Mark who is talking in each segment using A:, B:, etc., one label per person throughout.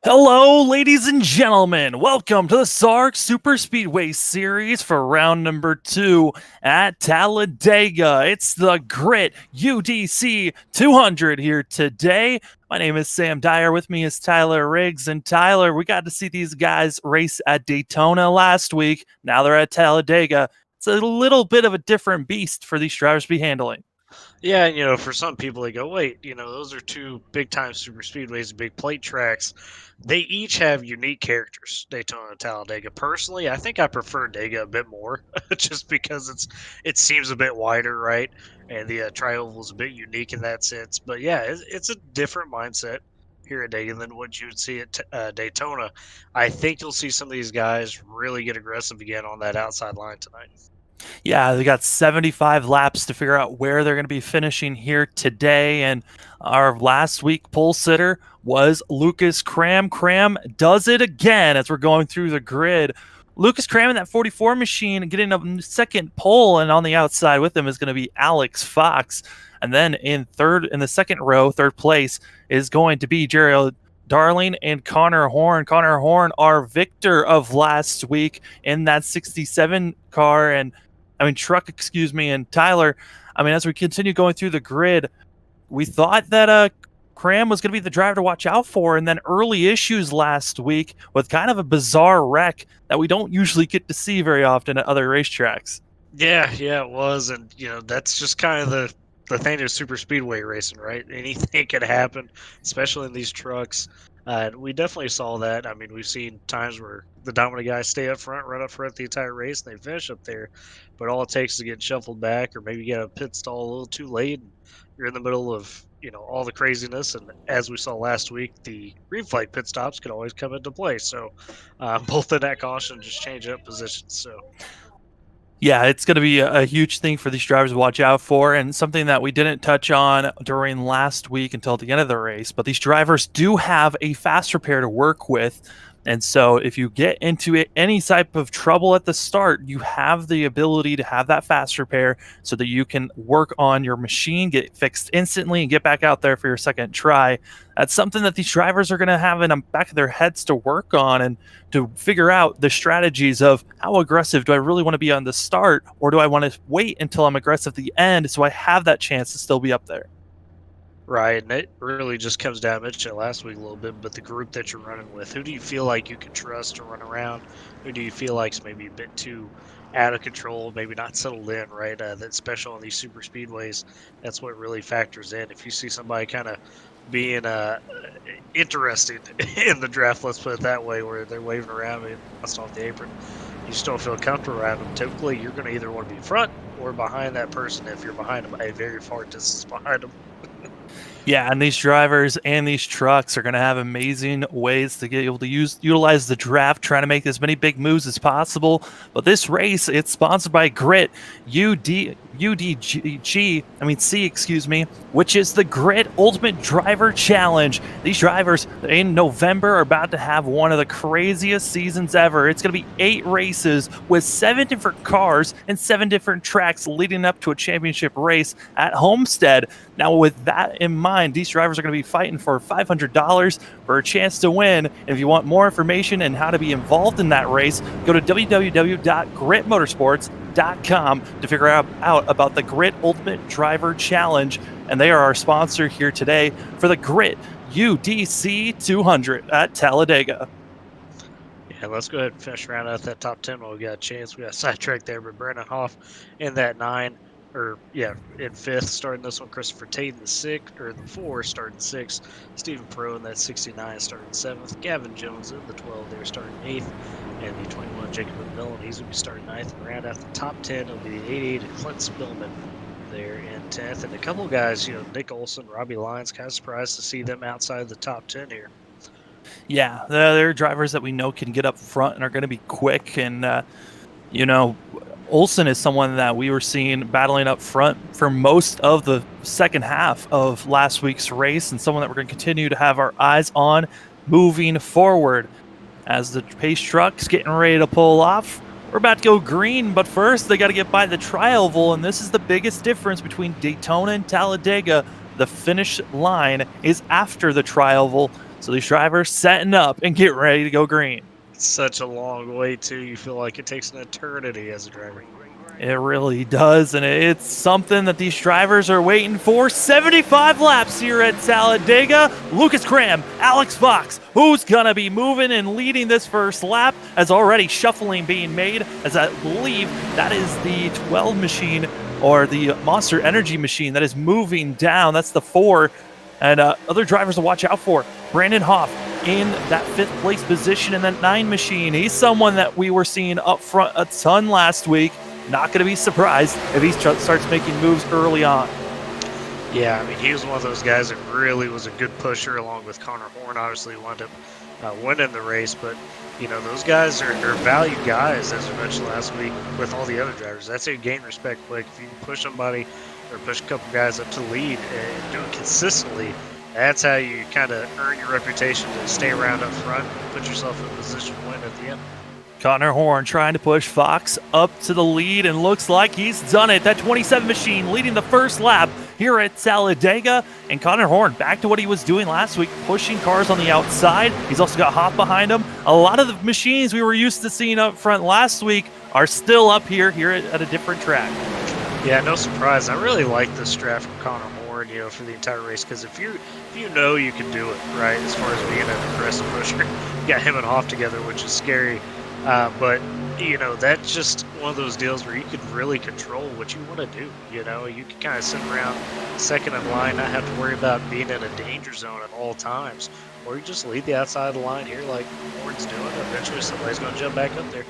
A: Hello, ladies and gentlemen. Welcome to the SARG Superspeedway series for round number 2 at Talladega. It's the Grit UDC 200 here today. My name is Sam Dyer. With me is Tyler Riggs. And Tyler, we got to see these guys race at Daytona last week. Now they're at Talladega. It's a little bit of a different beast for these drivers to be handling.
B: Yeah, for some people, they go, wait, those are two big time super speedways, big plate tracks. They each have unique characters, Daytona and Talladega. Personally, I think I prefer Dega a bit more, just because it seems a bit wider, right? And the tri-oval is a bit unique in that sense. But yeah, it's a different mindset here at Dega than what you would see at Daytona. I think you'll see some of these guys really get aggressive again on that outside line tonight.
A: Yeah, they got 75 laps to figure out where they're going to be finishing here today. And our last week pole sitter was Lucas Cram. Cram does it again as we're going through the grid. Lucas Cram in that 44 machine getting a second pole, and on the outside with him is going to be Alex Fox. And then in the second row, third place, is going to be Gerald Darling and Connor Horn. Connor Horn, our victor of last week in that 67 car and truck, and Tyler, as we continue going through the grid, we thought that Cram was going to be the driver to watch out for, and then early issues last week with kind of a bizarre wreck that we don't usually get to see very often at other racetracks.
B: Yeah, it was, and that's just kind of the thing of super speedway racing, right? Anything can happen, especially in these trucks. We definitely saw that. I mean, we've seen times where the dominant guys stay up front, run up front the entire race, and they finish up there. But all it takes is to get shuffled back, or maybe get a pit stall a little too late, and you're in the middle of all the craziness. And as we saw last week, the green flag pit stops can always come into play. So both in that caution just change up positions. So.
A: Yeah, it's going to be a huge thing for these drivers to watch out for, and something that we didn't touch on during last week until the end of the race. But these drivers do have a fast repair to work with. And so if you get into any type of trouble at the start, you have the ability to have that fast repair so that you can work on your machine, get it fixed instantly, and get back out there for your second try. That's something that these drivers are going to have in the back of their heads to work on and to figure out the strategies of how aggressive do I really want to be on the start, or do I want to wait until I'm aggressive at the end so I have that chance to still be up there.
B: Right, and it really just comes down, I mentioned it last week a little bit, but the group that you're running with, who do you feel like you can trust to run around? Who do you feel like is maybe a bit too out of control, maybe not settled in, right? That's special on these super speedways. That's what really factors in. If you see somebody kind of being interested in the draft, let's put it that way, where they're waving around and bust off the apron, you just don't feel comfortable around them. Typically, you're going to either want to be front or behind that person if you're behind them, a very far distance behind them.
A: Yeah, and these drivers and these trucks are going to have amazing ways to get able to utilize the draft, trying to make as many big moves as possible. But this race, it's sponsored by Grit C, which is the Grit Ultimate Driver Challenge. These drivers in November are about to have one of the craziest seasons ever. It's going to be 8 races with 7 different cars and 7 different tracks leading up to a championship race at Homestead. Now, with that in mind, these drivers are going to be fighting for $500 for a chance to win. And if you want more information and how to be involved in that race, go to www.gritmotorsports.com to figure out about the Grit Ultimate Driver Challenge. And they are our sponsor here today for the Grit UDC 200 at Talladega.
B: Yeah, let's go ahead and finish around out that top 10 while we got a chance. We got sidetracked there, but Brandon Hoff in that 9. In 5th, starting this one. Christopher Tate in the 4, starting 6th. Stephen Pro in that 69, starting 7th. Gavin Jones in the 12, they're starting 8th. And the 21, Jacob McMillan, he's going to be starting 9th. And round out the top 10, it'll be the 88 and Clint Spillman there in 10th. And a couple of guys, Nick Olson, Robbie Lyons, kind of surprised to see them outside the top 10 here.
A: Yeah, they're drivers that we know can get up front and are going to be quick. And, Olson is someone that we were seeing battling up front for most of the second half of last week's race, and someone that we're going to continue to have our eyes on moving forward. As the pace truck's getting ready to pull off, we're about to go green, but first they got to get by the tri-oval, and this is the biggest difference between Daytona and Talladega. the finish line is after the tri-oval. So these drivers setting up and get ready to go green.
B: It's such a long way, too. You feel like it takes an eternity as a driver.
A: It really does, and it's something that these drivers are waiting for. 75 laps here at Talladega. Lucas Cram, Alex Fox, who's going to be moving and leading this first lap, as already shuffling being made, as I believe that is the 12 machine, or the Monster Energy machine that is moving down. That's the 4. And other drivers to watch out for. Brandon Hoff in that 5th place position in that 9 machine. He's someone that we were seeing up front a ton last week. Not going to be surprised if he starts making moves early on.
B: Yeah, I mean, he was one of those guys that really was a good pusher, along with Connor Horn. Obviously wound up winning the race, but you know, those guys are valued guys, as we mentioned last week with all the other drivers. That's how you gain respect quick. If you can push somebody or push a couple guys up to lead and do it consistently, that's how you kind of earn your reputation to stay around up front and put yourself in a position to win at the end.
A: Connor Horn trying to push Fox up to the lead, and looks like he's done it. That 27 machine leading the first lap here at Talladega. And Connor Horn back to what he was doing last week, pushing cars on the outside. He's also got Hoff behind him. A lot of the machines we were used to seeing up front last week are still up here at a different track.
B: Yeah, no surprise. I really like this strat from Connor Horn, you know, for the entire race, because if you know you can do it, right, as far as being an aggressive pusher, you got him and Hoff together, which is scary. But, you know, that's just one of those deals where you can really control what you want to do. You know, you can kind of sit around second in line, not have to worry about being in a danger zone at all times. Or you just lead the outside of the line here like Horn's doing. Eventually somebody's going to jump back up there.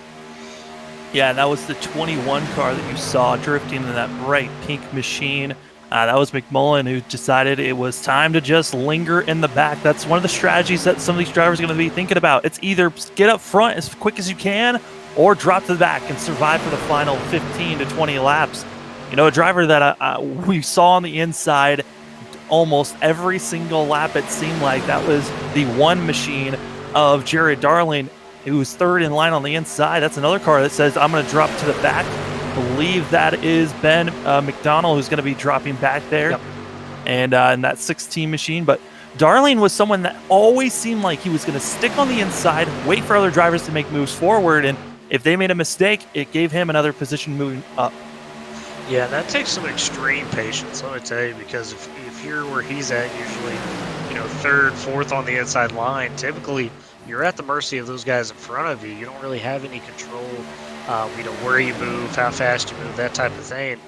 A: Yeah, that was the 21 car that you saw drifting in that bright pink machine. That was McMullen, who decided it was time to just linger in the back. That's one of the strategies that some of these drivers are going to be thinking about. It's either get up front as quick as you can or drop to the back and survive for the final 15 to 20 laps. You know, a driver that we saw on the inside almost every single lap, it seemed like, that was the 1 machine of Jared Darling, who's 3rd in line on the inside. That's another car that says, I'm going to drop to the back. Believe that is Ben McDonald, who's going to be dropping back there.
B: Yep.
A: And in that 16 machine. But Darling was someone that always seemed like he was going to stick on the inside, wait for other drivers to make moves forward, and if they made a mistake, it gave him another position moving up.
B: Yeah, that takes some extreme patience, let me tell you, because if you're where he's at, usually, you know, 3rd, 4th on the inside line, typically you're at the mercy of those guys in front of you. You don't really have any control. You know, where you move, how fast you move, that type of thing.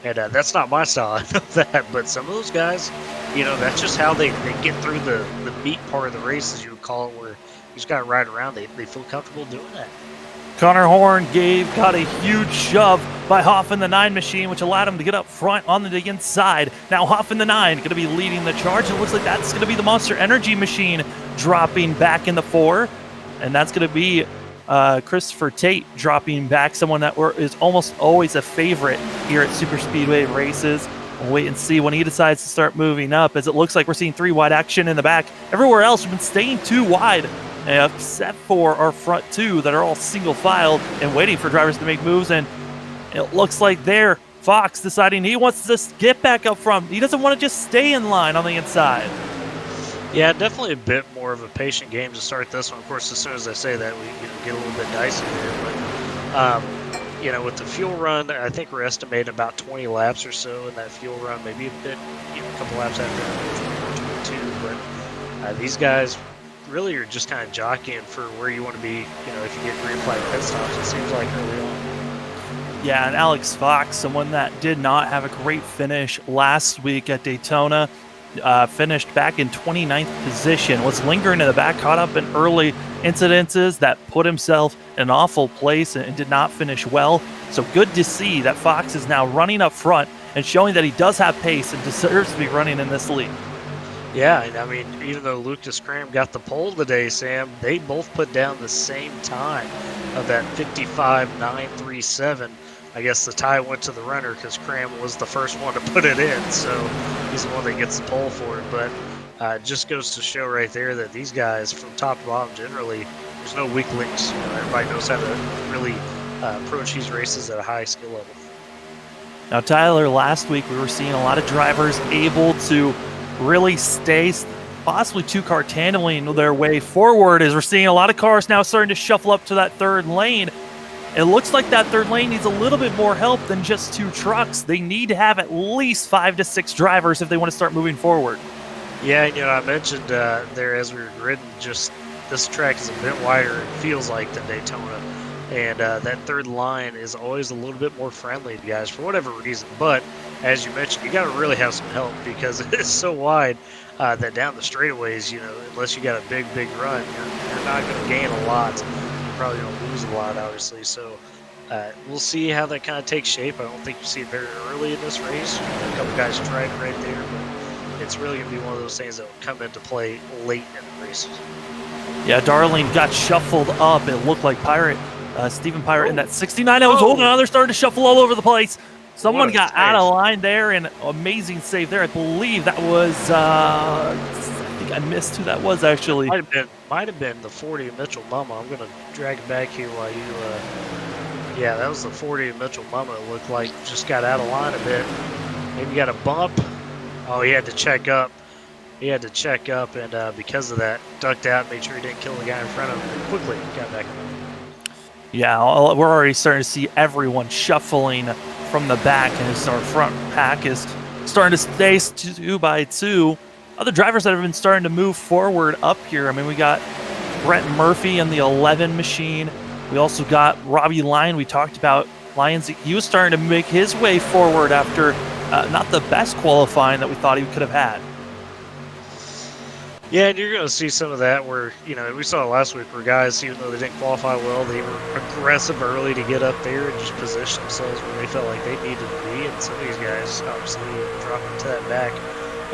B: And that's not my style, I know that. But some of those guys, you know, that's just how they get through the meat part of the race, as you would call it, where you just got to ride around. They feel comfortable doing that.
A: Connor Horn got a huge shove by Hoff in the 9 machine, which allowed him to get up front on the inside. Now Hoff in the 9 going to be leading the charge. It looks like that's going to be the Monster Energy machine dropping back in the 4. And that's going to be Christopher Tate dropping back, someone that is almost always a favorite here at Superspeedway races. We'll wait and see when he decides to start moving up, as it looks like we're seeing 3 wide action in the back. Everywhere else, we've been staying 2 wide, except for our front 2 that are all single filed and waiting for drivers to make moves. And it looks like there, Fox deciding he wants to get back up front. He doesn't want to just stay in line on the inside.
B: Yeah, definitely a bit more of a patient game to start this one. Of course, as soon as I say that, we get a little bit dicey there. But, you know, with the fuel run, I think we're estimating about 20 laps or so in that fuel run, maybe a bit, you know, a couple laps after 22. But these guys really are just kind of jockeying for where you want to be, you know, if you get green flag pit stops, it seems like early on.
A: Yeah, and Alex Fox, someone that did not have a great finish last week at Daytona, finished back in 29th position, was lingering in the back, caught up in early incidences that put himself in an awful place and did not finish well. So good to see that Fox is now running up front and showing that he does have pace and deserves to be running in this league.
B: Yeah, and I mean, even though Lucas Cram got the pole today, Sam, they both put down the same time of that 55.937. I guess the tie went to the runner because Cram was the first one to put it in, so he's the one that gets the pole for it. But it just goes to show right there that these guys, from top to bottom, generally, there's no weak links. You know, everybody knows how to really approach these races at a high skill level.
A: Now, Tyler, last week we were seeing a lot of drivers able to really stay possibly two-car tandeming their way forward, as we're seeing a lot of cars now starting to shuffle up to that third lane. It looks like that third lane needs a little bit more help than just two trucks. They need to have at least 5 to 6 drivers if they want to start moving forward.
B: Yeah, I mentioned there as we were gridding, just this track is a bit wider, it feels like, than Daytona. And that third line is always a little bit more friendly to guys for whatever reason. But as you mentioned, you got to really have some help because it's so wide that down the straightaways, unless you got a big run, you're not going to gain a lot. You're probably going to lose a lot, obviously. So we'll see how that kind of takes shape. I don't think you see it very early in this race. A couple guys tried it right there, but it's really going to be one of those things that will come into play late in the race.
A: Yeah, Darlene got shuffled up. It looked like Stephen Pirate in that 69 that was holding on. They're starting to shuffle all over the place. Someone got out of line there, and amazing save there. I believe that was, I think I missed who that was actually.
B: Might have been the 40 of Mitchell Mama. I'm going to drag it back here while you, yeah, that was the 40 of Mitchell Mama. It looked like just got out of line a bit. Maybe got a bump. Oh, he had to check up. And because of that, ducked out, made sure he didn't kill the guy in front of him, and quickly got back on.
A: Yeah, we're already starting to see everyone shuffling from the back, and our front pack is starting to stay 2 by 2. Other drivers that have been starting to move forward up here. I mean, we got Brett Murphy in the 11 machine. We also got Robbie Lyon. We talked about Lyons. He was starting to make his way forward after not the best qualifying that we thought he could have had.
B: Yeah, and you're going to see some of that where, we saw it last week where guys, even though they didn't qualify well, they were aggressive early to get up there and just position themselves where they felt like they needed to be. And some of these guys obviously dropped into that back.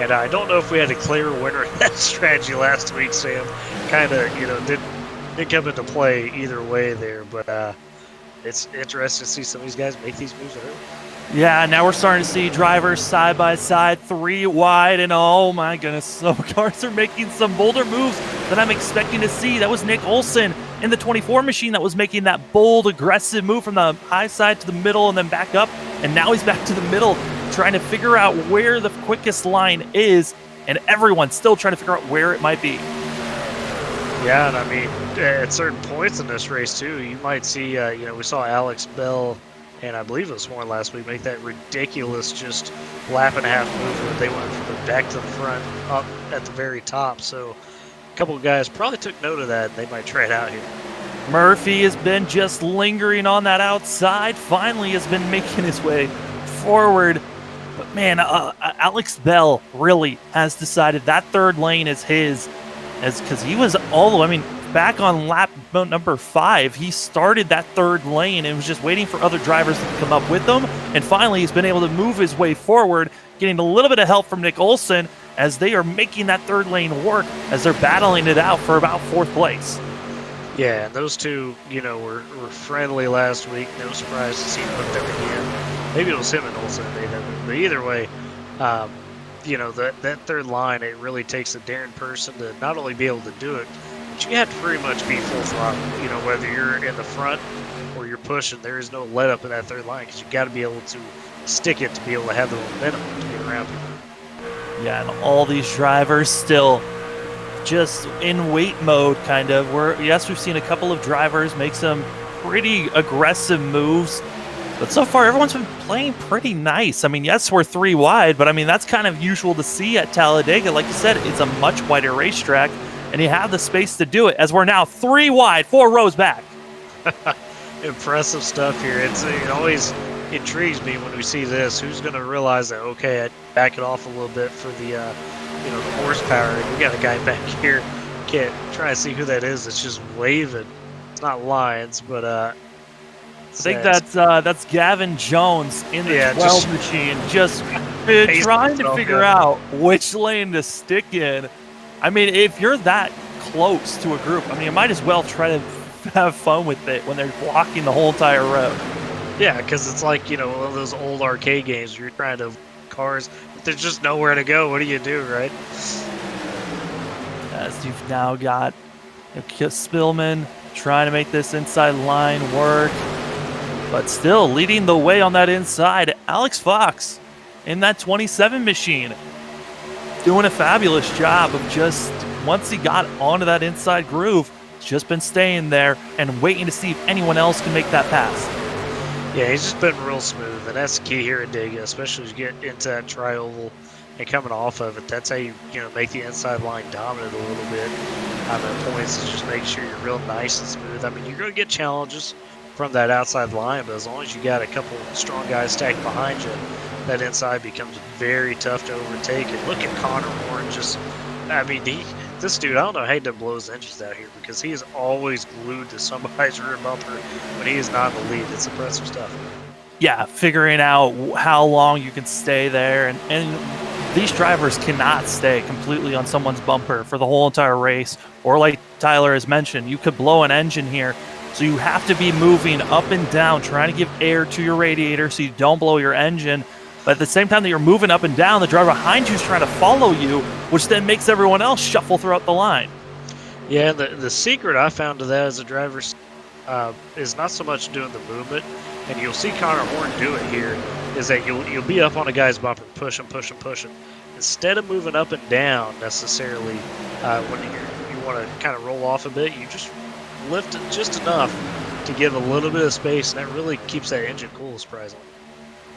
B: And I don't know if we had a clear winner in that strategy last week, Sam. Kind of, didn't come into play either way there. But it's interesting to see some of these guys make these moves early.
A: Yeah, now we're starting to see drivers side by side, 3 wide, and oh my goodness, some cars are making some bolder moves than I'm expecting to see. That was Nick Olson in the 24 machine that was making that bold, aggressive move from the high side to the middle and then back up, and now he's back to the middle, trying to figure out where the quickest line is, and everyone's still trying to figure out where it might be.
B: Yeah, and I mean, at certain points in this race, too, you might see, we saw Alex Bell, and I believe it was one last week, make that ridiculous just lap and a half move where they went from the back to the front up at the very top. So a couple of guys probably took note of that, and they might try it out here.
A: Murphy has been just lingering on that outside, finally has been making his way forward. But man, Alex Bell really has decided that third lane is his, because he was back on lap number 5, he started that third lane and was just waiting for other drivers to come up with him. And finally, he's been able to move his way forward, getting a little bit of help from Nick Olson as they are making that third lane work as they're battling it out for about 4th place.
B: Yeah, and those two, were friendly last week. No surprise to see them them again. Maybe it was him and Olson that made that move. But either way, that third line, it really takes a daring person to not only be able to do it, you have to pretty much be full throttle. Whether you're in the front or you're pushing, there is no let up in that third line because you got to be able to stick it to be able to have the momentum to get around people.
A: Yeah, and all these drivers still just in wait mode, kind of. Yes, we've seen a couple of drivers make some pretty aggressive moves, but so far everyone's been playing pretty nice. I mean, yes, we're 3 wide, but I mean that's kind of usual to see at Talladega. Like you said, it's a much wider racetrack, and you have the space to do it, as we're now 3 wide, 4 rows back.
B: Impressive stuff here. It always intrigues me when we see this. Who's going to realize that, okay, I back it off a little bit for the, the horsepower. We got a guy back here. Can't try to see who that is. It's just waving. It's not Lyons, but
A: I think that's Gavin Jones in the 12 machine, just trying to figure out which lane to stick in. I mean, if you're that close to a group, I mean, you might as well try to have fun with it when they're blocking the whole entire road.
B: Yeah, because it's like, one of those old arcade games where you're trying to cars, but there's just nowhere to go. What do you do, right?
A: As you've now got Spillman trying to make this inside line work. But still leading the way on that inside, Alex Fox in that 27 machine. Doing a fabulous job of just, once he got onto that inside groove, just been staying there and waiting to see if anyone else can make that pass.
B: Yeah, he's just been real smooth, and that's the key here at Dega, especially as you get into that tri-oval and coming off of it. That's how you make the inside line dominant a little bit on the points, is just make sure you're real nice and smooth. I mean, you're going to get challenges from that outside line, but as long as you got a couple strong guys stacked behind you, that inside becomes very tough to overtake. And look at Connor Horn, this dude, I don't know how he doesn't blow his engines out here, because he is always glued to somebody's rear bumper when he is not in the lead. It's impressive stuff.
A: Yeah, figuring out how long you can stay there. And these drivers cannot stay completely on someone's bumper for the whole entire race. Or like Tyler has mentioned, you could blow an engine here. So you have to be moving up and down, trying to give air to your radiator so you don't blow your engine. But at the same time that you're moving up and down, the driver behind you is trying to follow you, which then makes everyone else shuffle throughout the line.
B: Yeah, the secret I found to that as a driver is not so much doing the movement, and you'll see Connor Horn do it here, is that you'll be up on a guy's bumper, push him. Instead of moving up and down necessarily, when you want to kind of roll off a bit, you just lift it just enough to give a little bit of space, and that really keeps that engine cool, surprisingly.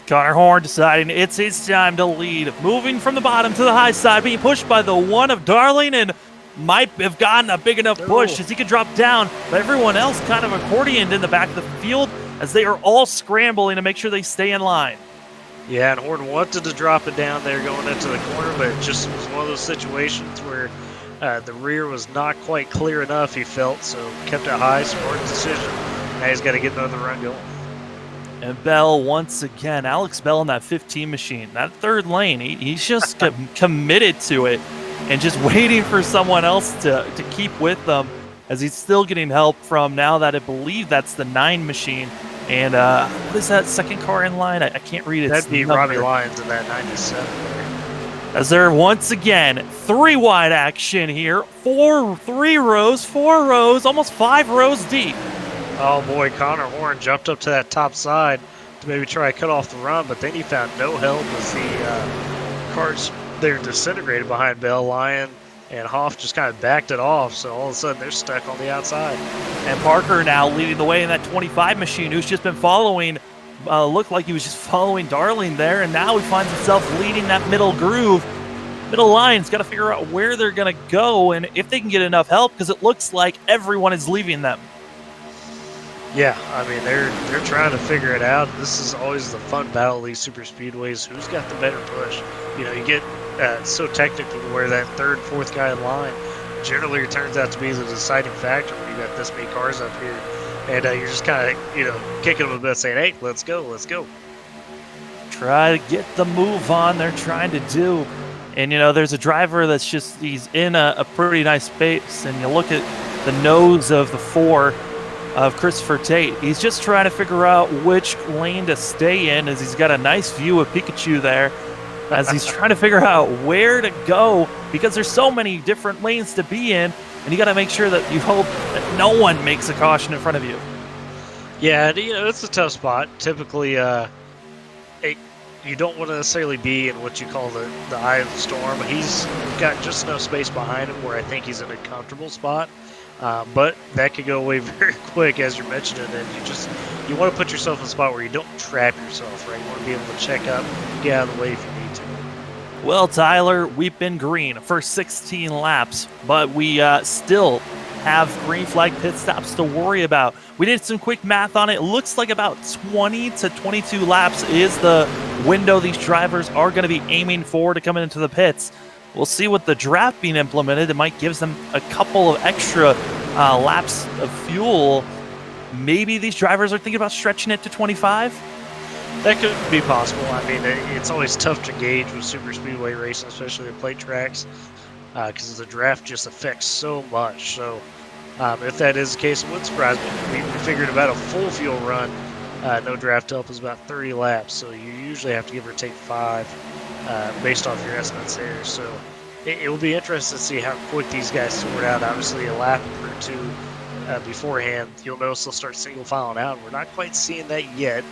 A: Connor Horn deciding it's his time to lead. Moving from the bottom to the high side, being pushed by the one of Darling, and might have gotten a big enough push as he could drop down. But everyone else kind of accordioned in the back of the field as they are all scrambling to make sure they stay in line.
B: Yeah, and Horn wanted to drop it down there going into the corner, but it just was one of those situations where the rear was not quite clear enough, he felt, so kept it high, smart decision. Now he's got to get another run going.
A: And Bell, once again, Alex Bell in that 15 machine, that third lane, he's just committed to it and just waiting for someone else to keep with them, as he's still getting help from, now that I believe that's the 9 machine. And what is that second car in line? I can't read it.
B: That'd be Robbie Lyons in that 97.
A: As there once again, 3 wide action here, 4 rows, almost 5 rows deep.
B: Oh boy, Connor Horn jumped up to that top side to maybe try to cut off the run, but then he found no help as the cars there disintegrated behind Bell. Lyon and Hoff just kind of backed it off, so all of a sudden they're stuck on the outside.
A: And Parker now leading the way in that 25 machine, who's just been following, looked like he was just following Darling there, and now he finds himself leading that middle groove. Middle line's got to figure out where they're going to go and if they can get enough help, because it looks like everyone is leaving them.
B: Yeah, I mean, they're trying to figure it out. This is always the fun battle of these super speedways. Who's got the better push? You get so technical where that third, fourth guy in line generally turns out to be the deciding factor when you got this many cars up here. And you're just kind of, kicking them a bit, saying, hey, let's go.
A: Try to get the move on they're trying to do. And, there's a driver that's just, he's in a pretty nice space. And you look at the nose of the 4 of Christopher Tate. He's just trying to figure out which lane to stay in, as he's got a nice view of Pikachu there, as he's trying to figure out where to go, because there's so many different lanes to be in, and you got to make sure that you hope that no one makes a caution in front of you.
B: Yeah, and, it's a tough spot. Typically, you don't want to necessarily be in what you call the eye of the storm. He's got just enough space behind him where I think he's in a comfortable spot. But that could go away very quick, as you're mentioning, and you want to put yourself in a spot where you don't trap yourself, right? You want to be able to check up, get out of the way if you need to.
A: Well, Tyler, we've been green for 16 laps, but we still have green flag pit stops to worry about. We did some quick math on it. It looks like about 20 to 22 laps is the window these drivers are going to be aiming for to come into the pits. We'll see with the draft being implemented. It might give them a couple of extra laps of fuel. Maybe these drivers are thinking about stretching it to 25?
B: That could be possible. I mean, it's always tough to gauge with super speedway racing, especially the plate tracks, because the draft just affects so much. So if that is the case, it wouldn't surprise me. We figured about a full fuel run, no draft help, is about 30 laps. So you usually have to give or take 5. Based off your estimates there. So it will be interesting to see how quick these guys sort out. Obviously, a lap or 2 beforehand, you'll notice they'll start single filing out. We're not quite seeing that yet.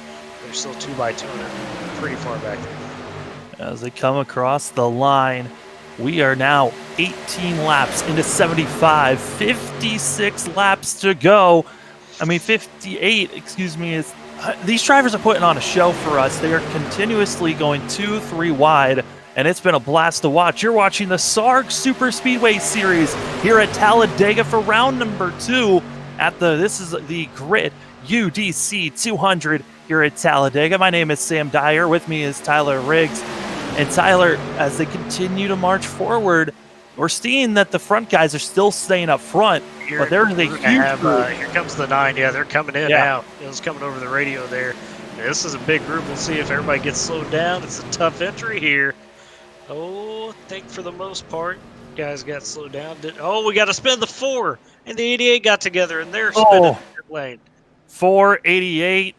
B: They're still 2x2 and they're pretty far back there.
A: As they come across the line, we are now 18 laps into 75, 56 laps to go. 58, excuse me. These drivers are putting on a show for us. They are continuously going 2-3 wide, and it's been a blast to watch. You're watching the SARG Superspeedway Series here at Talladega for round number 2 this is the Grid UDC 200 here at Talladega. My name is Sam Dyer. With me is Tyler Riggs. And Tyler, as they continue to march forward, we're seeing that the front guys are still staying up front, but there's a huge group.
B: Here comes the 9. Yeah, they're coming in now. It was coming over the radio there. This is a big group. We'll see if everybody gets slowed down. It's a tough entry here. Oh, I think for the most part, guys got slowed down. We got to spin the 4, and the 88 got together, and they're spinning the lane.
A: 488.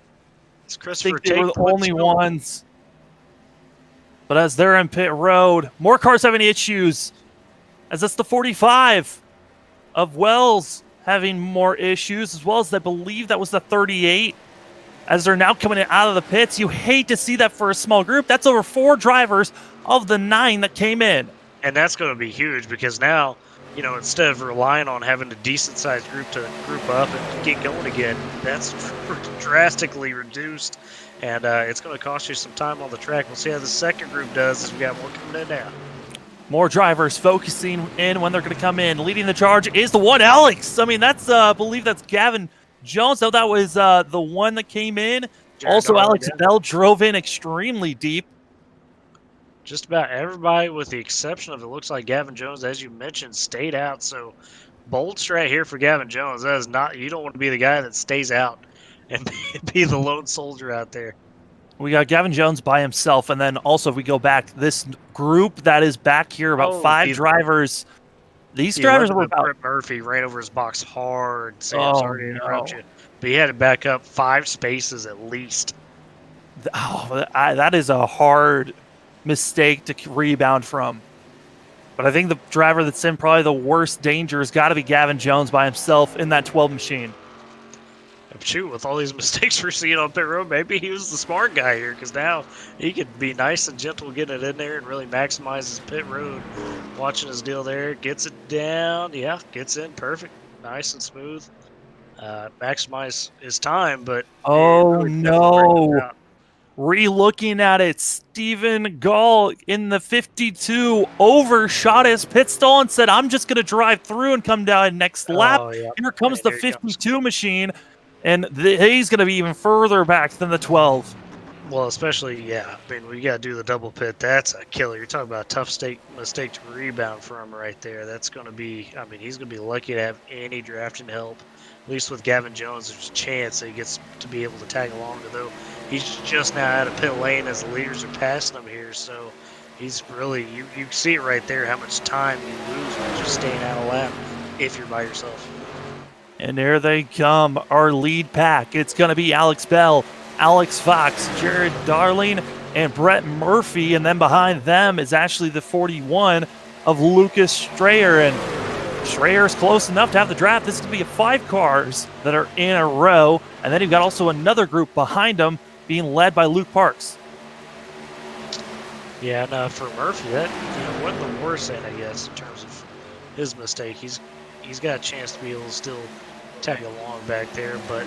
B: It's Christopher.
A: I think they were the only ones. But as they're in pit road, more cars having issues. As that's the 45 of Wells having more issues, as well as I believe that was the 38. As they're now coming out of the pits, you hate to see that for a small group. That's over 4 drivers of the 9 that came in.
B: And that's going to be huge because now, instead of relying on having a decent-sized group to group up and get going again, that's drastically reduced. And it's going to cost you some time on the track. We'll see how the second group does as we got more coming in now.
A: More drivers focusing in when they're going to come in. Leading the charge is the one, Alex. That's, I believe that's Gavin Jones. So that was the one that came in.
B: Jared
A: also,
B: Darling,
A: Alex Bell drove in extremely deep.
B: Just about everybody, with the exception of it looks like Gavin Jones, as you mentioned, stayed out. So bold strat here for Gavin Jones. That is not. You don't want to be the guy that stays out and be the lone soldier out there.
A: We got Gavin Jones by himself, and then also if we go back, this group that is back here, about 5 drivers. These drivers were about...
B: Brett Murphy ran over his box hard. Sam, sorry to interrupt you. But he had to back up 5 spaces at least.
A: That is a hard mistake to rebound from. But I think the driver that's in probably the worst danger has got to be Gavin Jones by himself in that 12 machine.
B: Shoot, with all these mistakes we're seeing on pit road, maybe he was the smart guy here because now he could be nice and gentle getting it in there and really maximize his pit road. Watching his deal there, gets it down, gets in perfect, nice and smooth. Maximize his time, but
A: really no. Re-looking at it, Stephen Gall in the 52 overshot his pit stall and said, I'm just going to drive through and come down next lap. Here comes the 52 machine. And he's going to be even further back than the 12.
B: Well, especially, we got to do the double pit. That's a killer. You're talking about a tough mistake to rebound from right there. That's going to be, he's going to be lucky to have any drafting help. At least with Gavin Jones, there's a chance that he gets to be able to tag along, though he's just now out of pit lane as the leaders are passing him here. So he's really, you see it right there, how much time you lose by just staying out of lap if you're by yourself.
A: And there they come, our lead pack. It's going to be Alex Bell, Alex Fox, Jared Darling, and Brett Murphy. And then behind them is actually the 41 of Lucas Strayer. And Strayer's close enough to have the draft. This is going to be 5 cars that are in a row. And then you've got also another group behind them being led by Luke Parks.
B: Yeah, and for Murphy, that wasn't the worst thing, I guess, in terms of his mistake. He's got a chance to be able to still tag along back there, but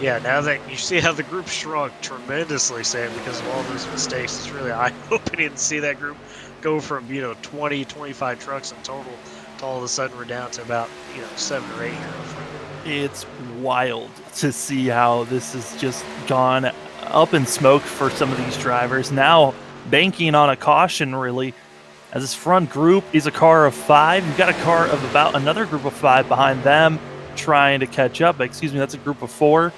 B: now that you see how the group shrunk tremendously, Sam, because of all those mistakes, it's really eye-opening to see that group go from 20, 25 trucks in total to all of a sudden we're down to about 7 or 8 here.
A: It's wild to see how this has just gone up in smoke for some of these drivers. Now banking on a caution, really, as this front group is a car of 5. You've got a car of about another group of 5 behind them trying to catch up. Excuse me, that's a group of 4.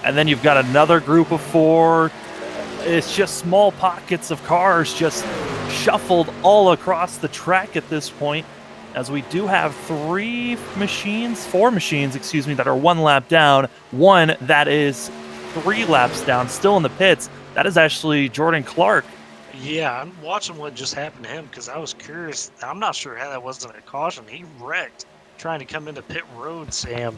A: And then you've got another group of 4. It's just small pockets of cars just shuffled all across the track at this point, as we do have 4 machines, that are 1 lap down. One that is 3 laps down, still in the pits. That is actually Jordan Clark.
B: Yeah, I'm watching what just happened to him because I was curious. I'm not sure how that wasn't a caution. He wrecked trying to come into pit road, Sam,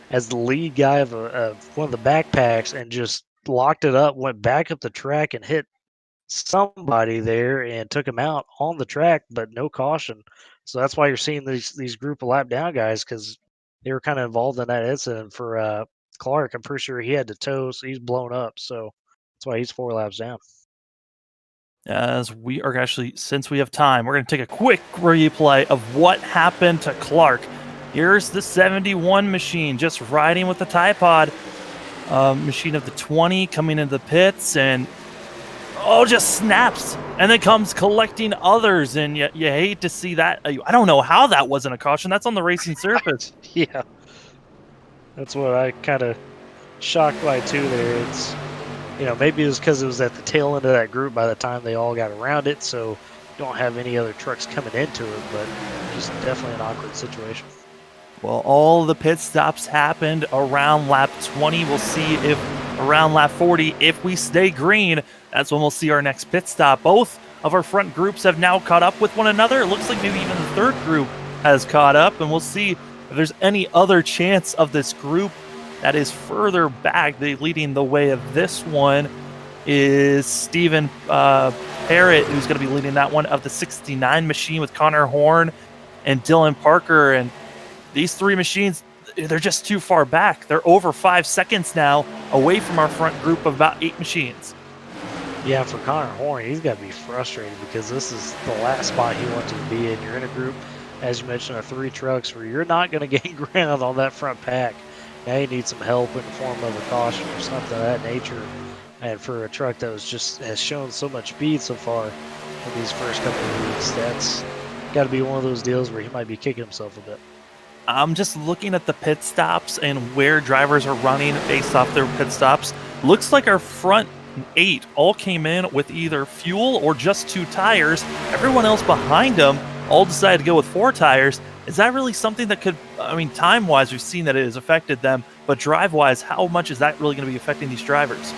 B: as the lead guy of one of the backpacks, and just locked it up, went back up the track and hit somebody there and took him out on the track, but no caution. So that's why you're seeing these group of lap down guys, because they were kind of involved in that incident. For Clark, I'm pretty sure he had to tow, so he's blown up. So that's why he's 4 laps down.
A: As we are actually, since we have time, we're going to take a quick replay of what happened to Clark. Here's the 71 machine just riding with the Tide Pod machine of the 20 coming into the pits, and just snaps and then comes collecting others, and you hate to see that. I don't know how that wasn't a caution. That's on the racing surface.
B: Yeah, that's what I kind of shocked by too there. It's, maybe it was because it was at the tail end of that group by the time they all got around it, so you don't have any other trucks coming into it, but just definitely an awkward situation.
A: Well, all the pit stops happened around lap 20. We'll see if around lap 40, if we stay green, that's when we'll see our next pit stop. Both of our front groups have now caught up with one another. It looks like maybe even the third group has caught up, and we'll see if there's any other chance of this group that is further back. Leading the way of this one is Stephen Parrott, who's going to be leading that one of the 69 machine with Connor Horn and Dylan Parker. And these 3 machines, they're just too far back. They're over 5 seconds now away from our front group of about 8 machines.
B: Yeah, for Connor Horn, he's got to be frustrated because this is the last spot he wanted to be in. You're in a group, as you mentioned, of 3 trucks where you're not going to gain ground on that front pack. Now you need some help in the form of a caution or something of that nature. And for a truck that has shown so much speed so far in these first couple of weeks, that's got to be one of those deals where he might be kicking himself a bit.
A: I'm just looking at the pit stops and where drivers are running based off their pit stops. Looks like our front 8 all came in with either fuel or just 2 tires. Everyone else behind them all decided to go with 4 tires. Is that really something that could, time-wise, we've seen that it has affected them, but drive-wise, how much is that really going to be affecting these drivers?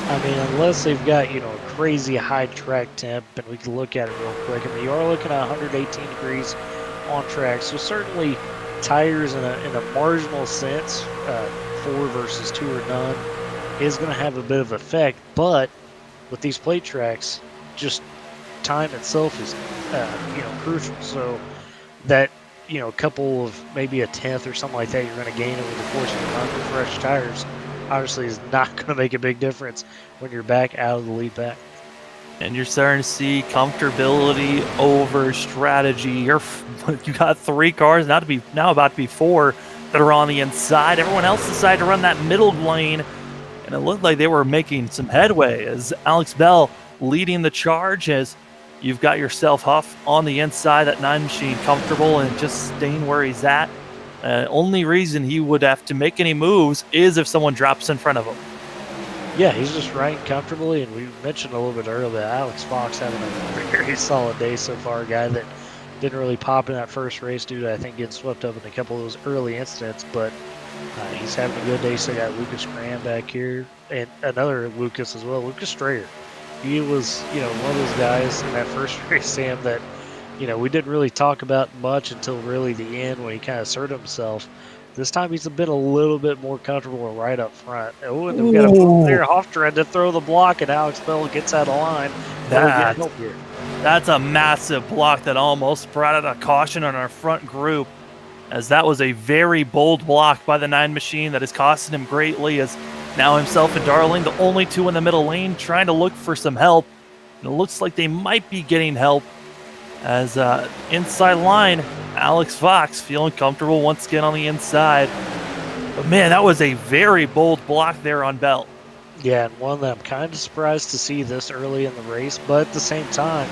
B: Unless they've got, a crazy high track temp, and we can look at it real quick. You are looking at 118 degrees on track, so certainly tires in a marginal sense, 4 versus 2 or none, is going to have a bit of effect. But with these plate tracks, just time itself is, crucial. So that, a couple of maybe a tenth or something like that you're going to gain over the course of the run with fresh tires, obviously is not going to make a big difference when you're back out of the lead pack.
A: And you're starting to see comfortability over strategy. You got 3 cars, now about to be 4 that are on the inside. Everyone else decided to run that middle lane, and it looked like they were making some headway as Alex Bell leading the charge, as you've got yourself Huff on the inside, that 9 machine comfortable and just staying where he's at. Only reason he would have to make any moves is if someone drops in front of him.
B: Yeah, he's just riding comfortably, and we mentioned a little bit earlier that Alex Fox having a very solid day so far, a guy that didn't really pop in that first race due to, I think, getting swept up in a couple of those early incidents, but he's having a good day. So got Lucas Graham back here, and another Lucas as well, Lucas Strayer. He was, one of those guys in that first race, Sam, that, we didn't really talk about much until really the end when he kind of asserted himself. This time he's been a little bit more comfortable right up front. Oh, and we've got a move there. Hoff trying to throw the block, and Alex Bell gets out of line.
A: That's a massive block that almost brought out a caution on our front group, as that was a very bold block by the 9 machine that is costing him greatly, as now himself and Darling, the only 2 in the middle lane, trying to look for some help. And it looks like they might be getting help, as inside line, Alex Fox feeling comfortable once again on the inside. But man, that was a very bold block there on Bell.
B: Yeah, and one that I'm kind of surprised to see this early in the race, but at the same time,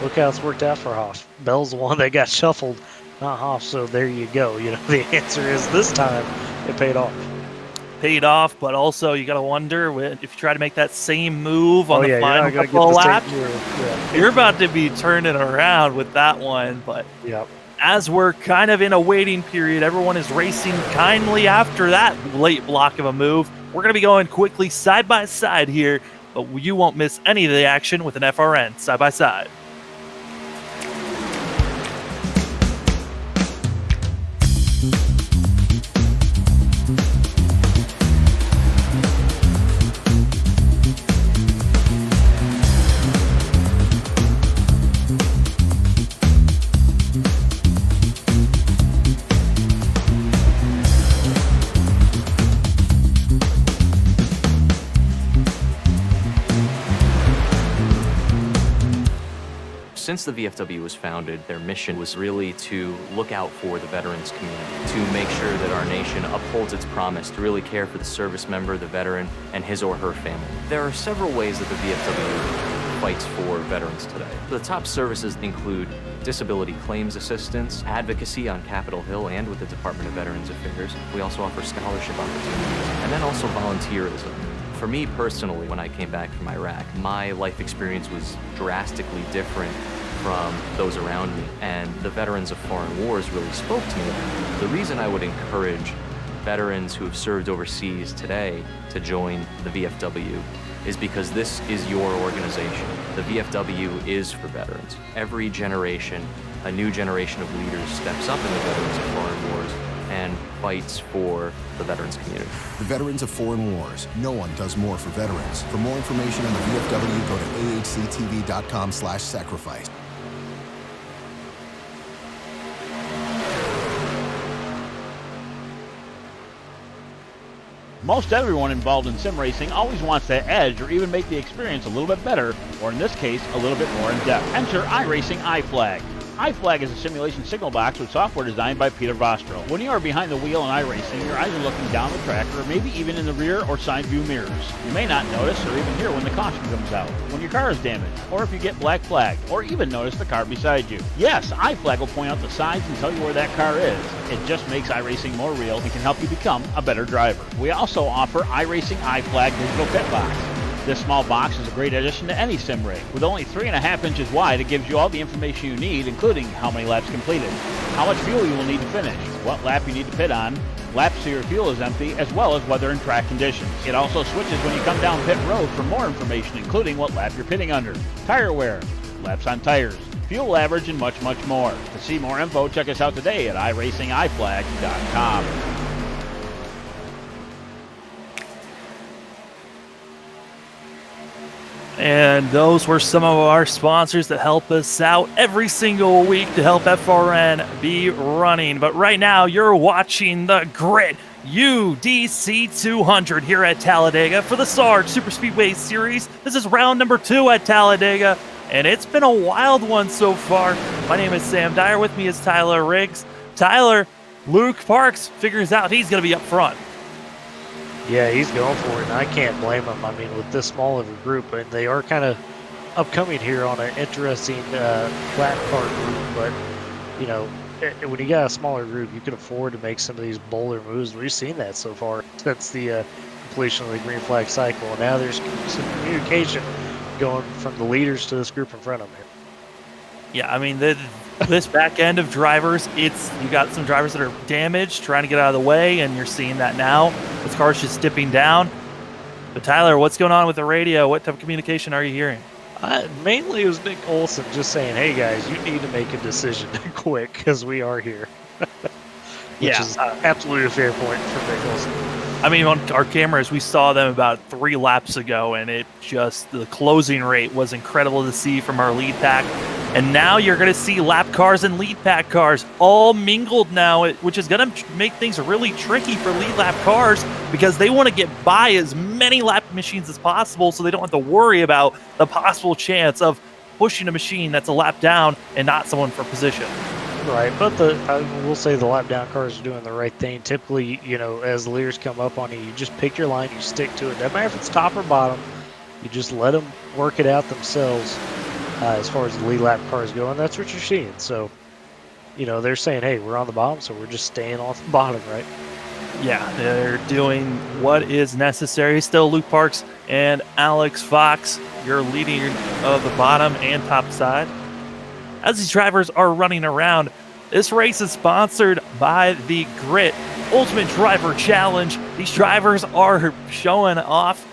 B: look how it's worked out for Hoff. Bell's the one that got shuffled, not Hoff, so there you go. The answer is this time it paid off.
A: But also you got to wonder if you try to make that same move on the final couple of laps, you're about to be turning around with that one. But as we're kind of in a waiting period, everyone is racing kindly after that late block of a move. We're going to be going quickly side by side here, but you won't miss any of the action with an FRN side by side.
C: Since the VFW was founded, their mission was really to look out for the veterans community, to make sure that our nation upholds its promise to really care for the service member, the veteran, and his or her family. There are several ways that the VFW fights for veterans today. The top services include disability claims assistance, advocacy on Capitol Hill and with the Department of Veterans Affairs. We also offer scholarship opportunities, and then also volunteerism. For me personally, when I came back from Iraq, my life experience was drastically different from those around me, and the Veterans of Foreign Wars really spoke to me. The reason I would encourage veterans who have served overseas today to join the VFW is because this is your organization. The VFW is for veterans. Every generation, a new generation of leaders steps up in the Veterans of Foreign Wars and fights for the veterans community.
D: The Veterans of Foreign Wars. No one does more for veterans. For more information on the VFW, go to ahctv.com/sacrifice.
E: Most everyone involved in sim racing always wants that edge or even make the experience a little bit better, or in this case, a little bit more in depth. Enter iRacing iFlag. iFlag is a simulation signal box with software designed by Peter Vostro. When you are behind the wheel in iRacing, your eyes are looking down the track or maybe even in the rear or side view mirrors. You may not notice or even hear when the caution comes out, when your car is damaged, or if you get black flagged, or even notice the car beside you. Yes, iFlag will point out the signs and tell you where that car is. It just makes iRacing more real and can help you become a better driver. We also offer iRacing iFlag Digital Pit Box. This small box is a great addition to any sim rig. With only 3.5 inches wide, it gives you all the information you need, including how many laps completed, how much fuel you will need to finish, what lap you need to pit on, laps so your fuel is empty, as well as weather and track conditions. It also switches when you come down pit road for more information, including what lap you're pitting under, tire wear, laps on tires, fuel average, and much, much more. To see more info, check us out today at iracingiflag.com.
A: And those were some of our sponsors that help us out every single week to help FRN be running. But right now, you're watching the Grit UDC 200 here at Talladega for the SARG Superspeedway Series. This is round number 2 at Talladega, and it's been a wild one so far. My name is Sam Dyer. With me is Tyler Riggs. Tyler, Luke Parks figures out he's going to be up front.
B: Yeah, he's going for it, and I can't blame him. I mean, with this small of a group, and they are kind of upcoming here on an interesting flat car group, but, you know, when you got a smaller group, you can afford to make some of these bolder moves. We've seen that so far since the completion of the green flag cycle, and now there's some communication going from the leaders to this group in front of them here.
A: Yeah, I mean, this back end of drivers, you got some drivers that are damaged, trying to get out of the way, and you're seeing that now. This car's just dipping down. But Tyler, what's going on with the radio? What type of communication are you hearing?
B: Mainly it was Nick Olson just saying, hey guys, you need to make a decision quick because we are here. Which is absolutely a fair point for Nick Olson.
A: I mean, on our cameras, we saw them about 3 laps ago, and the closing rate was incredible to see from our lead pack. And now you're going to see lap cars and lead pack cars all mingled now, which is going to make things really tricky for lead lap cars because they want to get by as many lap machines as possible so they don't have to worry about the possible chance of pushing a machine that's a lap down and not someone for position.
B: Right, but I will say the lap down cars are doing the right thing. Typically, you know, as the leaders come up on you, you just pick your line, you stick to it. Doesn't matter if it's top or bottom, you just let them work it out themselves as far as the lead lap cars go, and that's what you're seeing. So, you know, they're saying, hey, we're on the bottom, so we're just staying on the bottom, right?
A: Yeah, they're doing what is necessary. Still, Luke Parks and Alex Fox, you're leading of the bottom and top side. As these drivers are running around, this race is sponsored by the Grit Ultimate Driver Challenge. These drivers are showing off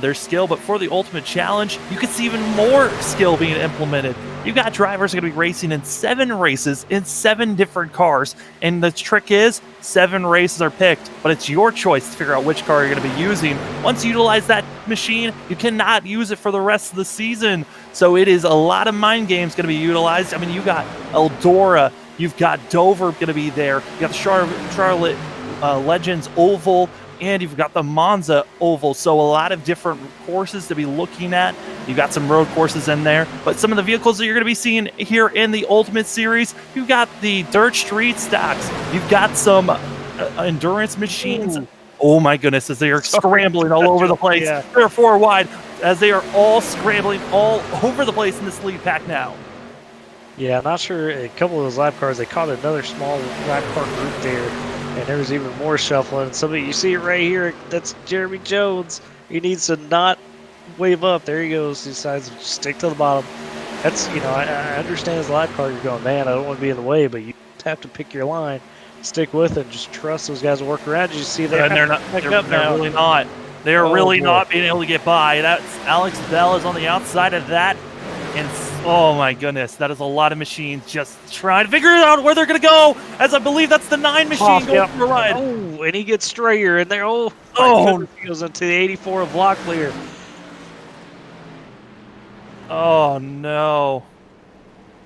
A: their skill, but for the Ultimate Challenge, you can see even more skill being implemented. You've got drivers going to be racing in 7 races in 7 different cars, and the trick is 7 races are picked, but it's your choice to figure out which car you're going to be using. Once you utilize that machine, you cannot use it for the rest of the season, so it is a lot of mind games going to be utilized. I mean, you got Eldora, you've got Dover going to be there, you got the Charlotte Legends Oval, and you've got the Monza Oval. So a lot of different courses to be looking at. You've got some road courses in there, but some of the vehicles that you're going to be seeing here in the Ultimate Series, you've got the dirt street stocks. You've got some endurance machines.
B: Ooh.
A: Oh my goodness, as they are scrambling all over the place.
B: Yeah.
A: They're 4 wide as they are all scrambling all over the place in this lead pack now.
B: Yeah, I'm not sure. A couple of those lap cars, they caught another small lap car group there, and there was even more shuffling. Somebody, you see it right here. That's Jeremy Jones. He needs to not wave up. There he goes. He decides to stick to the bottom. That's, you know, I understand as a lap car, you're going, man, I don't want to be in the way, but you have to pick your line, stick with it, just trust those guys will work around. You see that?
A: And they're not. They're really not. They are really not being able to get by. That's Alex Bell is on the outside of that. And oh my goodness, that is a lot of machines just trying to figure out where they're going to go, as I believe that's the 9 machine going for a ride.
B: Oh, and he gets Strayer in there. Oh, he goes into the 84 of Locklear.
A: Oh no.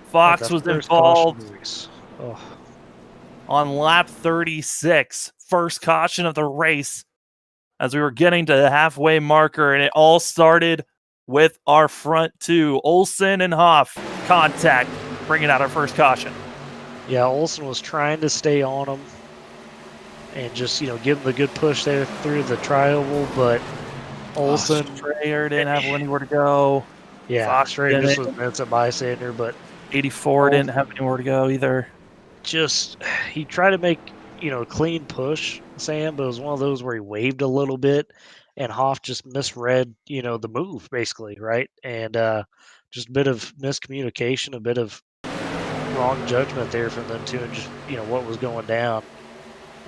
A: Fox was involved on lap 36, first caution of the race, as we were getting to the halfway marker, and it all started with our front two, Olsen and Hoff, contact, bringing out our first caution.
B: Yeah, Olsen was trying to stay on him and just, you know, give him the good push there through the tri-oval, but Olsen...
A: Strayer didn't have anywhere to go.
B: Yeah, Strayer just was minutes at bystander, but...
A: 84 didn't have anywhere to go either.
B: Just, he tried to make, you know, a clean push, Sam, but it was one of those where he waved a little bit, and Hoff just misread, you know, the move, basically, right? And just a bit of miscommunication, a bit of wrong judgment there from them two, and just, you know, what was going down.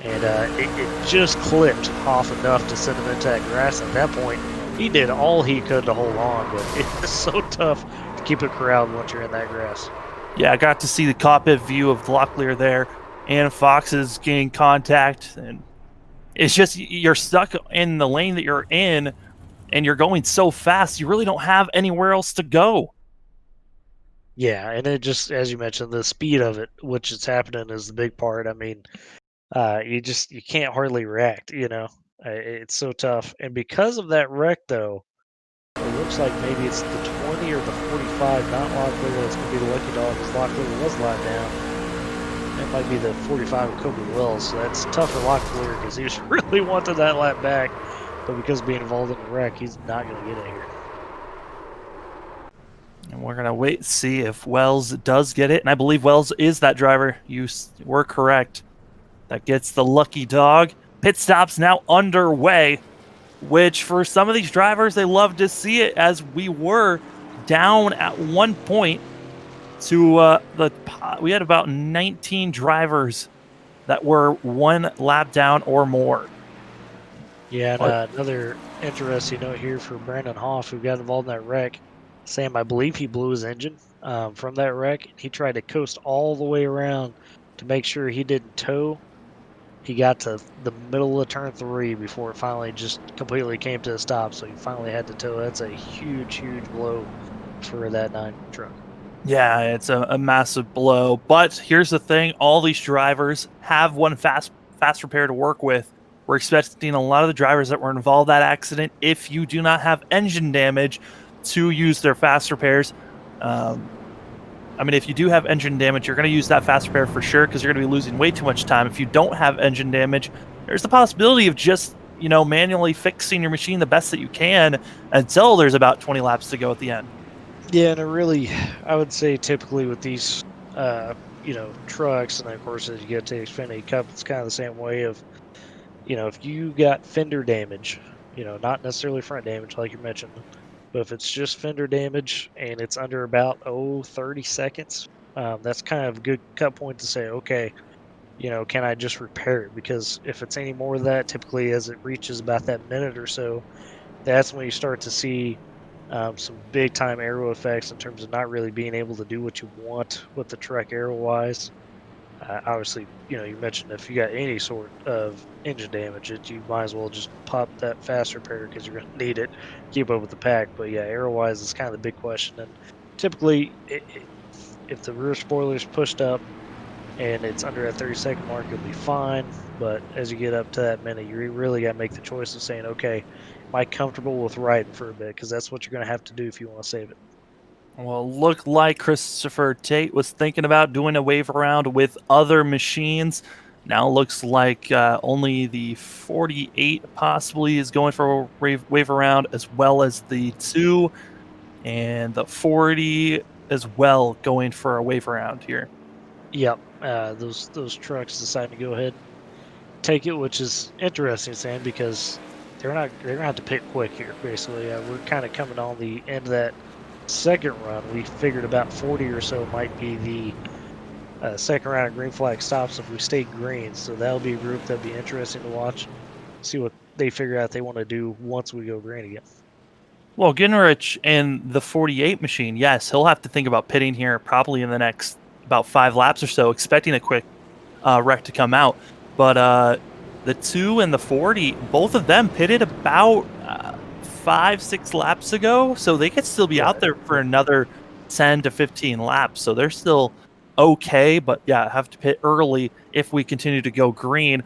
B: And it just clipped Hoff enough to send him into that grass. At that point, he did all he could to hold on, but it's so tough to keep it corralled once you're in that grass.
A: Yeah, I got to see the cockpit view of Locklear there, and Fox is getting contact, and it's just you're stuck in the lane that you're in, and you're going so fast, you really don't have anywhere else to go.
B: Yeah, and it just, as you mentioned, the speed of it, which is happening, is the big part. I mean, you can't hardly react, you know. It's so tough. And because of that wreck, though, it looks like maybe it's the 20 or the 45, not Locklear, that's going to be the lucky dog, because Locklear was live down. It might be the 45 of Kobe Wells, so that's tough for Locklear because he just really wanted that lap back, but because of being involved in the wreck, he's not going to get it here.
A: And we're going to wait and see if Wells does get it, and I believe Wells is that driver. You were correct. That gets the lucky dog. Pit stop's now underway, which for some of these drivers, they love to see it, as we were down at one point to we had about 19 drivers that were 1 lap down or more.
B: Yeah, and another interesting note here for Brandon Hoff, who got involved in that wreck. Sam, I believe he blew his engine from that wreck. He tried to coast all the way around to make sure he didn't tow. He got to the middle of turn 3 before it finally just completely came to a stop, so he finally had to tow. That's a huge, huge blow for that 9 truck.
A: Yeah, it's a massive blow. But here's the thing. All these drivers have one fast repair to work with. We're expecting a lot of the drivers that were involved in that accident, if you do not have engine damage, to use their fast repairs. I mean, if you do have engine damage, you're going to use that fast repair for sure, because you're going to be losing way too much time. If you don't have engine damage, there's the possibility of just, you know, manually fixing your machine the best that you can until there's about 20 laps to go at the end.
B: Yeah, and it really, I would say typically with these, you know, trucks, and of course as you get to the Xfinity Cup, it's kind of the same way of, you know, if you got fender damage, you know, not necessarily front damage like you mentioned, but if it's just fender damage and it's under about 30 seconds, that's kind of a good cut point to say, okay, you know, can I just repair it? Because if it's any more of that, typically as it reaches about that minute or so, that's when you start to see some big time aero effects in terms of not really being able to do what you want with the truck aero wise. Obviously, you know, you mentioned if you got any sort of engine damage, you might as well just pop that fast repair because you're going to need it, keep up with the pack. But yeah, aero wise is kind of the big question. And typically, if the rear spoiler is pushed up and it's under that 30-second mark, you'll be fine. But as you get up to that minute, you really got to make the choice of saying, okay, am I comfortable with riding for a bit? Because that's what you're going to have to do if you want to save it.
A: Well, looked like Christopher Tate was thinking about doing a wave around with other machines. Now looks like only the 48 possibly is going for a wave around, as well as the 2 and the 40 as well going for a wave around here.
B: Yep, those trucks decided to go ahead and take it, which is interesting, Sam, because they're gonna have to pick quick here. Basically, we're kind of coming on the end of that second run. We figured about 40 or so might be the second round of green flag stops if we stay green. So that'll be a group that'll be interesting to watch. See what they figure out they want to do once we go green again.
A: Well, Ginrich and the 48 machine, yes, he'll have to think about pitting here probably in the next about 5 laps or so, expecting a quick wreck to come out. But the 2 and the 40, both of them pitted about 5-6 laps ago, so they could still be out there for another 10 to 15 laps. So they're still okay, but yeah, have to pit early if we continue to go green,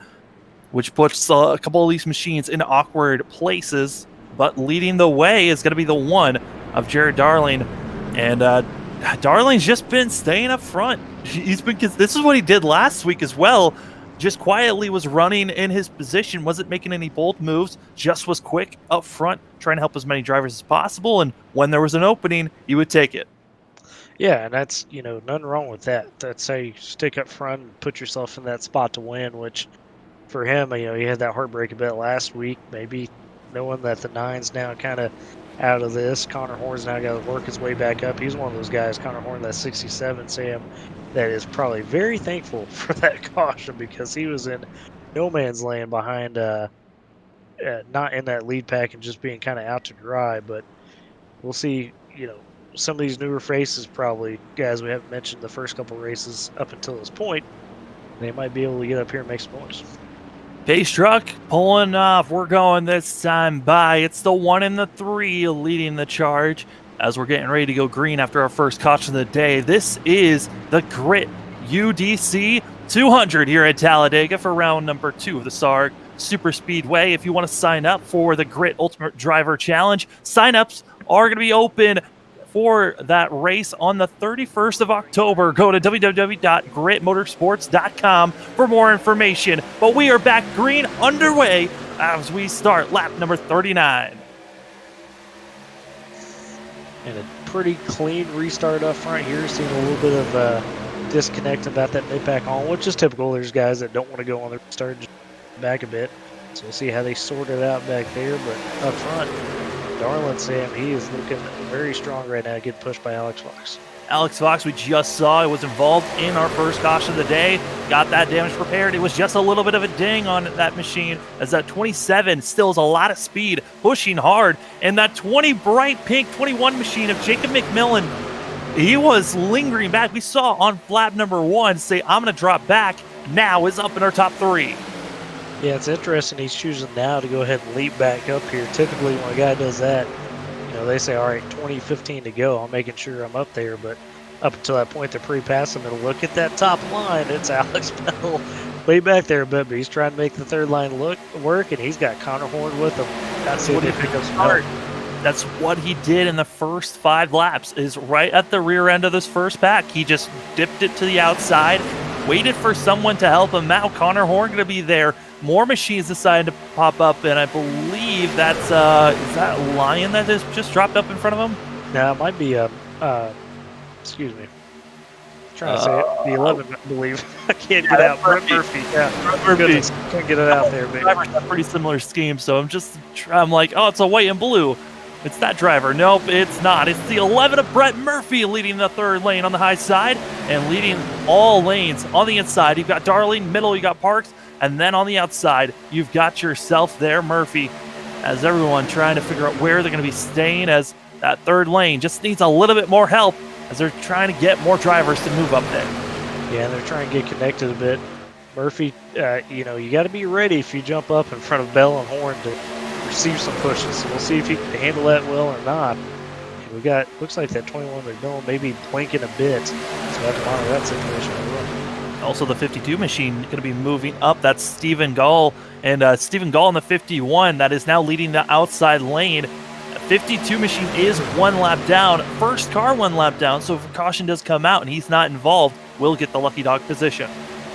A: which puts a couple of these machines in awkward places. But leading the way is going to be the one of Jared Darling, and Darling's just been staying up front. This is what he did last week as well. Just quietly was running in his position, wasn't making any bold moves, just was quick up front, trying to help as many drivers as possible. And when there was an opening, he would take it.
B: Yeah, and that's, nothing wrong with that. That's how you stick up front and put yourself in that spot to win, which for him, he had that heartbreak a bit last week, maybe knowing that the 9's now kind of out of this. Connor Horn's now got to work his way back up. He's one of those guys, Connor Horn, that 67, Sam, that is probably very thankful for that caution, because he was in no man's land behind, not in that lead pack and just being kind of out to dry. But we'll see, some of these newer faces, probably guys we haven't mentioned the first couple races up until this point, they might be able to get up here and make some noise.
A: Pace truck pulling off. We're going this time by. It's the 1 and the 3 leading the charge as we're getting ready to go green after our first caution of the day. This is the Grit UDC 200 here at Talladega for round number 2 of the SARG Superspeedway. If you want to sign up for the Grit Ultimate Driver Challenge, sign-ups are going to be open for that race on the 31st of October. Go to www.gritmotorsports.com for more information. But we are back green underway as we start lap number 39.
B: And a pretty clean restart up front here. Seeing a little bit of disconnect about that mid-pack on, which is typical. There's guys that don't want to go on the restart, just back a bit. So we'll see how they sort it out back there. But up front, Darlin, Sam, he is looking very strong right now, getting pushed by Alex Fox.
A: Alex Fox, we just saw, was involved in our first caution of the day. Got that damage prepared. It was just a little bit of a ding on that machine, as that 27 still has a lot of speed, pushing hard. And that 20 bright pink 21 machine of Jacob McMillan, he was lingering back. We saw on lap number 1 say, I'm going to drop back. Now is up in our top 3.
B: Yeah, it's interesting he's choosing now to go ahead and leap back up here. Typically when a guy does that, they say, all right, 20:15 to go. I'm making sure I'm up there. But up until that point, they're pre-pass him. And look at that top line. It's Alex Bell way back there a bit, but he's trying to make the third line work, and he's got Connor Horn with him. That's what he pick up some help.
A: That's what he did in the first 5 laps, is right at the rear end of this first pack. He just dipped it to the outside, waited for someone to help him out. Connor Horn going to be there. More machines decided to pop up, and I believe that's is that Lion that has just dropped up in front of him?
B: No, it might be excuse me. I'm trying to say it. The 11, I believe. I can't get out. Brett Murphy. Yeah, Brett Murphy. Can't get it out there, man.
A: Drivers have pretty similar schemes, so I'm like, oh, it's a white and blue. It's that driver. Nope, it's not. It's the 11 of Brett Murphy leading the third lane on the high side and leading all lanes on the inside. You've got Darling, middle, you got Parks, and then on the outside, you've got yourself there, Murphy, as everyone trying to figure out where they're going to be staying, as that third lane just needs a little bit more help as they're trying to get more drivers to move up there.
B: Yeah, they're trying to get connected a bit. Murphy, you got to be ready if you jump up in front of Bell and Horn to receive some pushes. So we'll see if he can handle that well or not. And we got, looks like that 21 McMillan maybe blinking a bit. So we'll have to monitor that situation as well.
A: Also, the 52 machine going to be moving up. That's Stephen Gall. And Stephen Gall in the 51 that is now leading the outside lane. 52 machine is 1 lap down. First car 1 lap down. So if a caution does come out and he's not involved, we'll get the lucky dog position.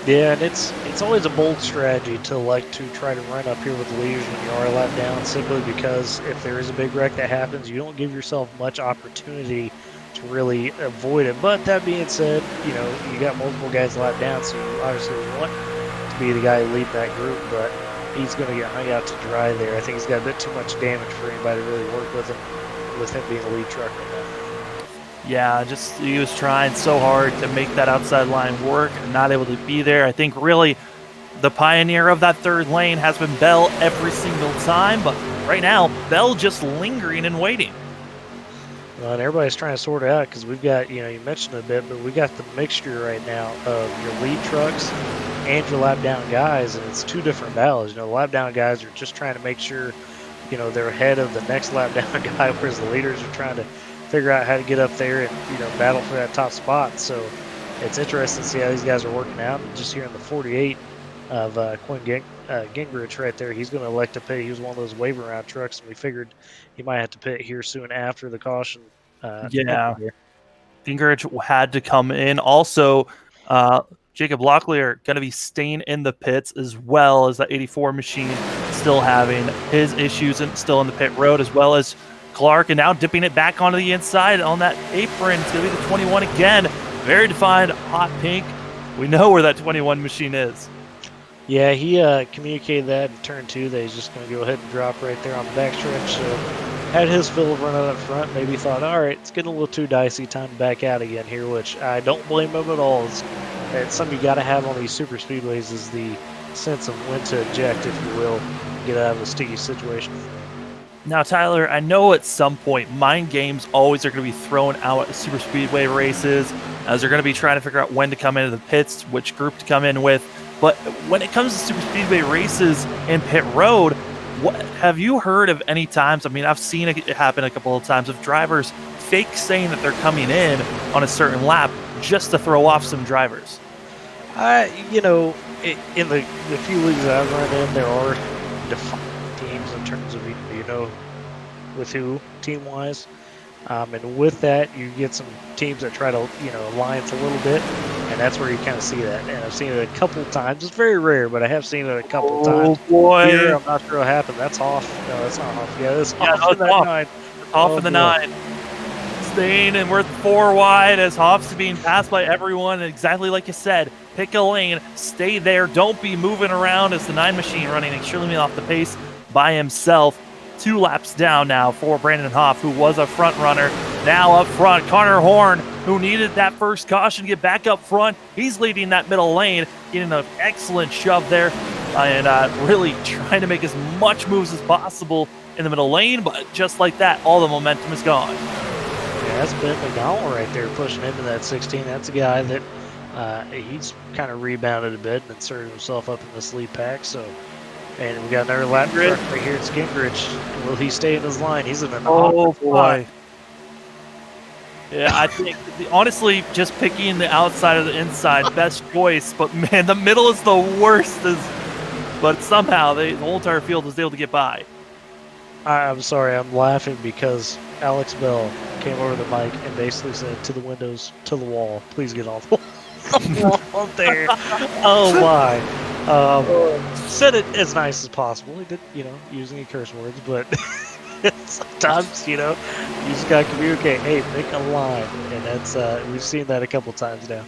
B: Yeah, and it's always a bold strategy to try to run up here with the leaders when you are a lap down, simply because if there is a big wreck that happens, you don't give yourself much opportunity to really avoid it. But that being said, you know, you got multiple guys lap down, so you obviously want to be the guy leading that group, but he's going to get hung out to dry there. I think he's got a bit too much damage for anybody to really work with him being the lead truck right now.
A: Yeah, just he was trying so hard to make that outside line work and not able to be there. I think really the pioneer of that third lane has been Bell every single time, but right now, Bell just lingering and waiting.
B: Well, and everybody's trying to sort it out because we've got, you know, you mentioned it a bit, but we got the mixture right now of your lead trucks and your lap down guys, and it's two different battles. You know, the lap down guys are just trying to make sure, you know, they're ahead of the next lap down guy, whereas the leaders are trying to figure out how to get up there and, you know, battle for that top spot. So it's interesting to see how these guys are working out. And just here in the 48 of Quinn Gingrich right there, he's going to elect to pit. He was one of those waiver round trucks, and we figured he might have to pit here soon after the caution.
A: Yeah, Gingrich had to come in. Also, Jacob Locklear going to be staying in the pits, as well as that 84 machine still having his issues and still in the pit road, as well as Clark, and now dipping it back onto the inside on that apron. It's going to be the 21 again. Very defined, hot pink. We know where that 21 machine is.
B: Yeah, he communicated that in turn 2 that he's just going to go ahead and drop right there on the backstretch. So had his fill of running up front. Maybe thought, all right, it's getting a little too dicey. Time to back out again here, which I don't blame him at all. It's something you got to have on these super speedways, is the sense of when to eject, if you will, get out of a sticky situation.
A: Now, Tyler, I know at some point mind games always are going to be thrown out at super speedway races, as they're going to be trying to figure out when to come into the pits, which group to come in with. But when it comes to super speedway races and pit road, what have you heard of any times? I mean, I've seen it happen a couple of times of drivers fake saying that they're coming in on a certain lap just to throw off some drivers.
B: You know, in the few leagues that I've run in, there are defined teams in terms of, you know, with who team-wise. And with that, you get some teams that try to, you know, alliance a little bit, and that's where you kind of see that. And I've seen it a couple times. It's very rare, but I have seen it a couple times.
A: Oh, boy.
B: Here, I'm not sure what happened. That's Hoff. No, that's not Hoff. Yeah, that's Hoff in that
A: Hoff.
B: 9.
A: Hoff in the 9. Staying, and we're 4 wide as Hoff's being passed by everyone. Exactly like you said, pick a lane, stay there, don't be moving around, as the 9 machine running extremely off the pace by himself. 2 laps down now for Brandon Hoff, who was a front runner. Now up front, Connor Horn, who needed that first caution to get back up front. He's leading that middle lane, getting an excellent shove there, and really trying to make as much moves as possible in the middle lane. But just like that, all the momentum is gone.
B: Yeah, that's Ben McDonald right there pushing into that 16. That's a guy that he's kind of rebounded a bit and inserted himself up in this lead pack. So, and we got another lap truck right here. It's Gingrich. Will he stay in his line? He's in an
A: oh boy.
B: spot.
A: Yeah, I think honestly, just picking the outside of the inside, best choice. But man, the middle is the worst. But somehow the whole entire field was able to get by.
B: I'm sorry, I'm laughing because Alex Bell came over the mic and basically said, to the windows, to the wall, please get off the wall there. Oh my. Said it as nice as possible. He did, you know, using any curse words, but sometimes, you know, you just gotta communicate, hey, make a line. And that's, we've seen that a couple times now.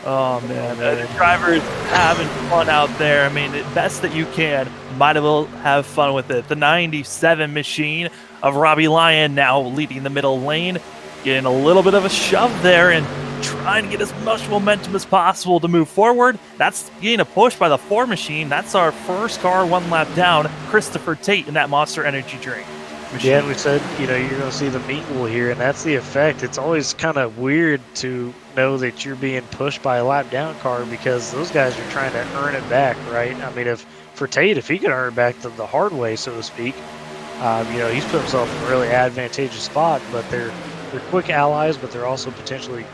A: Oh man, the drivers having fun out there. I mean, the best that you can. Might as well have fun with it. The 97 machine of Robbie Lyon now leading the middle lane, getting a little bit of a shove there and trying to get as much momentum as possible to move forward. That's getting a push by the 4 machine. That's our first car 1 lap down, Christopher Tate in that Monster Energy drink machine.
B: Yeah, we said, you know, you're going to see the mingle here, and that's the effect. It's always kind of weird to know that you're being pushed by a lap down car, because those guys are trying to earn it back, right? I mean, for Tate, if he could earn it back the hard way, so to speak, you know, he's put himself in a really advantageous spot. But they're quick allies, but they're also potentially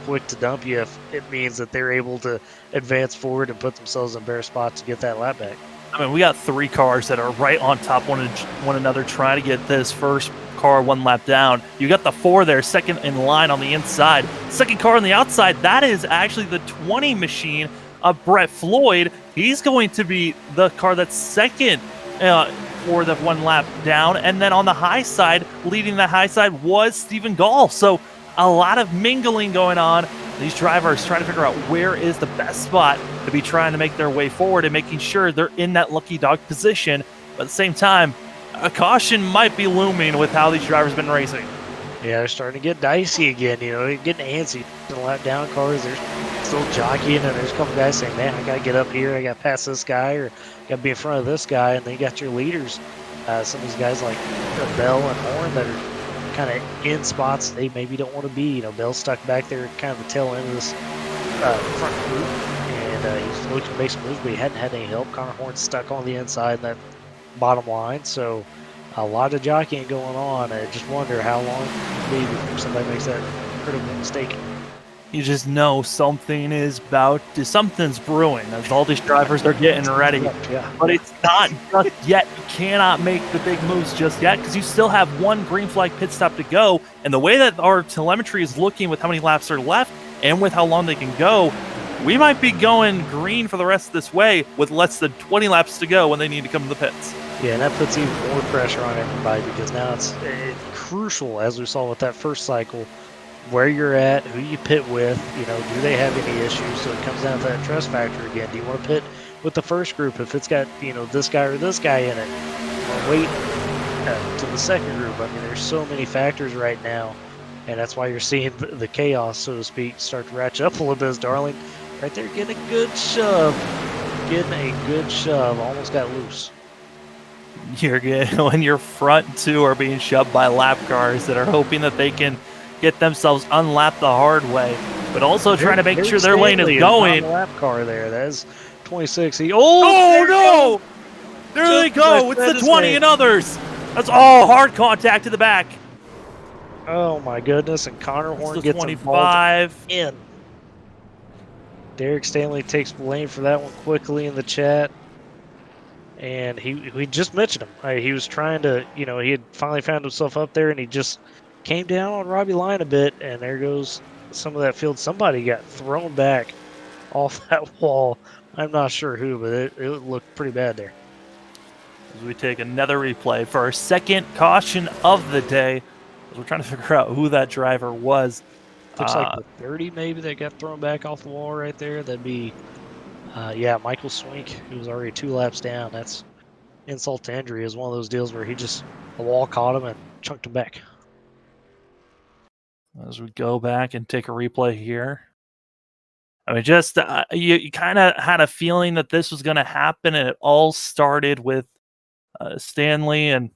B: quick to dump you if it means that they're able to advance forward and put themselves in a better spot to get that lap back.
A: I mean, we got 3 cars that are right on top one another trying to get this first car 1 lap down. You got the 4 there, second in line on the inside. Second car on the outside, that is actually the 20 machine of Brett Floyd. He's going to be the car that's second for the 1 lap down. And then on the high side, leading the high side was Stephen Gall. So a lot of mingling going on. These drivers trying to figure out where is the best spot to be trying to make their way forward and making sure they're in that lucky dog position. But at the same time, a caution might be looming with how these drivers have been racing.
B: Yeah, they're starting to get dicey again. They're getting antsy. The lap down cars, they're still jockeying, and there's a couple guys saying, man, I got to get up here. I got to pass this guy, or got to be in front of this guy. And then you got your leaders. Some of these guys like Bell and Horn that are kind of in spots they maybe don't want to be. Bell's stuck back there at kind of the tail end of this front group, and he's looking to make some moves, but he hadn't had any help. Connor Horn's stuck on the inside in that bottom line, so a lot of jockeying going on. I just wonder how long it will be before somebody makes that critical mistake.
A: You just know something's brewing as all these drivers are getting ready.
B: Yeah.
A: But it's not just yet. You cannot make the big moves just yet because you still have 1 green flag pit stop to go. And the way that our telemetry is looking with how many laps are left and with how long they can go, we might be going green for the rest of this way with less than 20 laps to go when they need to come to the pits.
B: Yeah, and that puts even more pressure on everybody because now it's crucial, as we saw with that first cycle, where you're at, who you pit with, do they have any issues? So it comes down to that trust factor again. Do you want to pit with the first group if it's got, this guy or this guy in it? Or wait to the second group? I mean, there's so many factors right now, and that's why you're seeing the chaos, so to speak, start to ratchet up a little bit as Darling right there getting a good shove. Almost got loose.
A: You're getting when your front 2 are being shoved by lap cars that are hoping that they can get themselves unlapped the hard way, but also trying to make sure their lane is going.
B: The lap car there, that is 26.
A: Oh no! There they go. It's the 20 and others. That's all hard contact to the back.
B: Oh my goodness! And Connor Horn gets
A: 25
B: in. Derek Stanley takes blame for that one quickly in the chat. And we just mentioned him. He was trying to, he had finally found himself up there, and he just came down on Robbie Line a bit, and there goes some of that field. Somebody got thrown back off that wall. I'm not sure who, but it looked pretty bad there.
A: As we take another replay for our second caution of the day, as we're trying to figure out who that driver was.
B: Looks like the 30 maybe that got thrown back off the wall right there. That'd be, Michael Swink, who was already 2 laps down. That's insult to injury. Is one of those deals where the wall caught him and chunked him back.
A: As we go back and take a replay here. I mean, just you kind of had a feeling that this was going to happen, and it all started with Stanley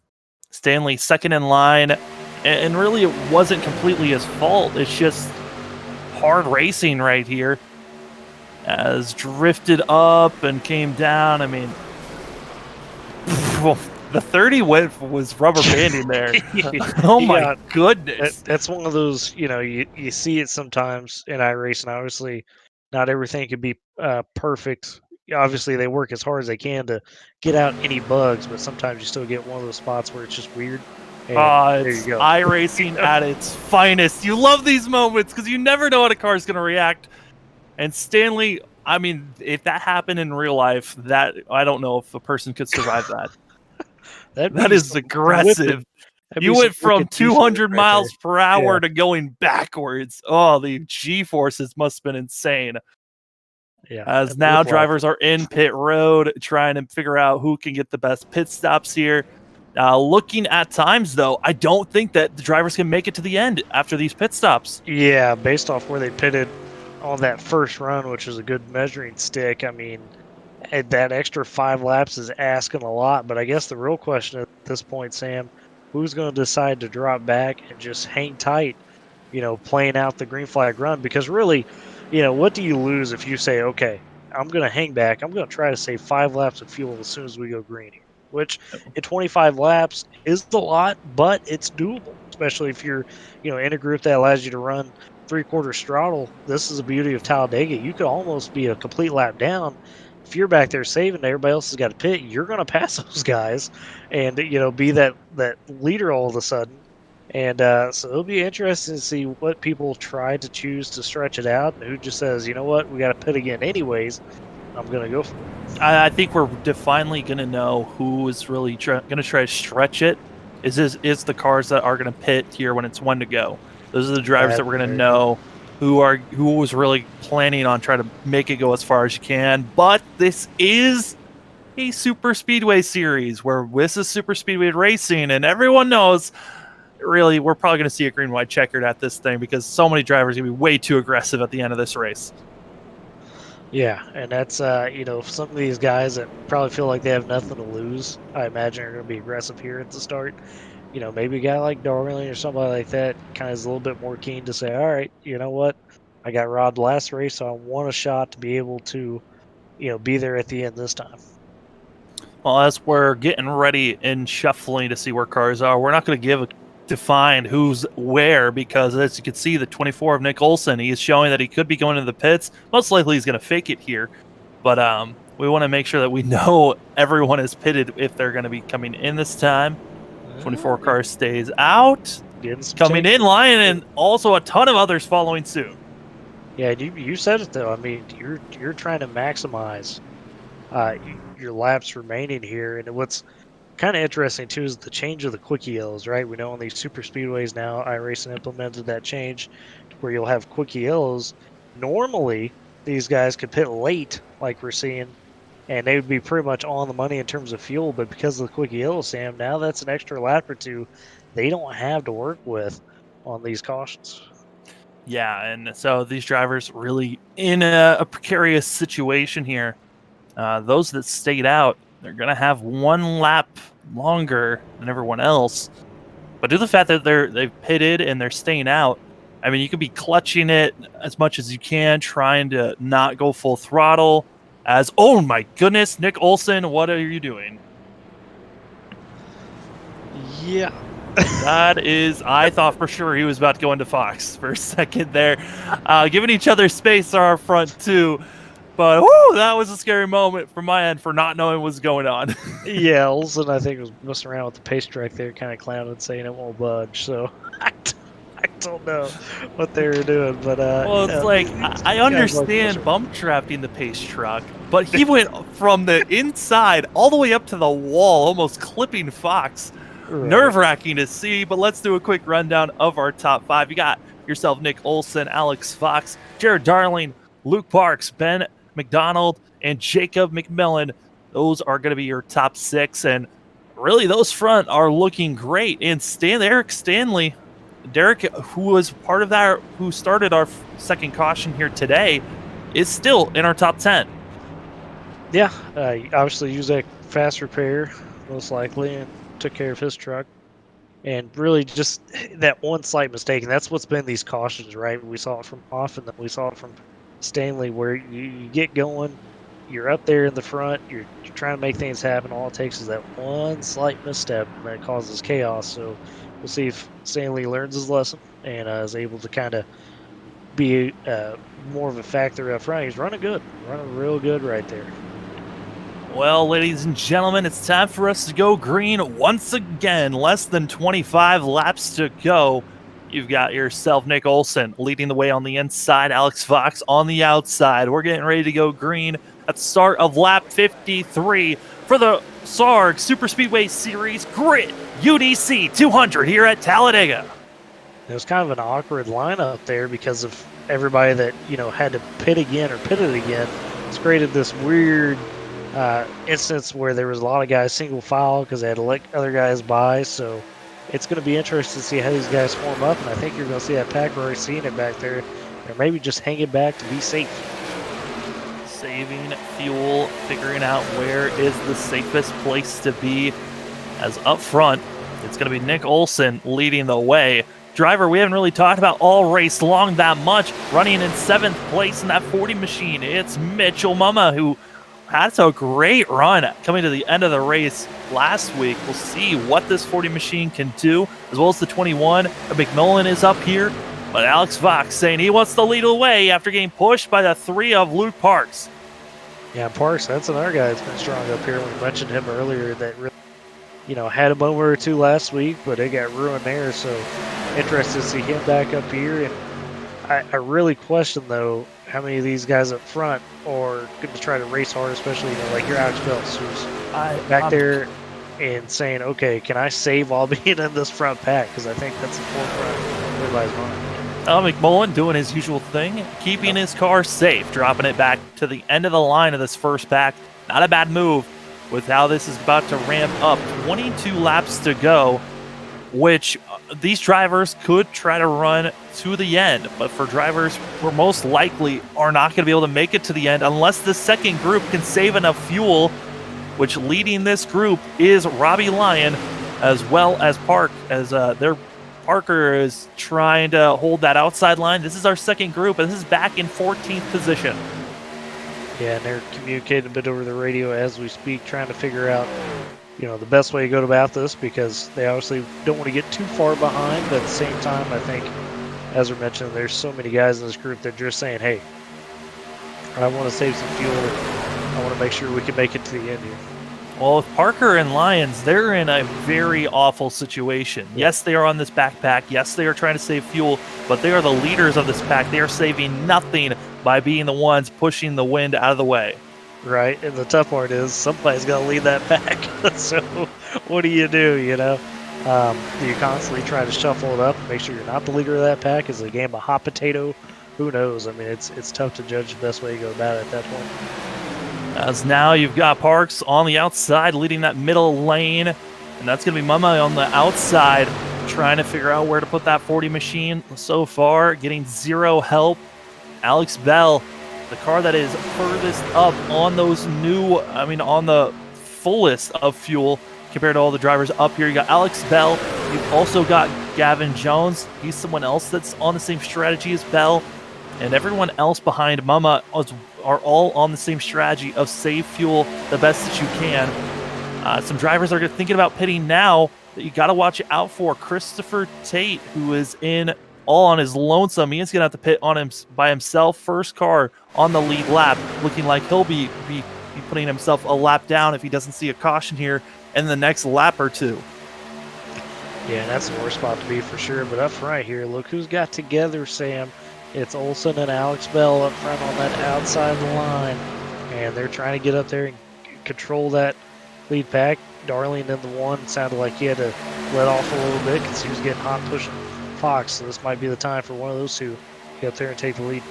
A: second in line, and really it wasn't completely his fault. It's just hard racing right here. As drifted up and came down. I mean, the 30 was rubber banding there. Oh my goodness.
B: That's one of those, you see it sometimes in iRacing. Obviously, not everything can be perfect. Obviously, they work as hard as they can to get out any bugs, but sometimes you still get one of those spots where it's just weird.
A: It's iRacing at its finest. You love these moments because you never know how a car is going to react. And Stanley, I mean, if that happened in real life, I don't know if a person could survive that. That is aggressive. You went from 200 miles per hour to going backwards. Oh, the G-forces must have been insane.
B: Yeah.
A: As now drivers are in pit road trying to figure out who can get the best pit stops here. Looking at times, though, I don't think that the drivers can make it to the end after these pit stops.
B: Yeah, based off where they pitted on that first run, which was a good measuring stick. I mean, that extra 5 laps is asking a lot, but I guess the real question at this point, Sam, who's going to decide to drop back and just hang tight, playing out the green flag run? Because really, what do you lose if you say, okay, I'm going to hang back. I'm going to try to save 5 laps of fuel as soon as we go green here, which in 25 laps is a lot, but it's doable, especially if you're, in a group that allows you to run 3/4 throttle, this is the beauty of Talladega. You could almost be a complete lap down. If you're back there saving, everybody else has got to pit. You're going to pass those guys, and be that leader all of a sudden. And so it'll be interesting to see what people try to choose to stretch it out, and who just says, you know what, we got to pit again anyways. I'm going to go for it.
A: I think we're finally going to know who is really going to try to stretch it. Is the cars that are going to pit here when it's one to go. Those are the drivers that we're going to know who was really planning on trying to make it go as far as you can. But this is a super speedway series where this is super speedway racing, and everyone knows really we're probably going to see a green white checkered at this thing because so many drivers are going to be way too aggressive at the end of this race.
B: Yeah, and that's some of these guys that probably feel like they have nothing to lose, I imagine are going to be aggressive here at the start. Maybe a guy like Darling or somebody like that kind of is a little bit more keen to say, all right, you know what, I got robbed last race, so I want a shot to be able to be there at the end this time.
A: Well, as we're getting ready and shuffling to see where cars are, we're not going to define who's where, because as you can see, the 24 of Nick Olsen, he is showing that he could be going to the pits. Most likely he's going to fake it here, but we want to make sure that we know everyone is pitted if they're going to be coming in this time. 24 car stays out, coming in line, and also a ton of others following suit.
B: Yeah, you said it though. I mean, you're trying to maximize your laps remaining here, and what's kind of interesting too is the change of the quickie yellows, right? We know on these super speedways now, iRacing implemented that change where you'll have quickie yellows. Normally, these guys could pit late, like we're seeing, and they would be pretty much on the money in terms of fuel. But because of the quickie yellow, Sam, now that's an extra lap or two they don't have to work with on these cautions.
A: Yeah, and so these drivers really in a precarious situation here. Those that stayed out, they're going to have one lap longer than everyone else. But due to the fact that they've pitted and they're staying out, I mean, you could be clutching it as much as you can, trying to not go full throttle. Oh my goodness, Nick Olsen, what are you doing?
B: Yeah.
A: That is, I thought for sure he was about to go into Fox for a second there. Giving each other space on our front two. But whoo, that was a scary moment from my end for not knowing what was going on.
B: Yeah, Olsen, I think, was messing around with the pace track there, kind of clowning, saying it won't budge. So I don't know what they were doing. But
A: well, it's like, I understand bump trapping the pace truck, but he went from the inside all the way up to the wall, almost clipping Fox. Right. Nerve-wracking to see, but let's do a quick rundown of our top five. You got yourself Nick Olsen, Alex Fox, Jared Darling, Luke Parks, Ben McDonald, and Jacob McMillan. Those are going to be your top six, and really those front are looking great. And Eric Stanley, Derek, who was part of that, who started our second caution here today, is still in our top 10.
B: Yeah, obviously used that fast repair, most likely, and took care of his truck. And really just that one slight mistake, and that's what's been these cautions, right? We saw it from Stanley, where you get going, you're up there in the front, you're trying to make things happen. All it takes is that one slight misstep, and that causes chaos. So we'll see if Stanley learns his lesson and is able to kind of be more of a factor up front. He's running real good right there.
A: Well, ladies and gentlemen, it's time for us to go green once again. Less than 25 laps to go. You've got yourself Nick Olsen leading the way on the inside, Alex Fox on the outside. We're getting ready to go green at the start of lap 53 for the SARG Superspeedway Series Grid UDC 200 here at Talladega.
B: It was kind of an awkward lineup there because of everybody that had to pitted again. It's created this weird instance where there was a lot of guys single file because they had to let other guys by. So it's going to be interesting to see how these guys form up, and I think you're going to see that pack already seeing it back there, or maybe just hanging back to be safe.
A: Saving fuel, figuring out where is the safest place to be. As up front, it's going to be Nick Olsen leading the way. Driver we haven't really talked about all race long that much, running in 7th place in that 40 machine. It's Mitchell Mumma, who had a great run coming to the end of the race last week. We'll see what this 40 machine can do, as well as the 21. McMillan is up here. But Alex Fox saying he wants to lead away after getting pushed by the 3 of Luke Parks.
B: Yeah, Parks, that's another guy that's been strong up here. We mentioned him earlier that really, had a moment or two last week, but it got ruined there. So interested to see him back up here. And I really question, though, how many of these guys up front are going to try to race hard, especially, like your Alex Phelps, who's back there and saying, okay, can I save while being in this front pack? Because I think that's the forefront of everybody's mind.
A: McMullen doing his usual thing, keeping his car safe, dropping it back to the end of the line of this first pack. Not a bad move with how this is about to ramp up. 22 laps to go, which these drivers could try to run to the end. But for drivers who most likely are not going to be able to make it to the end unless the second group can save enough fuel, which leading this group is Robbie Lyon as well as Park, as Parker is trying to hold that outside line. This is our second group, and this is back in 14th position.
B: Yeah, and they're communicating a bit over the radio as we speak, trying to figure out, the best way to go about this, because they obviously don't want to get too far behind, but at the same time, I think, as we mentioned, there's so many guys in this group that are just saying, hey, I want to save some fuel. I want to make sure we can make it to the end here.
A: Well, with Parker and Lyons, they're in a very awful situation. Yes, they are on this backpack. Yes, they are trying to save fuel, but they are the leaders of this pack. They are saving nothing by being the ones pushing the wind out of the way.
B: Right, and the tough part is somebody's got to lead that pack. So what do? Do you constantly try to shuffle it up and make sure you're not the leader of that pack? Is it a game of hot potato? Who knows? I mean, it's tough to judge the best way to go about it at that point.
A: As now you've got Parks on the outside leading that middle lane, and that's going to be Mama on the outside trying to figure out where to put that 40 machine. So far, getting zero help. Alex Bell, the car that is furthest up on those on the fullest of fuel compared to all the drivers up here. You got Alex Bell. You've also got Gavin Jones. He's someone else that's on the same strategy as Bell. And everyone else behind Mama are all on the same strategy of save fuel the best that you can. Some drivers are thinking about pitting now that you got to watch out for. Christopher Tate, who is in all on his lonesome. He is going to have to pit on him by himself. First car on the lead lap, looking like he'll be putting himself a lap down if he doesn't see a caution here in the next lap or two.
B: Yeah, that's the worst spot to be for sure. But up front here, look who's got together, Sam. It's Olsen and Alex Bell up front on that outside line. And they're trying to get up there and control that lead pack. Darling in the one sounded like he had to let off a little bit because he was getting hot pushing Fox. So this might be the time for one of those two to get up there and take the lead.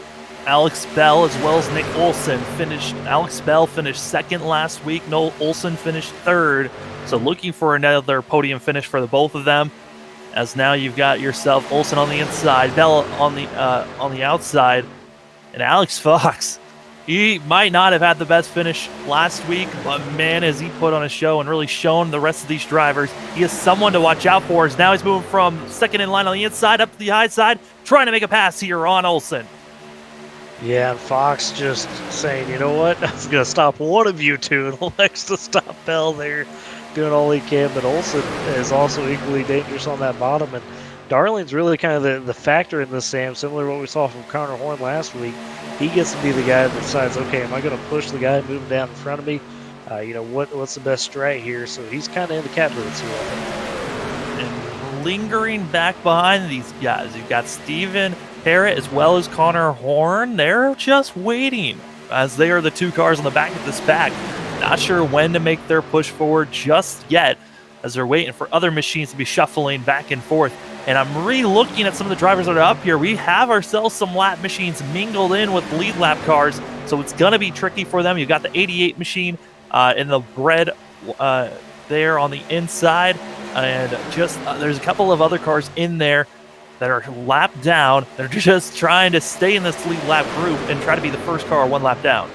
A: Alex Bell as well as Nick Olsen finished. Alex Bell finished second last week. Noel Olsen finished third. So looking for another podium finish for the both of them. As now you've got yourself Olsen on the inside, Bell on the outside, and Alex Fox. He might not have had the best finish last week, but man, has he put on a show and really shown the rest of these drivers he is someone to watch out for. As now he's moving from second in line on the inside up to the high side, trying to make a pass here on Olsen.
B: Yeah, and Fox just saying, you know what, I'm going to stop one of you two and elects to stop Bell there, doing all he can. But Olsen is also equally dangerous on that bottom. And Darling's really kind of the factor in this, Sam, similar to what we saw from Connor Horn last week. He gets to be the guy that decides, okay, am I going to push the guy moving down in front of me? What's the best strat here? So he's kind of in the catbird here.
A: And lingering back behind these guys, you've got Steven Parrott as well as Connor Horn. They're just waiting as they are the two cars on the back of this pack. Not sure when to make their push forward just yet as they're waiting for other machines to be shuffling back and forth. And I'm re-looking at some of the drivers that are up here. We have ourselves some lap machines mingled in with lead lap cars, so it's going to be tricky for them. You've got the 88 machine in the red there on the inside, and just there's a couple of other cars in there that are lapped down. They're just trying to stay in this lead lap group and try to be the first car one lap down.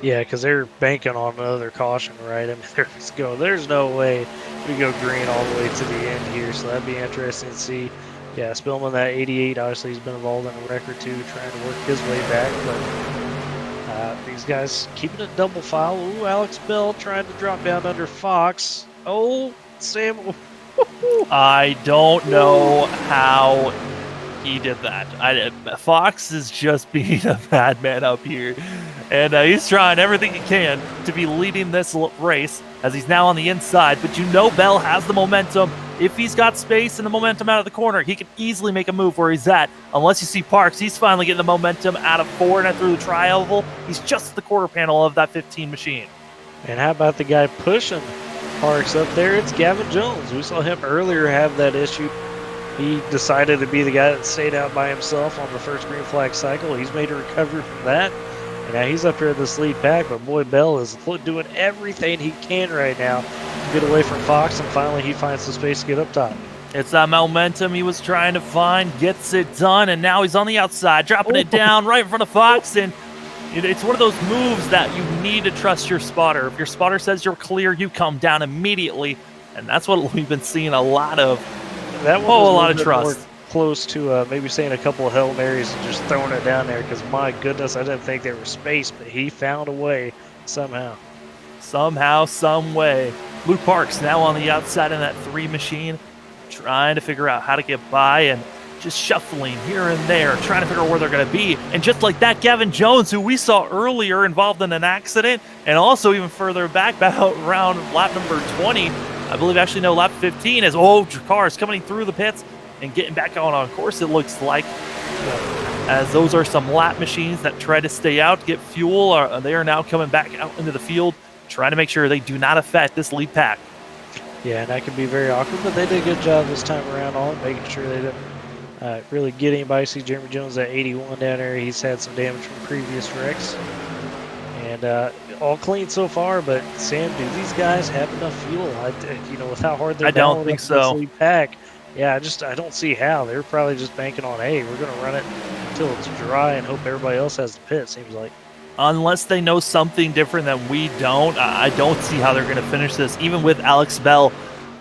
B: Yeah, because they're banking on another caution, right? I mean, there's no way we go green all the way to the end here, so that'd be interesting to see. Yeah, Spillman, that 88, obviously he's been involved in a wreck or two, trying to work his way back, but these guys keeping it double file. Ooh, Alex Bell trying to drop down under Fox. Oh, Sam.
A: I don't know how he did that. Fox is just being a madman up here, and he's trying everything he can to be leading this race as he's now on the inside. But you know Bell has the momentum. If he's got space and the momentum out of the corner, he can easily make a move where he's at. Unless you see Parks, he's finally getting the momentum out of 4 and through the tri-oval. He's just at the quarter panel of that 15 machine.
B: And how about the guy pushing Parks up there? It's Gavin Jones. We saw him earlier have that issue. He decided to be the guy that stayed out by himself on the first green flag cycle. He's made a recovery from that. And now he's up here in this lead pack, but boy, Bell is doing everything he can right now to get away from Fox, and finally he finds the space to get up top.
A: It's that momentum he was trying to find, gets it done, and now he's on the outside, dropping it down right in front of Fox, and it's one of those moves that you need to trust your spotter. If your spotter says you're clear, you come down immediately, and that's what we've been seeing a lot of.
B: That one was
A: a lot of trust.
B: More close to maybe saying a couple of Hail Marys and just throwing it down there, because my goodness, I didn't think there was space, but he found a way somehow.
A: Somehow, some way. Luke Parks now on the outside in that 3 machine, trying to figure out how to get by and just shuffling here and there, trying to figure out where they're going to be. And just like that, Gavin Jones, who we saw earlier involved in an accident, and also even further back around lap number 20, I believe actually no, lap 15, as cars coming through the pits and getting back on course, it looks like. As those are some lap machines that try to stay out, get fuel, they are now coming back out into the field, trying to make sure they do not affect this lead pack.
B: Yeah, and that can be very awkward, but they did a good job this time around on it, making sure they didn't really get anybody. See Jeremy Jones at 81 down there. He's had some damage from previous wrecks. And all clean so far, but Sam, do these guys have enough fuel? With how hard they're
A: I don't think so.
B: This lead pack, yeah, I don't see how. They're probably just banking on, hey, we're going to run it until it's dry and hope everybody else has the pit, seems like.
A: Unless they know something different than we don't, I don't see how they're going to finish this, even with Alex Bell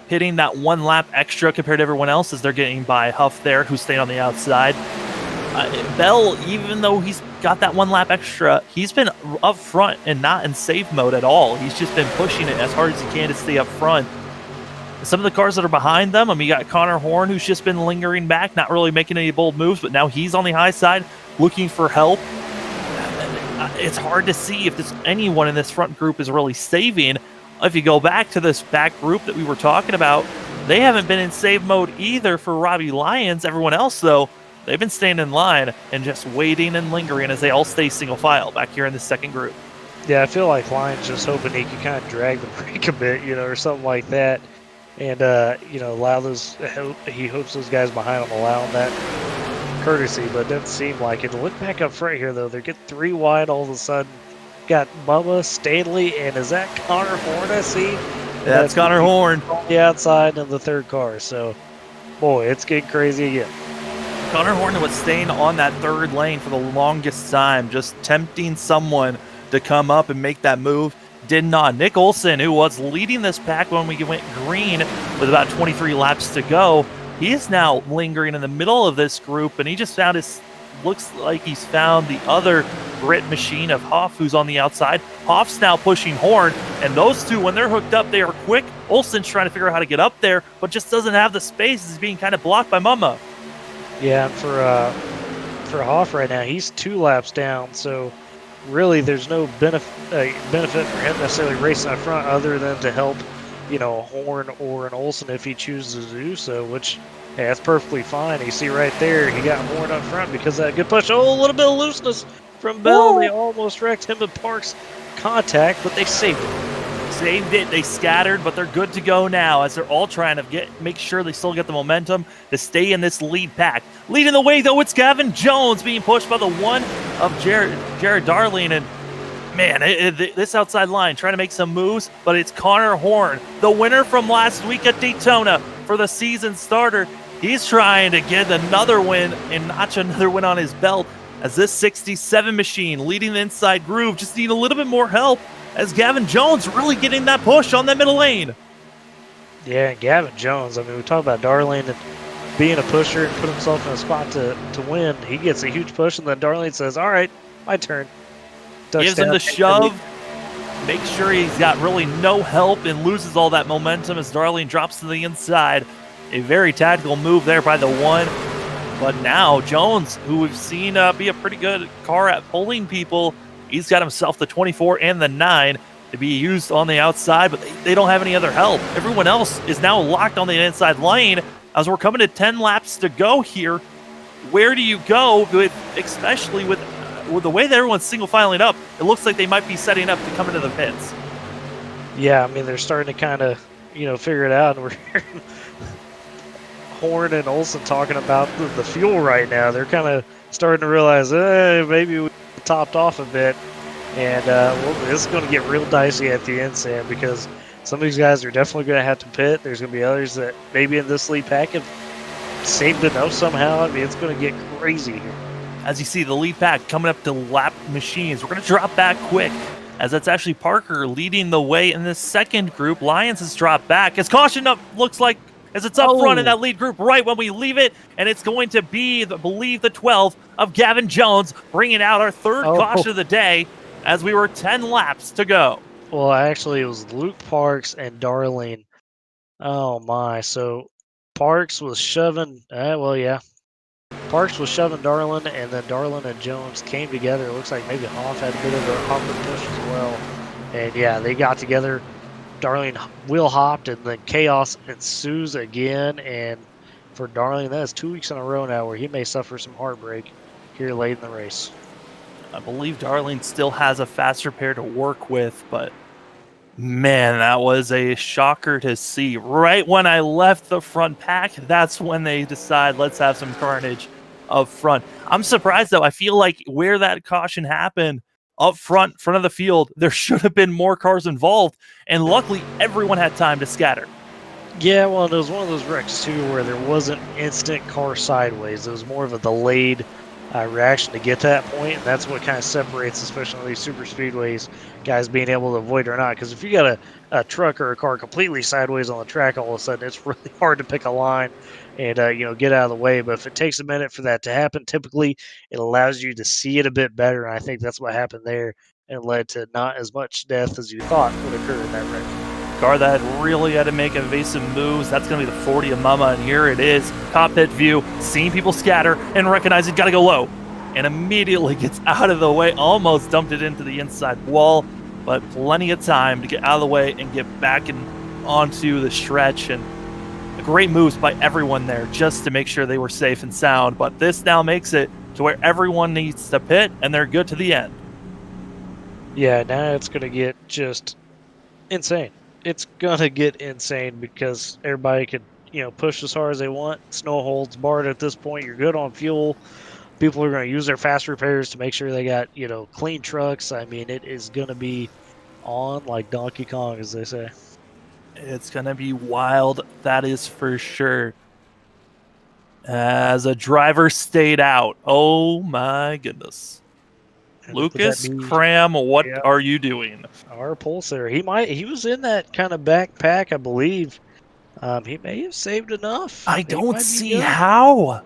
A: hitting that 1 lap extra compared to everyone else as they're getting by Huff there, who's staying on the outside. Bell, even though he's got that 1 lap extra, he's been up front and not in save mode at all. He's just been pushing it as hard as he can to stay up front. Some of the cars that are behind them, you got Connor Horn, who's just been lingering back, not really making any bold moves, but now he's on the high side looking for help. It's hard to see if anyone in this front group is really saving. If you go back to this back group that we were talking about, they haven't been in save mode either for Robbie Lyons. Everyone else, though, they've been staying in line and just waiting and lingering as they all stay single file back here in the second group.
B: Yeah, I feel like Lyons just hoping he can kind of drag the brake a bit, or something like that. And, allow he hopes those guys behind him allow him that courtesy, but it doesn't seem like it. Look back up front here, though. They're getting 3 wide all of a sudden. Got Bubba, Stanley, and is that Connor Horn I see?
A: That's Connor Horn.
B: On the outside of the third car. So, boy, it's getting crazy again.
A: Connor Horn was staying on that third lane for the longest time, just tempting someone to come up and make that move. Did not. Nick Olson, who was leading this pack when we went green with about 23 laps to go, he is now lingering in the middle of this group, and he just looks like he's found the other grit machine of Hoff, who's on the outside. Hoff's now pushing Horn, and those two, when they're hooked up, they are quick. Olson's trying to figure out how to get up there, but just doesn't have the space. He's being kind of blocked by Mumma.
B: Yeah, and for Hoff right now, he's 2 laps down, so really there's no benefit for him necessarily racing up front other than to help, Horn or an Olson if he chooses to do so, which, hey, that's perfectly fine. You see right there, he got Horn up front because of that good push. Oh, a little bit of looseness from Bell. Whoa. They almost wrecked him and Parks contact, but they saved it.
A: They scattered, but they're good to go now as they're all trying to make sure they still get the momentum to stay in this lead pack. Leading the way, though, it's Gavin Jones being pushed by the 1 of Jared Darling, and man, this outside line trying to make some moves, but it's Connor Horn, the winner from last week at Daytona for the season starter. He's trying to get another win and notch another win on his belt as this 67 machine leading the inside groove just need a little bit more help as Gavin Jones really getting that push on that middle lane.
B: Yeah, Gavin Jones, we talk about Darling and being a pusher and put himself in a spot to win. He gets a huge push, and then Darling says, all right, my turn.
A: Gives him the shove, makes sure he's got really no help and loses all that momentum as Darling drops to the inside. A very tactical move there by the 1. But now Jones, who we've seen be a pretty good car at pulling people, he's got himself the 24 and the 9 to be used on the outside, but they don't have any other help. Everyone else is now locked on the inside lane as we're coming to 10 laps to go here. Where do you go, especially with the way that everyone's single filing up? It looks like they might be setting up to come into the pits.
B: Yeah, I mean, they're starting to kind of, figure it out. And we're hearing Horn and Olsen talking about the fuel right now. They're kind of starting to realize, maybe we topped off a bit. And this is going to get real dicey at the end, Sam, because some of these guys are definitely going to have to pit. There's going to be others that maybe in this lead pack have saved enough somehow. I mean, it's going to get crazy here.
A: As you see, the lead pack coming up to lap machines. We're going to drop back quick, as that's actually Parker leading the way in this second group. Lions has dropped back. As caution up looks like as it's up front in that lead group right when we leave it, and it's going to be, I believe, the 12 of Gavin Jones, bringing out our third caution of the day as we were 10 laps to go.
B: Well, actually, it was Luke Parks and Darling. Oh, my. So Parks was shoving, Parks was shoving Darlin, and then Darlin and Jones came together. It looks like maybe Hoff had a bit of a hopper push as well. And yeah, they got together. Darlin wheel hopped, and then chaos ensues again. And for Darlin, that is 2 weeks in a row now where he may suffer some heartbreak here late in the race.
A: I believe Darling still has a faster pair to work with, but man, that was a shocker to see. Right when I left the front pack, that's when they decide, let's have some carnage up front. I'm surprised, though. I feel like where that caution happened, up front of the field, there should have been more cars involved, and luckily everyone had time to scatter.
B: Yeah, well, it was one of those wrecks, too, where there wasn't instant car sideways. It was more of a delayed reaction to get to that point, and that's what kind of separates, especially these super speedways, guys being able to avoid or not. Because if you got a truck or a car completely sideways on the track, all of a sudden it's really hard to pick a line and get out of the way. But if it takes a minute for that to happen, typically it allows you to see it a bit better, and I think that's what happened there, and led to not as much death as you thought would occur in that wreck.
A: Car that really had to make evasive moves. That's going to be the 40 of Mama, and here it is. Cockpit view, seeing people scatter and recognizing got to go low, and immediately gets out of the way, almost dumped it into the inside wall, but plenty of time to get out of the way and get back onto the stretch. And great moves by everyone there just to make sure they were safe and sound. But this now makes it to where everyone needs to pit, and they're good to the end.
B: Yeah, now it's going to get just insane. It's going to get insane because everybody could, push as hard as they want. Snow holds barred at this point. You're good on fuel. People are going to use their fast repairs to make sure they got, clean trucks. I mean, it is going to be on like Donkey Kong, as they say.
A: It's going to be wild, that is for sure. As a driver stayed out. Oh, my goodness. Lucas Cram, what are you doing?
B: Our pulsar. He was in that kind of backpack, I believe. He may have saved enough.
A: I don't see how.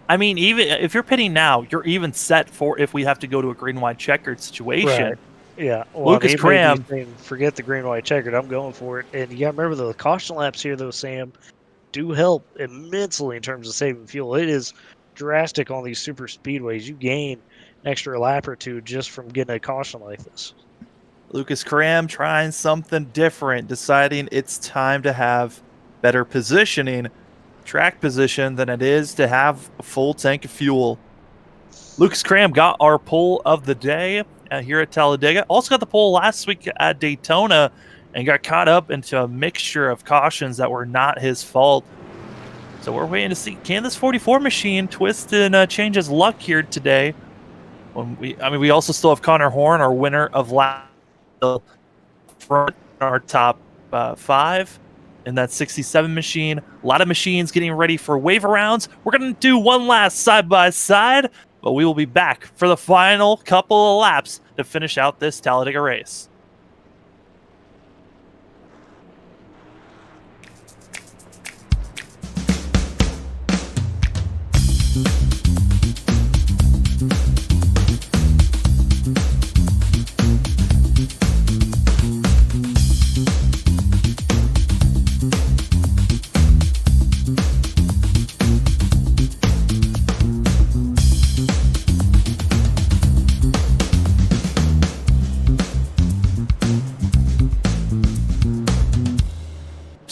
A: I mean, even if you're pitting now, you're even set for if we have to go to a green-white checkered situation.
B: Right. Yeah. Well,
A: Lucas Cram.
B: Forget the green-white checkered. I'm going for it. And you got to remember, the caution laps here, though, Sam, do help immensely in terms of saving fuel. It is drastic on these super speedways. You gain extra lap or two just from getting a caution like this.
A: Lucas Cram trying something different, deciding it's time to have better positioning, track position, than it is to have a full tank of fuel. Lucas Cram got our pole of the day here at Talladega. Also got the pole last week at Daytona and got caught up into a mixture of cautions that were not his fault. So we're waiting to see, can this 44 machine twist and change his luck here today? We also still have Connor Horn, our winner of last front, our top 5 in that 67 machine. A lot of machines getting ready for waiver rounds. We're going to do one last side-by-side, but we will be back for the final couple of laps to finish out this Talladega race.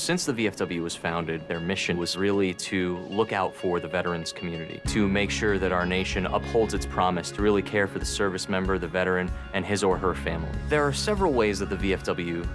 C: Since the VFW was founded, their mission was really to look out for the veterans community, to make sure that our nation upholds its promise to really care for the service member, the veteran, and his or her family. There are several ways that the VFW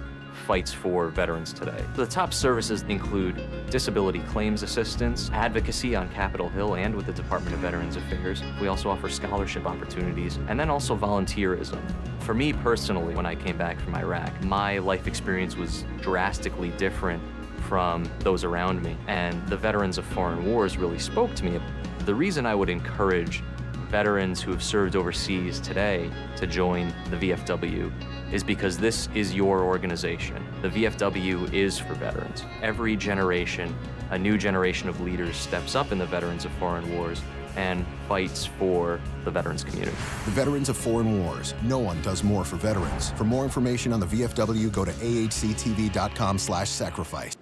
C: fights for veterans today. The top services include disability claims assistance, advocacy on Capitol Hill and with the Department of Veterans Affairs. We also offer scholarship opportunities, and then also volunteerism. For me personally, when I came back from Iraq, my life experience was drastically different from those around me, and the veterans of foreign wars really spoke to me. The reason I would encourage veterans who have served overseas today to join the VFW is because this is your organization. The VFW is for veterans. Every generation, a new generation of leaders steps up in the veterans of foreign wars and fights for the veterans community.
D: The Veterans of Foreign Wars. No one does more for veterans. For more information on the VFW, go to ahctv.com/sacrifice.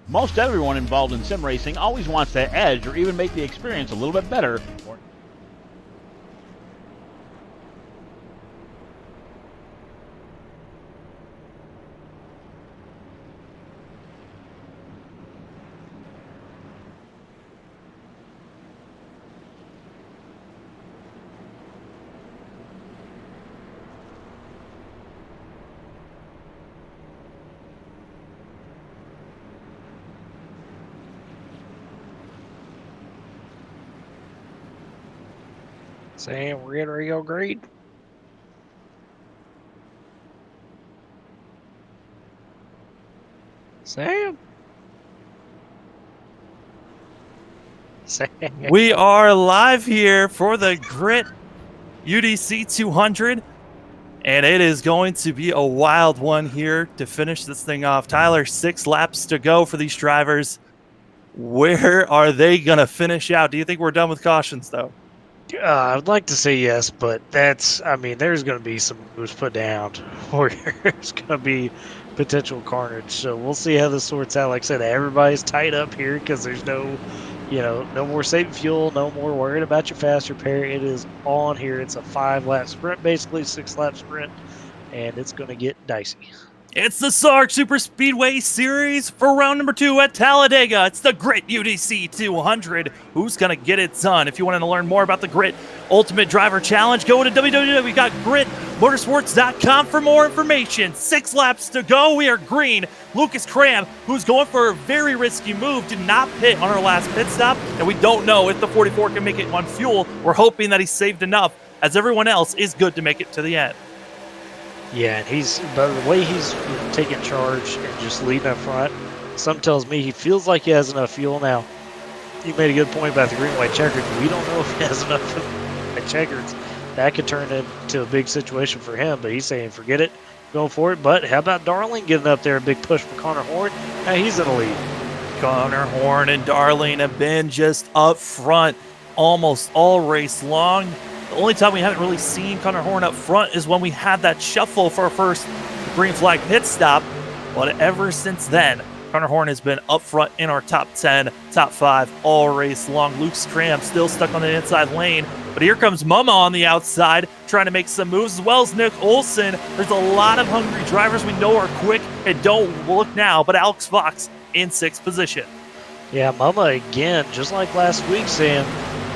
E: Most everyone involved in sim racing always wants to edge or even make the experience a little bit better.
B: Sam, we're getting ready to go green. Sam? Sam?
A: We are live here for the Grit UDC 200, and it is going to be a wild one here to finish this thing off. Tyler, 6 laps to go for these drivers. Where are they going to finish out? Do you think we're done with cautions, though?
B: I'd like to say yes, but there's going to be some moves put down or there's going to be potential carnage. So we'll see how this sorts out. Like I said, everybody's tied up here because there's no more saving fuel, no more worrying about your fast repair. It is on here. It's a 5-lap sprint, basically 6-lap sprint, and it's going to get dicey.
A: It's the SARG Superspeedway Series for round number 2 at Talladega. It's the Grit UDC 200. Who's going to get it done? If you want to learn more about the Grit Ultimate Driver Challenge, go to www.gritmotorsports.com for more information. 6 laps to go. We are green. Lucas Cram, who's going for a very risky move, did not pit on our last pit stop, and we don't know if the 44 can make it on fuel. We're hoping that he saved enough, as everyone else is good to make it to the end.
B: Yeah, and but the way he's taking charge and just leading up front, some tells me he feels like he has enough fuel now. You made a good point about the green white checkers. We don't know if he has enough white checkers. That could turn into a big situation for him, but he's saying forget it, going for it. But how about Darling getting up there? A big push for Connor Horn. Now he's in the lead.
A: Connor Horn and Darling have been just up front almost all race long. The only time we haven't really seen Connor Horn up front is when we had that shuffle for our first green flag pit stop. But ever since then, Connor Horn has been up front in our top 10, top 5 all race long. Luke Scram still stuck on the inside lane. But here comes Mama on the outside trying to make some moves, as well as Nick Olson. There's a lot of hungry drivers we know are quick and don't look now, but Alex Fox in 6th position.
B: Yeah, Mama again, just like last week, Sam,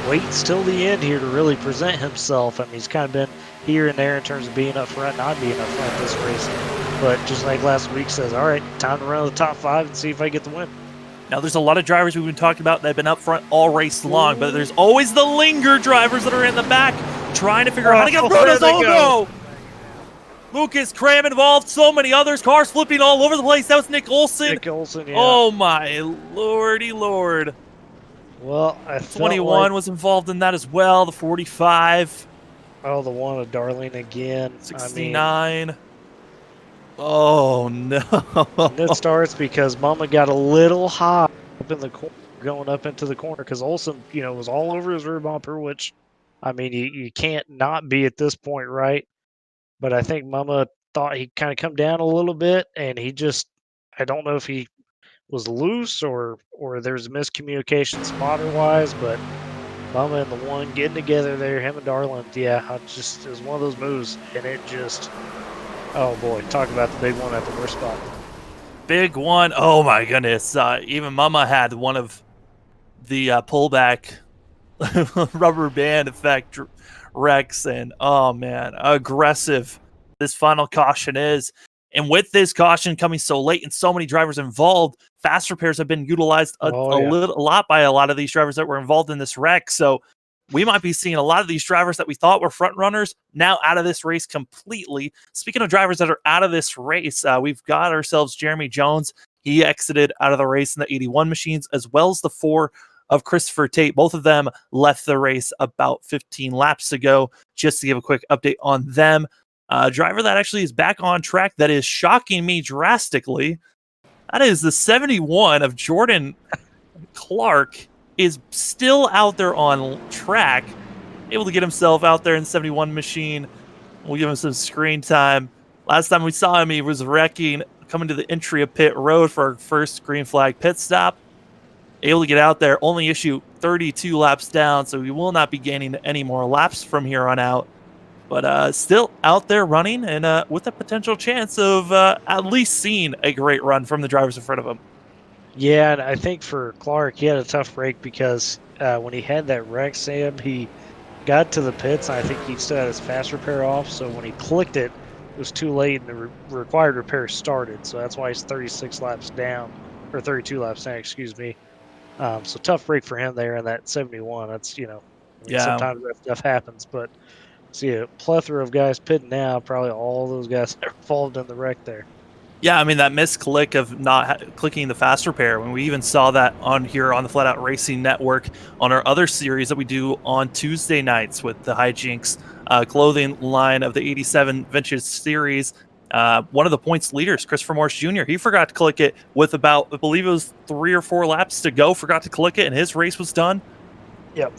B: waits till the end here to really present himself. I mean, he's kind of been here and there in terms of being up front, not being up front this race. But just like last week, says, all right, time to run the top 5 and see if I get the win.
A: Now, there's a lot of drivers we've been talking about that have been up front all race long, but there's always the linger drivers that are in the back trying to figure out how to get through this. Oh, no! Lucas Cram involved, so many others, cars flipping all over the place. That was Nick Olson.
B: Nick Olson, yeah.
A: Oh, my lordy lord.
B: Well,
A: 21 was involved in that as well, the 45.
B: Oh, the one of Darling again.
A: 69. Oh, no.
B: And it starts because Mama got a little high up in the corner, going up into the corner, because Olson, was all over his rear bumper, which, I mean, you can't not be at this point, right? But I think Mama thought he'd kind of come down a little bit, and he just, I don't know if he was loose or there's miscommunication spotter-wise, but Mama and the one getting together there, him and Darland. Yeah, it was one of those moves, and it just, oh boy, talk about the big one at the worst spot.
A: Big one. Oh my goodness. Even Mama had one of the pullback rubber band effect wrecks, and oh man, aggressive this final caution is. And with this caution coming so late and so many drivers involved, fast repairs have been utilized a lot by a lot of these drivers that were involved in this wreck. So we might be seeing a lot of these drivers that we thought were front runners now out of this race completely. Speaking of drivers that are out of this race, we've got ourselves Jeremy Jones. He exited out of the race in the 81 machines, as well as the 4 of Christopher Tate. Both of them left the race about 15 laps ago. Just to give a quick update on them. A driver that actually is back on track that is shocking me drastically. That is the 71 of Jordan Clark is still out there on track, able to get himself out there in the 71 machine. We'll give him some screen time. Last time we saw him, he was wrecking, coming to the entry of pit road for our first green flag pit stop. Able to get out there, only issue 32 laps down, so we will not be gaining any more laps from here on out. But still out there running, and with a potential chance of at least seeing a great run from the drivers in front of him.
B: Yeah, and I think for Clark, he had a tough break because when he had that wreck, Sam, he got to the pits, and I think he still had his fast repair off, so when he clicked it, it was too late, and the required repair started, so that's why he's 36 laps down, or 32 laps down, excuse me. So tough break for him there in that 71. That's, sometimes that stuff happens, but see a plethora of guys pitting now, probably all those guys that are involved in the wreck there.
A: Yeah, I mean, that missed click of not clicking the fast repair, when we even saw that on here on the Flatout Racing Network on our other series that we do on Tuesday nights with the Hijinks clothing line of the 87 Vintage Series. One of the points leaders, Christopher Morris Jr., he forgot to click it with about, I believe it was 3 or 4 laps to go, forgot to click it, and his race was done.
B: Yep.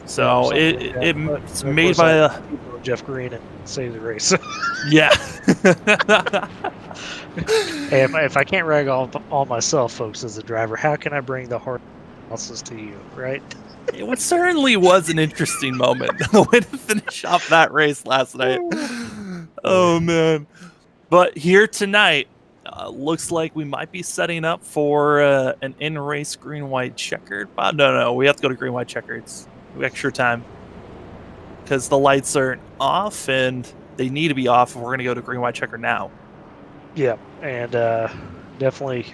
A: So it's made by
B: Jeff Green and save the race.
A: Yeah.
B: Hey, if I can't rag all myself, folks, as a driver, how can I bring the hard analysis to you, right?
A: It certainly was an interesting moment. The way to finish off that race last night. Oh, man. But here tonight, looks like we might be setting up for an in-race green-white checkered. No, we have to go to green-white checkered. It's extra time because the lights aren't off, and they need to be off if we're going to go to green-white checker now.
B: Yeah, and definitely.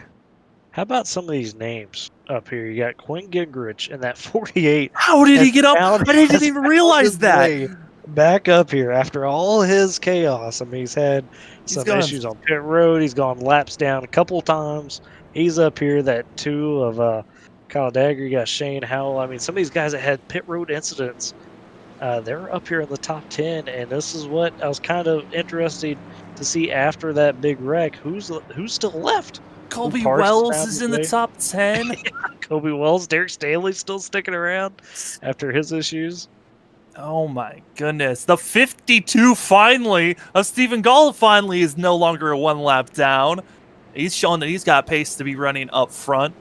B: How about some of these names up here? You got Quinn Gingrich and that 48.
A: How did he get up? I didn't even realize that.
B: Back up here after all his chaos. I mean, he's had some issues on pit road. He's gone laps down a couple times. He's up here. That 2 of Talladega. You got Shane Howell. I mean, some of these guys that had pit road incidents, they're up here in the top 10. And this is what I was kind of interested to see after that big wreck. Who's still left?
A: Colby Wells is in the top 10.
B: Colby Wells, Derek Stanley's still sticking around after his issues.
A: Oh my goodness. The 52 finally of Stephen Gall finally is no longer a 1 lap down. He's showing that he's got pace to be running up front.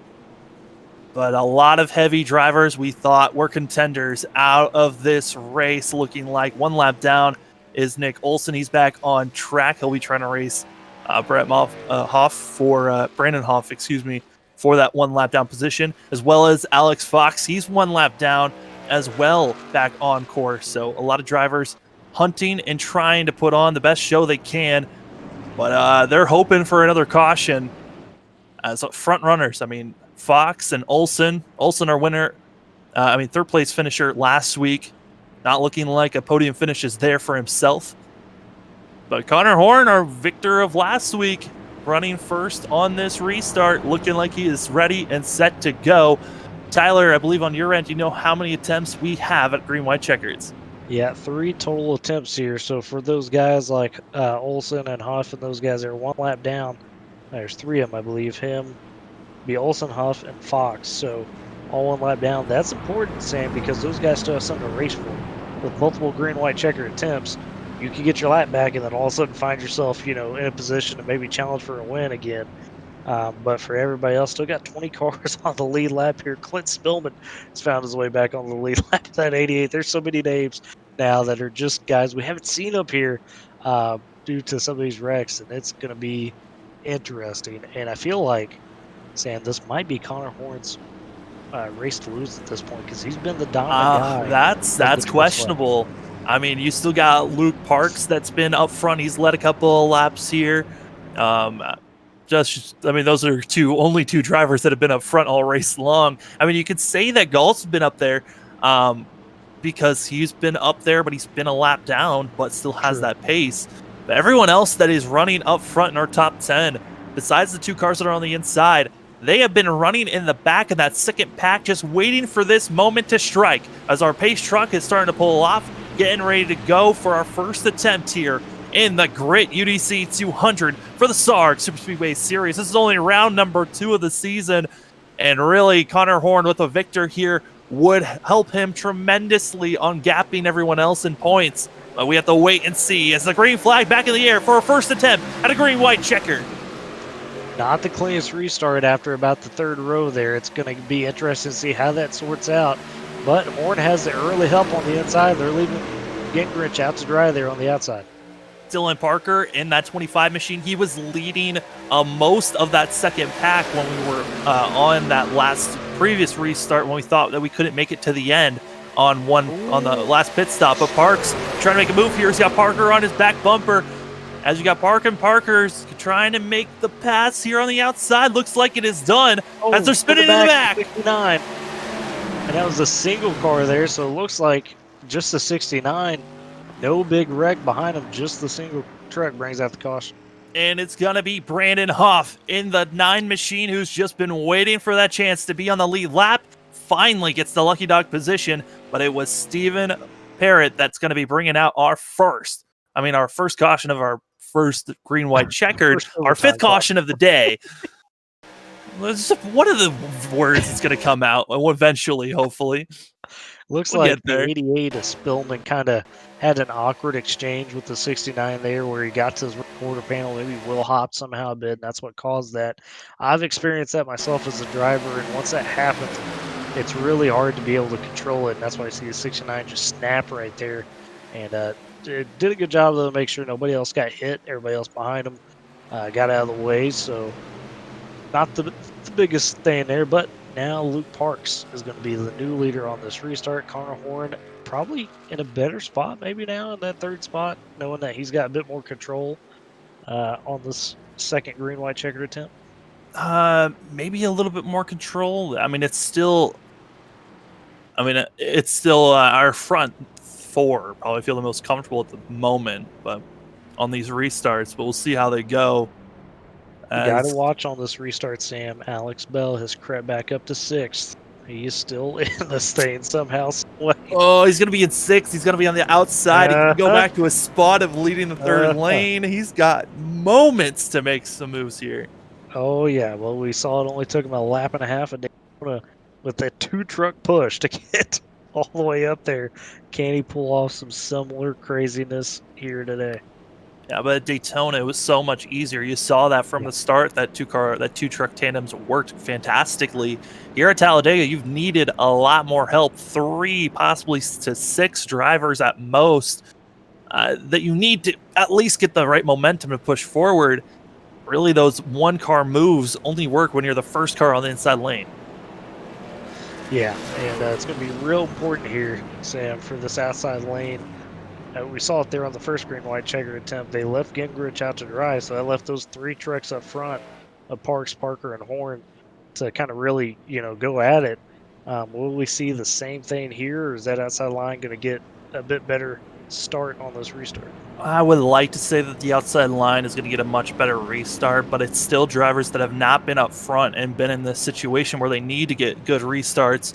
A: But a lot of heavy drivers we thought were contenders out of this race, looking like 1 lap down is Nick Olson. He's back on track. He'll be trying to race Brandon Hoff, for that 1 lap down position, as well as Alex Fox. He's 1 lap down as well, back on course. So a lot of drivers hunting and trying to put on the best show they can, but they're hoping for another caution as front runners. I mean, Fox and Olson, our winner, third place finisher last week, not looking like a podium finish is there for himself. But Connor Horn, our victor of last week, running first on this restart, looking like he is ready and set to go. Tyler, I believe on your end, you know how many attempts we have at green-white checkers?
B: Yeah, 3 total attempts here. So for those guys like Olson and Huff and those guys that are 1 lap down, there's 3 of them, I believe. Him, be Olson, Huff, and Fox. So all 1 lap down. That's important, Sam, because those guys still have something to race for. With multiple green-white checker attempts, you can get your lap back and then all of a sudden find yourself, in a position to maybe challenge for a win again. But for everybody else, still got 20 cars on the lead lap here. Clint Spillman has found his way back on the lead lap of that 88. There's so many names now that are just guys we haven't seen up here due to some of these wrecks, and it's going to be interesting. And I feel like, Sam, this might be Connor Horn's race to lose at this point because he's been the dominant guy.
A: That's questionable. I mean, you still got Luke Parks that's been up front. He's led a couple of laps here. I mean, those are only two drivers that have been up front all race long. I mean, you could say that Galt's been up there because he's been up there, but he's been a lap down, but still has that pace. But everyone else that is running up front in our top 10, besides the two cars that are on the inside, they have been running in the back of that second pack, just waiting for this moment to strike. As our pace truck is starting to pull off, getting ready to go for our first attempt here in the Grit UDC 200 for the SARG Superspeedway Series. This is only round number 2 of the season, and really Connor Horn with a victor here would help him tremendously on gapping everyone else in points. But we have to wait and see as the green flag back in the air for our first attempt at a green-white checker.
B: Not the cleanest restart after about the third row there. It's going to be interesting to see how that sorts out. But Horn has the early help on the inside. They're leaving Gingrich out to dry there on the outside.
A: Dylan Parker in that 25 machine, he was leading most of that second pack when we were on that previous restart when we thought that we couldn't make it to the end on the last pit stop. But Parks trying to make a move here. He's got Parker on his back bumper. As you got Parker's trying to make the pass here on the outside. Looks like it is done as they're spinning in the back.
B: 69. And that was a single car there, so it looks like just the 69. No big wreck behind him, just the single truck brings out the caution.
A: And it's going to be Brandon Hoff in the 9 machine, who's just been waiting for that chance to be on the lead lap. Finally gets the lucky dog position, but it was Steven Parrott that's going to be bringing out our first caution of our first green-white checkered, our 5th caution of the day. One of the words that's going to come out eventually, hopefully.
B: Looks like the 88 of Spillman kind of had an awkward exchange with the 69 there where he got to his recorder panel. Maybe Will hopped somehow a bit, and that's what caused that. I've experienced that myself as a driver, and once that happens, it's really hard to be able to control it, and that's why I see the 69 just snap right there. And did a good job to make sure nobody else got hit. Everybody else behind him got out of the way, so not the biggest thing there, but now Luke Parks is going to be the new leader on this restart. Connor Horn probably in a better spot maybe now in that 3rd spot, knowing that he's got a bit more control on this second green-white checkered attempt.
A: Maybe a little bit more control. I mean, it's still our front 4 probably feel the most comfortable at the moment, but on these restarts, but we'll see how they go.
B: You got to watch on this restart, Sam. Alex Bell has crept back up to 6th. He is still in this thing somehow.
A: Oh, he's going to be in 6th. He's going to be on the outside. He can go back to a spot of leading the 3rd lane. He's got moments to make some moves here.
B: Oh, yeah. Well, we saw it only took him a lap and a half a day with that 2-truck push to get all the way up there. Can he pull off some similar craziness here today?
A: Yeah, but at Daytona, it was so much easier. You saw that from the start. That 2-truck tandems worked fantastically. Here at Talladega, you've needed a lot more help. 3, possibly to 6 drivers at most that you need to at least get the right momentum to push forward. Really, those 1-car moves only work when you're the first car on the inside lane.
B: Yeah, and it's going to be real important here, Sam, for this outside lane. We saw it there on the first green-white checkered attempt. They left Gingrich out to dry, so that left those 3 trucks up front of Parks, Parker, and Horn to kind of really, go at it. Will we see the same thing here, or is that outside line going to get a bit better start on this restart?
A: I would like to say that the outside line is going to get a much better restart, but it's still drivers that have not been up front and been in this situation where they need to get good restarts.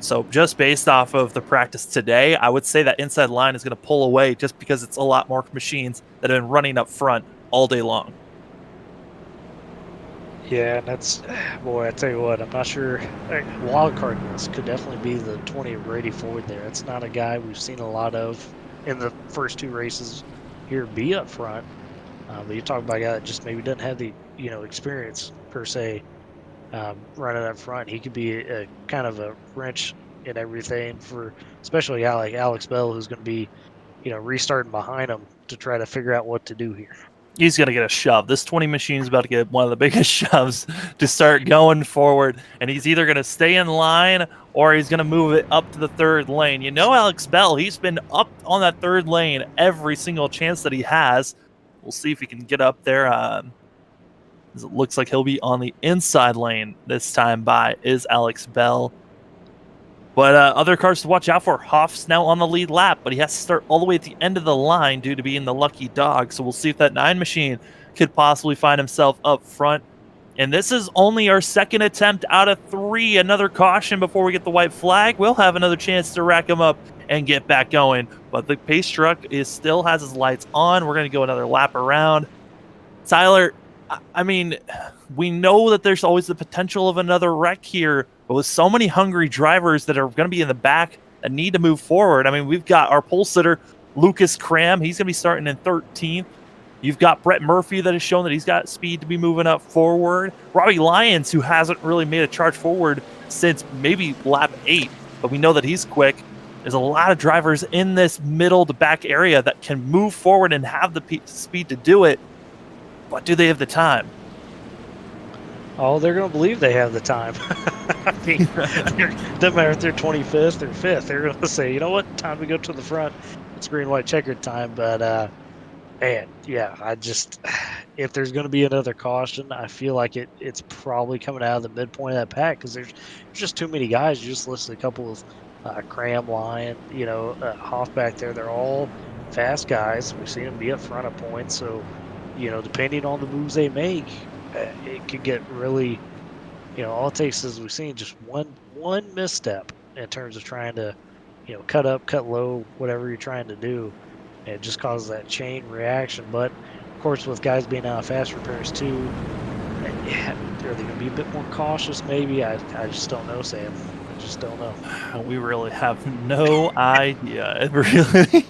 A: So just based off of the practice today, I would say that inside line is going to pull away just because it's a lot more machines that have been running up front all day long.
B: Yeah, and that's, boy, I tell you what, I'm not sure. Wild card this could definitely be the 20 of Brady Ford there. It's not a guy we've seen a lot of in the first 2 races here be up front. But you talk about a guy that just maybe doesn't have the experience per se, running up front. He could be a kind of a wrench in everything for, especially a guy like Alex Bell, who's going to be, restarting behind him to try to figure out what to do here.
A: He's going to get a shove. This 20 machine is about to get one of the biggest shoves to start going forward, and he's either going to stay in line or he's going to move it up to the third lane. Alex Bell, he's been up on that third lane every single chance that he has. We'll see if he can get up there. It looks like he'll be on the inside lane this time by is Alex Bell. But other cars to watch out for. Hoff's now on the lead lap, but he has to start all the way at the end of the line due to being the lucky dog. So we'll see if that 9 machine could possibly find himself up front. And this is only our second attempt out of 3. Another caution before we get the white flag. We'll have another chance to rack him up and get back going. But the pace truck still has his lights on. We're going to go another lap around. Tyler, I mean, we know that there's always the potential of another wreck here, but with so many hungry drivers that are going to be in the back that need to move forward. I mean, we've got our pole sitter, Lucas Cram. He's going to be starting in 13th. You've got Brett Murphy that has shown that he's got speed to be moving up forward. Robbie Lyons, who hasn't really made a charge forward since maybe lap 8, but we know that he's quick. There's a lot of drivers in this middle to back area that can move forward and have the speed to do it. But do they have the time?
B: Oh, they're going to believe they have the time. I mean, it doesn't matter if they're 25th or 5th. They're going to say, you know what, time to go to the front. It's green, white, checkered time. But, man, yeah, if there's going to be another caution, I feel like it's probably coming out of the midpoint of that pack because there's just too many guys. You just listed a couple of Cram, Lyon, Hoff back there. They're all fast guys. We've seen them be up front of points. So, depending on the moves they make, it could get really, all it takes is we've seen just one misstep in terms of trying to, cut up, cut low, whatever you're trying to do. And it just causes that chain reaction. But, of course, with guys being out of fast repairs too, are they going to be a bit more cautious maybe? I just don't know, Sam. I just don't know.
A: We really have no idea. It really,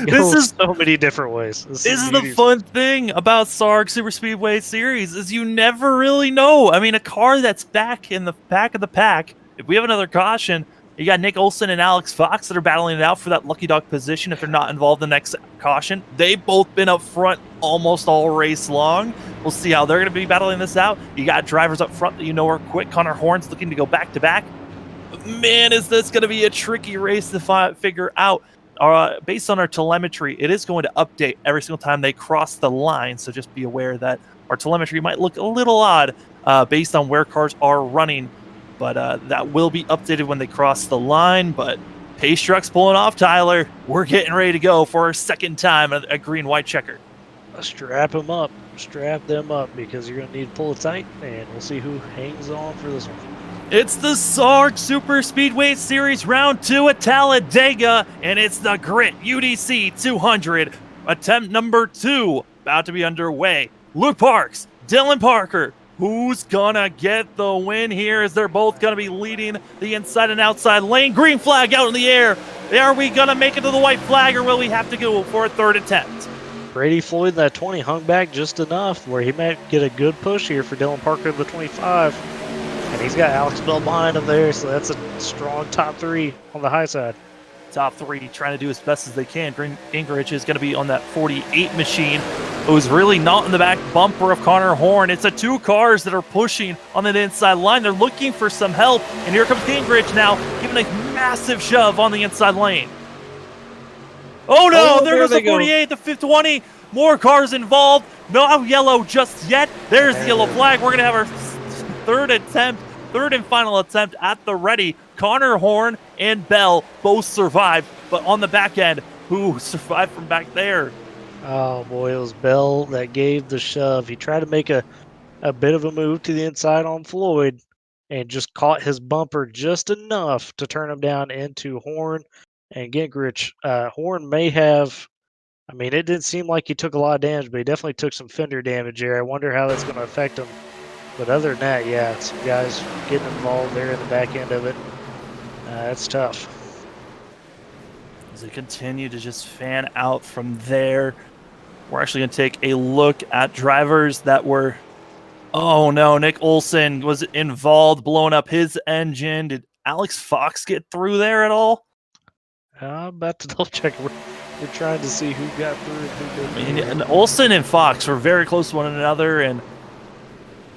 B: this is so many different ways.
A: This is the fun thing about SARG Superspeedway Series is you never really know. I mean, a car that's back in the back of the pack. If we have another caution, you got Nick Olson and Alex Fox that are battling it out for that lucky dog position. If they're not involved in the next caution, they've both been up front almost all race long. We'll see how they're going to be battling this out. You got drivers up front that are quick. Connor Horn's looking to go back to back. Man, is this going to be a tricky race to figure out. Based on our telemetry, it is going to update every single time they cross the line. So just be aware that our telemetry might look a little odd based on where cars are running. But that will be updated when they cross the line. But pace truck's pulling off, Tyler. We're getting ready to go for our second time at a green-white checker.
B: Strap them up. Strap them up because you're going to need to pull it tight, and we'll see who hangs on for this one.
A: It's the SARG Super Speedway Series Round 2 at Talladega, and it's the Grit UDC 200. Attempt number 2 about to be underway. Luke Parks, Dylan Parker. Who's gonna get the win here as they're both gonna be leading the inside and outside lane? Green flag out in the air. Are we gonna make it to the white flag or will we have to go for a third attempt?
B: Brady Floyd, that 20 hung back just enough where he might get a good push here for Dylan Parker in the 25. And he's got Alex Bell behind him there, so that's a strong top 3 on the high side.
A: Top 3 trying to do as best as they can. Gingrich is going to be on that 48 machine. Who's really not in the back bumper of Connor Horn. It's the 2 cars that are pushing on the inside line. They're looking for some help. And here comes Gingrich now, giving a massive shove on the inside lane. Oh no, there goes the 48, the 520. More cars involved. No yellow just yet. There's the yellow flag. We're going to have our third and final attempt at the ready. Connor Horn and Bell both survived, but on the back end, who survived from back there?
B: Oh boy, it was Bell that gave the shove. He tried to make a bit of a move to the inside on Floyd and just caught his bumper just enough to turn him down into Horn and Gingrich. Horn may have, it didn't seem like he took a lot of damage, but he definitely took some fender damage there. I wonder how that's going to affect him. But other than that, yeah, some guys getting involved there in the back end of it. That's tough.
A: As they continue to just fan out from there. We're actually going to take a look at drivers that were... Oh, no. Nick Olson was involved, blowing up his engine. Did Alex Fox get through there at all?
B: I'm about to double check. We're trying to see who got through and who didn't.
A: I mean, and Olson and Fox were very close to one another, and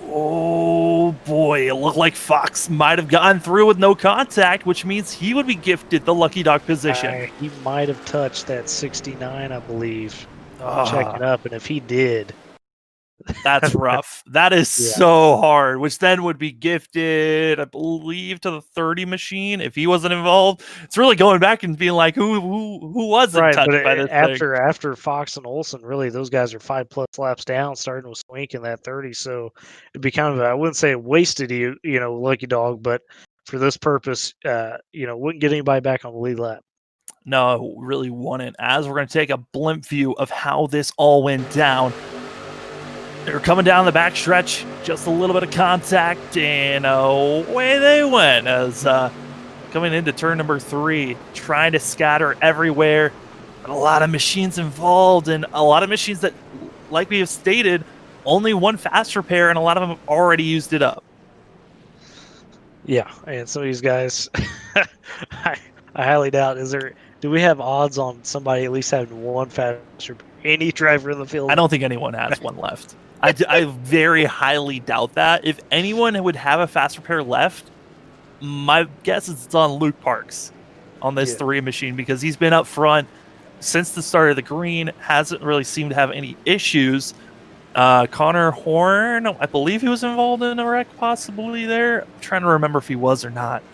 A: oh boy, it looked like Fox might have gotten through with no contact, which means he would be gifted the lucky dog position.
B: He might have touched that 69, I believe.
A: Ah.
B: Checking up, and if he did,
A: That's rough. That is so hard, which then would be gifted, I believe, to the 30 machine if he wasn't involved. It's really going back and being like, who wasn't touched by this thing?
B: after Fox and Olson, really, those guys are 5+ laps down, starting with Swink in that 30. So it'd be kind of, I wouldn't say wasted, lucky dog, but for this purpose, wouldn't get anybody back on the lead lap.
A: No, really wouldn't. As we're going to take a blimp view of how this all went down. They're coming down the backstretch, just a little bit of contact, and away they went as coming into turn number 3, trying to scatter everywhere. But a lot of machines involved, and a lot of machines that, like we have stated, only one fast repair, and a lot of them have already used it up.
B: Yeah, and some of these guys, I highly doubt, do we have odds on somebody at least having one fast repair? Any driver in the field?
A: I don't think anyone has one left. I very highly doubt that. If anyone would have a fast repair left, my guess is it's on Luke Parks on this 3 machine, because he's been up front since the start of the green, hasn't really seemed to have any issues. Connor Horn, I believe he was involved in a wreck possibly there. I'm trying to remember if he was or not.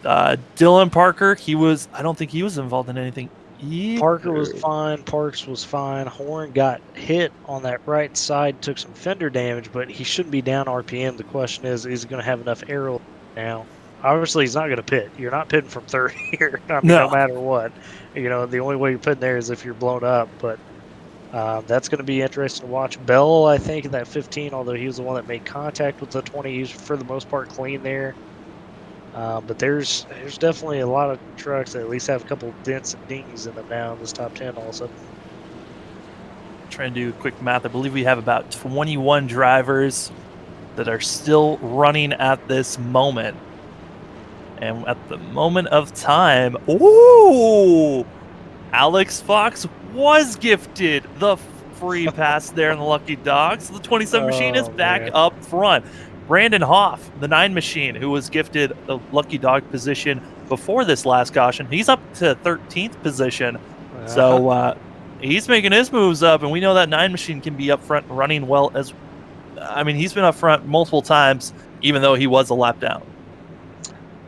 A: Dylan Parker, I don't think he was involved in anything either.
B: Parker was fine. Parks was fine. Horn got hit on that right side, took some fender damage, but he shouldn't be down RPM. The question is he going to have enough aero now? Obviously, he's not going to pit. You're not pitting from 30 here. No matter what. The only way you're pitting there is if you're blown up. But that's going to be interesting to watch. Bell, I think, in that 15, although he was the one that made contact with the 20, he was for the most part clean there. But there's definitely a lot of trucks that at least have a couple dents and dings in them now in this top 10 all of a sudden.
A: Trying to do quick math. I believe we have about 21 drivers that are still running at this moment. And at the moment of time, Alex Fox was gifted the free pass there in the lucky dog. So the 27 machine is back up front. Brandon Hoff, the 9 machine, who was gifted the lucky dog position before this last caution, he's up to 13th position. So he's making his moves up, and we know that 9 machine can be up front running well as... I mean, he's been up front multiple times, even though he was a lap down.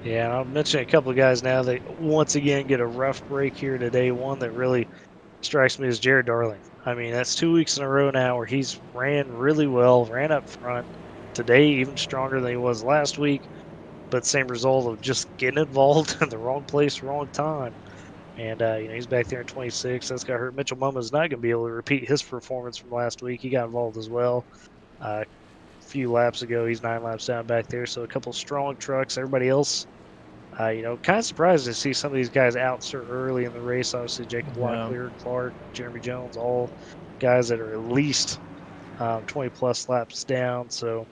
B: Yeah, and I'll mention a couple of guys now that once again get a rough break here today. One that really strikes me as Jared Darling. I mean, that's 2 weeks in a row now where he's ran really well, ran up front. Today, even stronger than he was last week, but same result of just getting involved in the wrong place, wrong time. And he's back there in 26. That's got hurt. Mitchell Mumma's not going to be able to repeat his performance from last week. He got involved as well a few laps ago. He's 9 laps down back there. So a couple strong trucks. Everybody else, kind of surprised to see some of these guys out so early in the race. Obviously, Jacob Locklear, Clark, Jeremy Jones, all guys that are at least 20+ laps down. So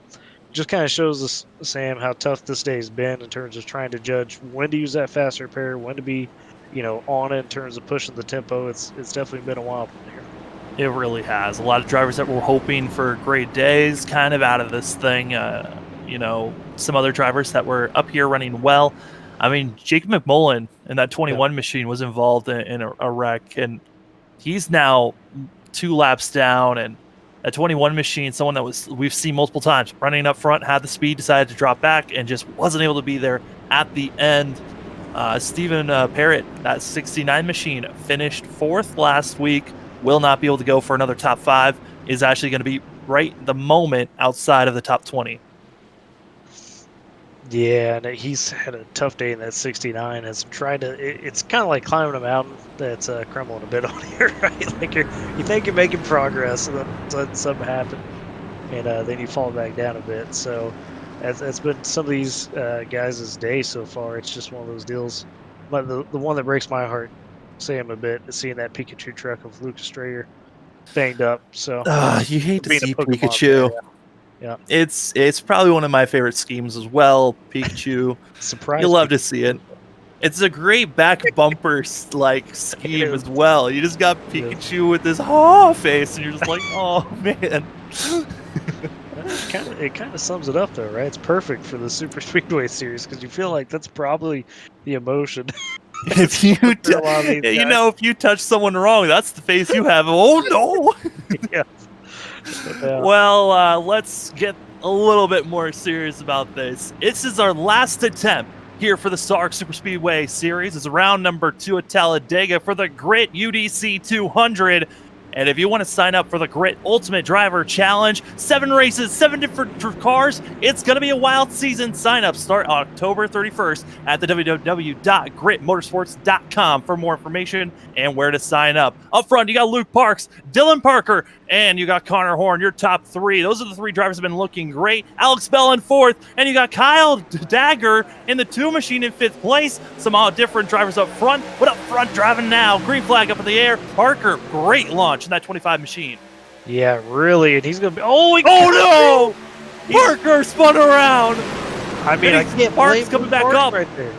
B: just kind of shows us, Sam, how tough this day has been in terms of trying to judge when to use that fast repair, when to be, on it in terms of pushing the tempo. It's definitely been a while from here.
A: It really has. A lot of drivers that were hoping for great days kind of out of this thing. Some other drivers that were up here running well. I mean, Jake McMullen in that 21 machine was involved in a wreck, and he's now 2 laps down. And a 21 machine, someone that we've seen multiple times running up front, had the speed, decided to drop back, and just wasn't able to be there at the end. Stephen Parrott, that 69 machine, finished 4th last week, will not be able to go for another top 5, is actually going to be right the moment outside of the top 20.
B: Yeah, and he's had a tough day in that 69. Has tried to. It's kind of like climbing a mountain that's crumbling a bit on here, right? Like you think you're making progress, and then something happen, and then you fall back down a bit. So that's been some of these guys' day so far. It's just one of those deals. But the one that breaks my heart, Sam, a bit is seeing that Pikachu truck of Lucas Strayer banged up. So
A: You hate to
B: being a
A: see
B: Pokemon
A: Pikachu.
B: player, yeah.
A: It's probably one of my favorite schemes as well. Pikachu,
B: Surprise!
A: you love to see it. It's a great back bumper like scheme as well. You just got Pikachu with this face, and you're just like, oh man.
B: It kind of sums it up though, right? It's perfect for the Super Speedway series because you feel like that's probably the emotion.
A: If if you touch someone wrong, that's the face you have. Oh no.
B: Yeah.
A: Well, let's get a little bit more serious about this. This is our last attempt here for the SARG Superspeedway series. It's round number 2 at Talladega for the Grit UDC 200. And if you want to sign up for the Grit Ultimate Driver Challenge, 7 races, 7 different cars, it's going to be a wild season. Sign-up start October 31st at the www.gritmotorsports.com for more information and where to sign up. Up front, you got Luke Parks, Dylan Parker, and you got Connor Horn, your top 3. Those are the 3 drivers that have been looking great. Alex Bell in 4th, and you got Kyle Dagger in the 2 machine in 5th place. Some all different drivers up front. But up front driving now, green flag up in the air. Parker, great launch in that 25 machine.
B: Yeah, really, and he's gonna be.
A: Oh no! Parker spun around.
B: I mean, I can't
A: Parks coming back up
B: right there.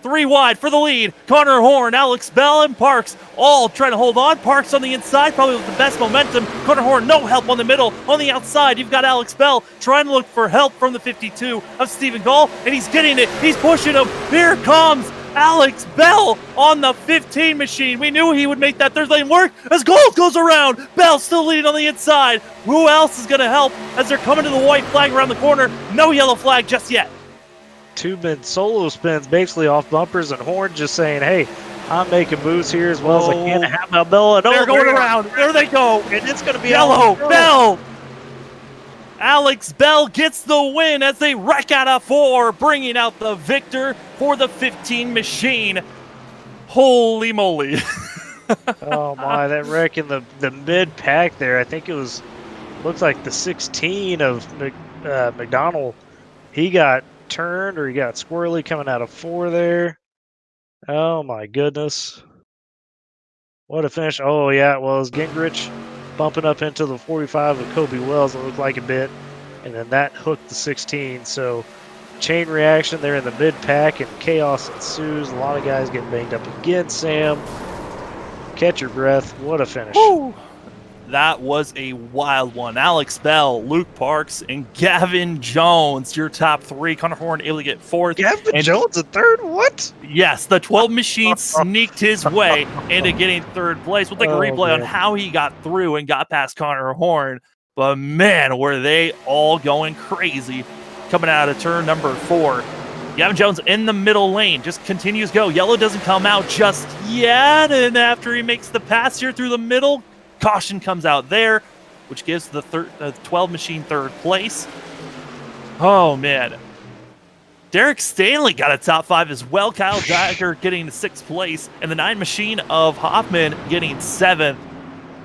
A: 3 wide for the lead. Connor Horn, Alex Bell, and Parks all trying to hold on. Parks on the inside, probably with the best momentum. Connor Horn, no help on the middle. On the outside, you've got Alex Bell trying to look for help from the 52 of Stephen Gall, and he's getting it. He's pushing him. Here comes Alex Bell on the 15 machine. We knew he would make that third lane work as Gold goes around. Bell still leading on the inside. Who else is going to help as they're coming to the white flag around the corner? No yellow flag just yet.
B: 2 men solo spins basically off bumpers, and Horn just saying, hey, I'm making moves here as well as I can. How about Bell?
A: They're going around. There they go.
B: And it's going to be
A: yellow. Bell. Alex Bell gets the win as they wreck out of 4, bringing out the victor for the 15 machine. Holy moly.
B: Oh my, that wreck in the mid pack there. I think it looks like the 16 of McDonald. He got turned, or he got squirrely coming out of 4 there. Oh my goodness. What a finish. Oh yeah, it was Gingrich bumping up into the 45 of Kobe Wells, it looked like a bit, and then that hooked the 16. So chain reaction there in the mid pack, and chaos ensues. A lot of guys getting banged up again. Sam, catch your breath. What a finish.
A: Woo. That was a wild one. Alex Bell, Luke Parks, and Gavin Jones, your top 3. Connor Horn able to get 4th.
B: Gavin Jones a 3rd? What?
A: Yes, the 12 machine sneaked his way into getting 3rd place. We'll take a replay on how he got through and got past Connor Horn. But man, were they all going crazy coming out of turn number 4. Gavin Jones in the middle lane, just continues go. Yellow doesn't come out just yet, and after he makes the pass here through the middle, caution comes out there, which gives the 12 machine 3rd place. Oh, man. Derek Stanley got a top 5 as well. Kyle Dagger getting 6th place, and the 9 machine of Hoffman getting 7th.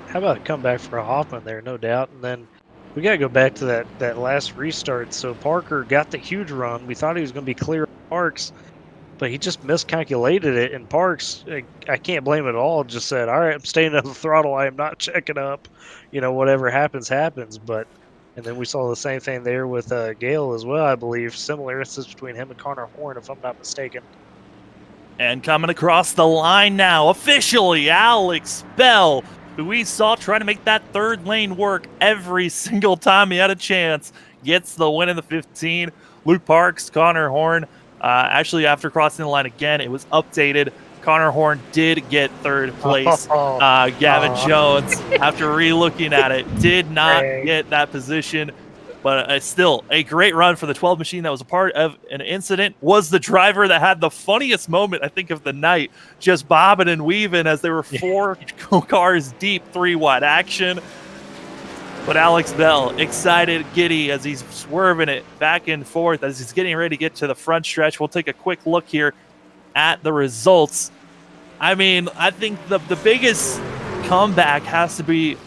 B: How about a comeback for Hoffman there, no doubt. And then we got to go back to that last restart. So Parker got the huge run. We thought he was going to be clear of Parks, but he just miscalculated it, and Parks, I can't blame it at all, just said, all right, I'm staying at the throttle. I am not checking up. Whatever happens, happens. And then we saw the same thing there with Gale as well, I believe. Similar instance between him and Connor Horn, if I'm not mistaken.
A: And coming across the line now, officially, Alex Bell, who we saw trying to make that 3rd lane work every single time he had a chance, gets the win in the 15. Luke Parks, Connor Horn, actually, after crossing the line again, it was updated. Connor Horn did get 3rd place. Gavin Jones, after re-looking at it, did not get that position. But still, a great run for the 12 machine that was a part of an incident. Was the driver that had the funniest moment, I think, of the night, just bobbing and weaving as there were 4 cars deep, 3 wide action. But Alex Bell, excited, giddy, as he's swerving it back and forth as he's getting ready to get to the front stretch. We'll take a quick look here at the results. I mean, I think the biggest comeback has to be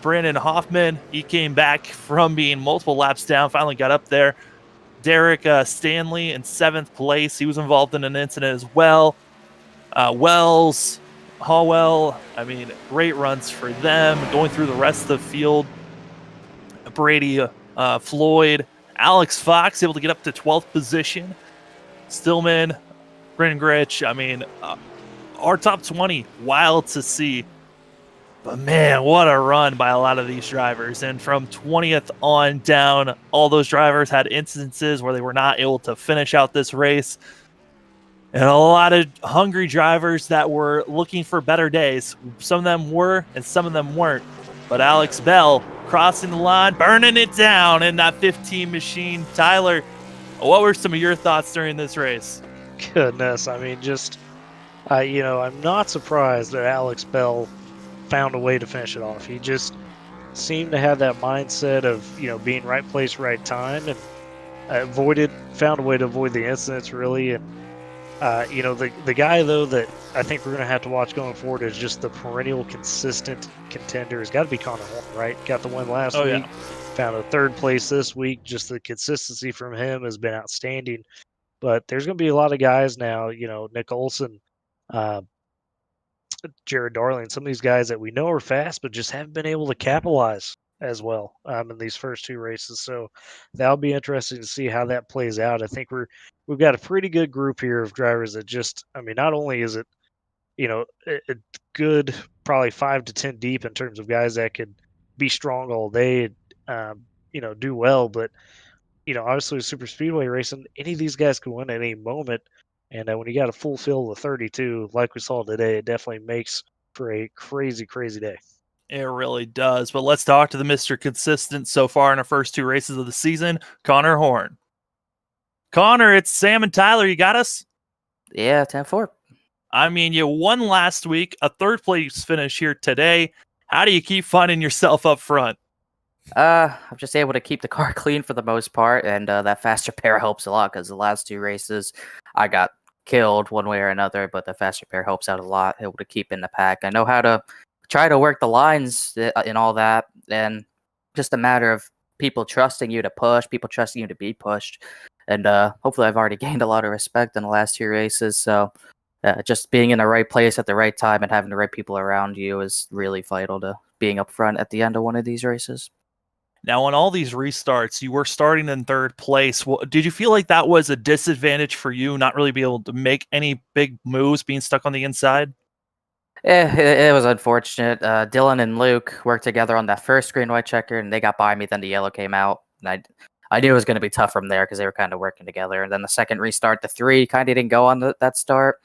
A: Brandon Hoffman. He came back from being multiple laps down, finally got up there. Derek Stanley in 7th place. He was involved in an incident as well. Wells, Hallwell, I mean, great runs for them. Going through the rest of the field, Brady, Floyd, Alex Fox able to get up to 12th position. Stillman, Gringrich, I mean, our top 20, wild to see. But man, what a run by a lot of these drivers. And from 20th on down, all those drivers had instances where they were not able to finish out this race. And a lot of hungry drivers that were looking for better days. Some of them were, and some of them weren't. But Alex Bell crossing the line, burning it down in that 15 machine. Tyler, what were some of your thoughts during this race?
B: Goodness, I mean, just, I'm not surprised that Alex Bell found a way to finish it off. He just seemed to have that mindset of, being right place, right time, and found a way to avoid the incidents, really. And, the guy, though, that I think we're going to have to watch going forward is just the perennial consistent contender. Has got to be Connor Horn, right? Got the win last week.
A: Yeah.
B: Found a third place this week. Just the consistency from him has been outstanding. But there's going to be a lot of guys now, Nick Olson, Jared Darling, some of these guys that we know are fast, but just haven't been able to capitalize as well in these first two races. So that'll be interesting to see how that plays out. I think we've got a pretty good group here of drivers that just, not only is it, a good, probably 5 to 10 deep in terms of guys that could be strong all day, do well, but obviously with Superspeedway racing, any of these guys can win at any moment. And when you got a full field of 32, like we saw today, it definitely makes for a crazy, crazy day.
A: It really does. But let's talk to the Mr. Consistent so far in our first two races of the season, Connor Horn. Connor, it's Sam and Tyler. You got us?
F: Yeah, 10-4.
A: I mean, you won last week, a third place finish here today. How do you keep finding yourself up front?
F: I'm just able to keep the car clean for the most part, and that faster pair helps a lot because the last two races I got killed one way or another, but the faster pair helps out a lot, able to keep in the pack. I know how to try to work the lines and all that, and just a matter of people trusting you to push, people trusting you to be pushed, and hopefully I've already gained a lot of respect in the last two races, so just being in the right place at the right time and having the right people around you is really vital to being up front at the end of one of these races.
A: Now, on all these restarts, you were starting in third place. Did you feel like that was a disadvantage for you, not really be able to make any big moves, being stuck on the inside?
F: It was unfortunate. Dylan and Luke worked together on that first green white checker, and they got by me. Then the yellow came out, and I knew it was going to be tough from there because they were kind of working together. And then the second restart, the 3 kind of didn't go on that start.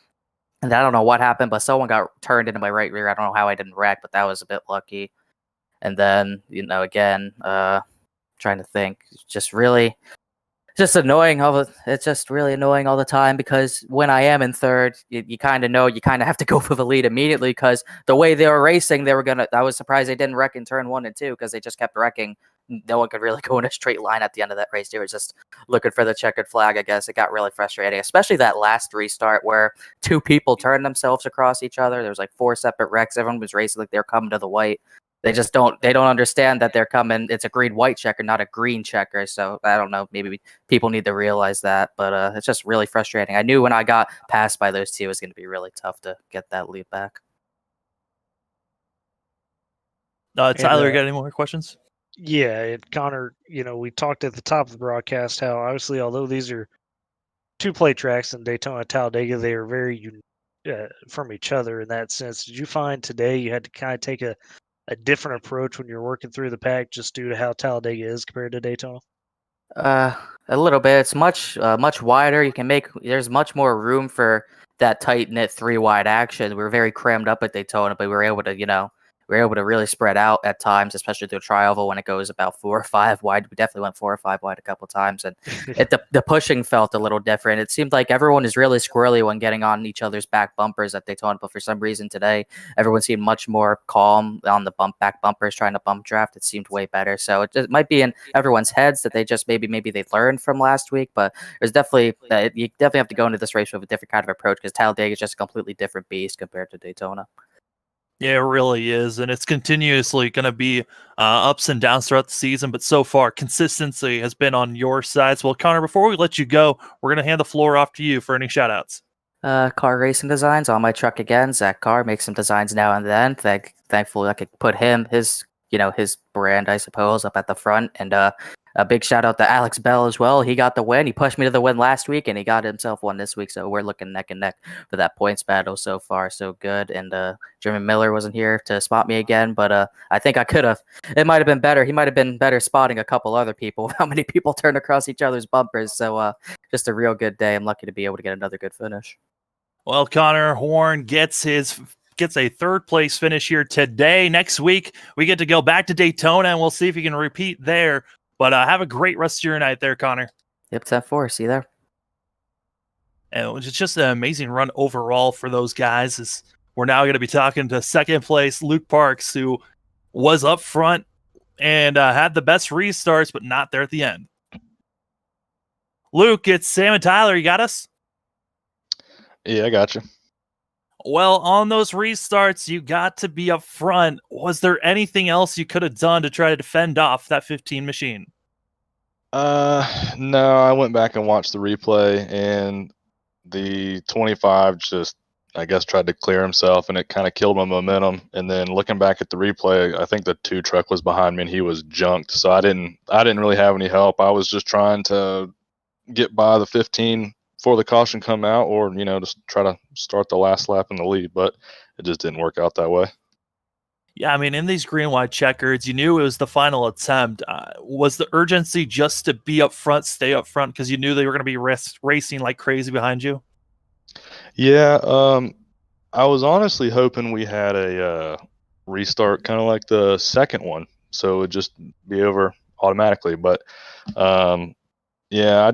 F: And I don't know what happened, but someone got turned into my right rear. I don't know how I didn't wreck, but that was a bit lucky. And then, again, trying to think, just annoying. It's just really annoying all the time because when I am in third, you kind of know you kind of have to go for the lead immediately because the way they were racing, I was surprised they didn't wreck in turn 1 and 2 because they just kept wrecking. No one could really go in a straight line at the end of that race. They were just looking for the checkered flag, I guess. It got really frustrating, especially that last restart where 2 people turned themselves across each other. There was like 4 separate wrecks. Everyone was racing like they were coming to the white. They don't understand that they're coming. It's a green-white checker, not a green checker. So I don't know. Maybe people need to realize that. But it's just really frustrating. I knew when I got passed by those 2, it was going to be really tough to get that lead back.
A: Tyler, got any more questions?
B: Yeah, and Connor, we talked at the top of the broadcast how obviously, although these are 2 play tracks in Daytona, Talladega, they are very unique from each other in that sense. Did you find today you had to kind of take a different approach when you're working through the pack just due to how Talladega is compared to Daytona?
F: A little bit. It's much wider. There's much more room for that tight knit 3 wide action. We were very crammed up at Daytona, but we were able to, really spread out at times, especially through tri-oval when it goes about 4 or 5 wide. We definitely went 4 or 5 wide a couple times, and the pushing felt a little different. It seemed like everyone is really squirrely when getting on each other's back bumpers at Daytona, but for some reason today, everyone seemed much more calm on the back bumpers, trying to bump draft. It seemed way better. So it might be in everyone's heads that they just maybe they learned from last week, but there's definitely you definitely have to go into this race with a different kind of approach because Talladega is just a completely different beast compared to Daytona.
A: Yeah, it really is, and it's continuously going to be ups and downs throughout the season, but so far, consistency has been on your side. So, well, Connor, before we let you go, we're going to hand the floor off to you for any shout-outs.
F: Car racing designs on my truck again. Zach Carr makes some designs now and then. Thankfully, I could put his brand, I suppose, up at the front. And a big shout out to Alex Bell as well. He got the win. He pushed me to the win last week, and he got himself one this week. So we're looking neck and neck for that points battle. So far, so good. And Jeremy Miller wasn't here to spot me again, but I think I could have. It might have been better. He might have been better spotting a couple other people. How many people turned across each other's bumpers? So just a real good day. I'm lucky to be able to get another good finish.
A: Well, Connor Horn gets a third place finish here today. Next week, we get to go back to Daytona, and we'll see if he can repeat there. But have a great rest of your night there, Connor.
F: Yep, 10-4. See you there.
A: And it was just an amazing run overall for those guys. We're now going to be talking to second place Luke Parks, who was up front and had the best restarts, but not there at the end. Luke, it's Sam and Tyler. You got us?
G: Yeah, I got you.
A: Well, on those restarts, you got to be up front. Was there anything else you could have done to try to defend off that 15 machine?
G: No, I went back and watched the replay, and the 25 just, I guess, tried to clear himself, and it kind of killed my momentum. And then looking back at the replay, I think the 2 truck was behind me, and he was junked. So I didn't really have any help. I was just trying to get by the 15 before the caution come out, or just try to start the last lap in the lead, but it just didn't work out that way.
A: Yeah, I mean, in these green white checkers, you knew it was the final attempt. Was the urgency just to be up front, stay up front, because you knew they were going to be racing like crazy behind you?
G: Yeah, I was honestly hoping we had a restart kind of like the second one, so it would just be over automatically, but yeah,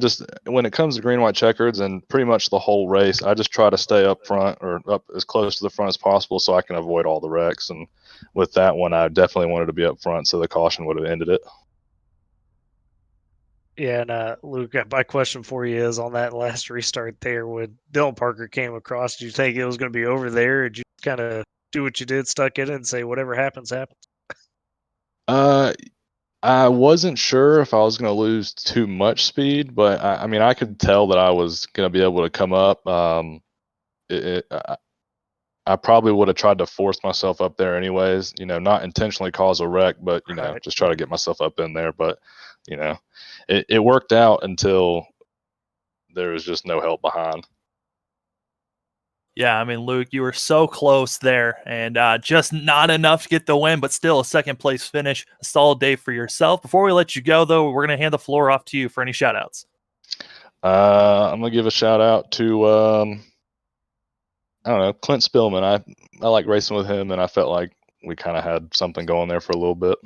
G: when it comes to green white checkers and pretty much the whole race, I just try to stay up front or up as close to the front as possible so I can avoid all the wrecks. And with that one, I definitely wanted to be up front, so the caution would have ended it.
B: Yeah, and Luke, my question for you is on that last restart there when Dylan Parker came across, did you think it was going to be over there, or did you kind of do what you did, stuck in it, and say whatever happens, happens?
G: I wasn't sure if I was going to lose too much speed, but I mean, I could tell that I was going to be able to come up. I probably would have tried to force myself up there anyways, not intentionally cause a wreck, but,
B: Right.
G: just try to get myself up in there. But, it worked out until there was just no help behind.
A: Yeah, I mean, Luke, you were so close there, and just not enough to get the win, but still a second place finish. A solid day for yourself. Before we let you go, though, we're going to hand the floor off to you for any shout-outs.
G: I'm going to give a shout-out to, I don't know, Clint Spillman. I like racing with him, and I felt like we kind of had something going there for a little bit.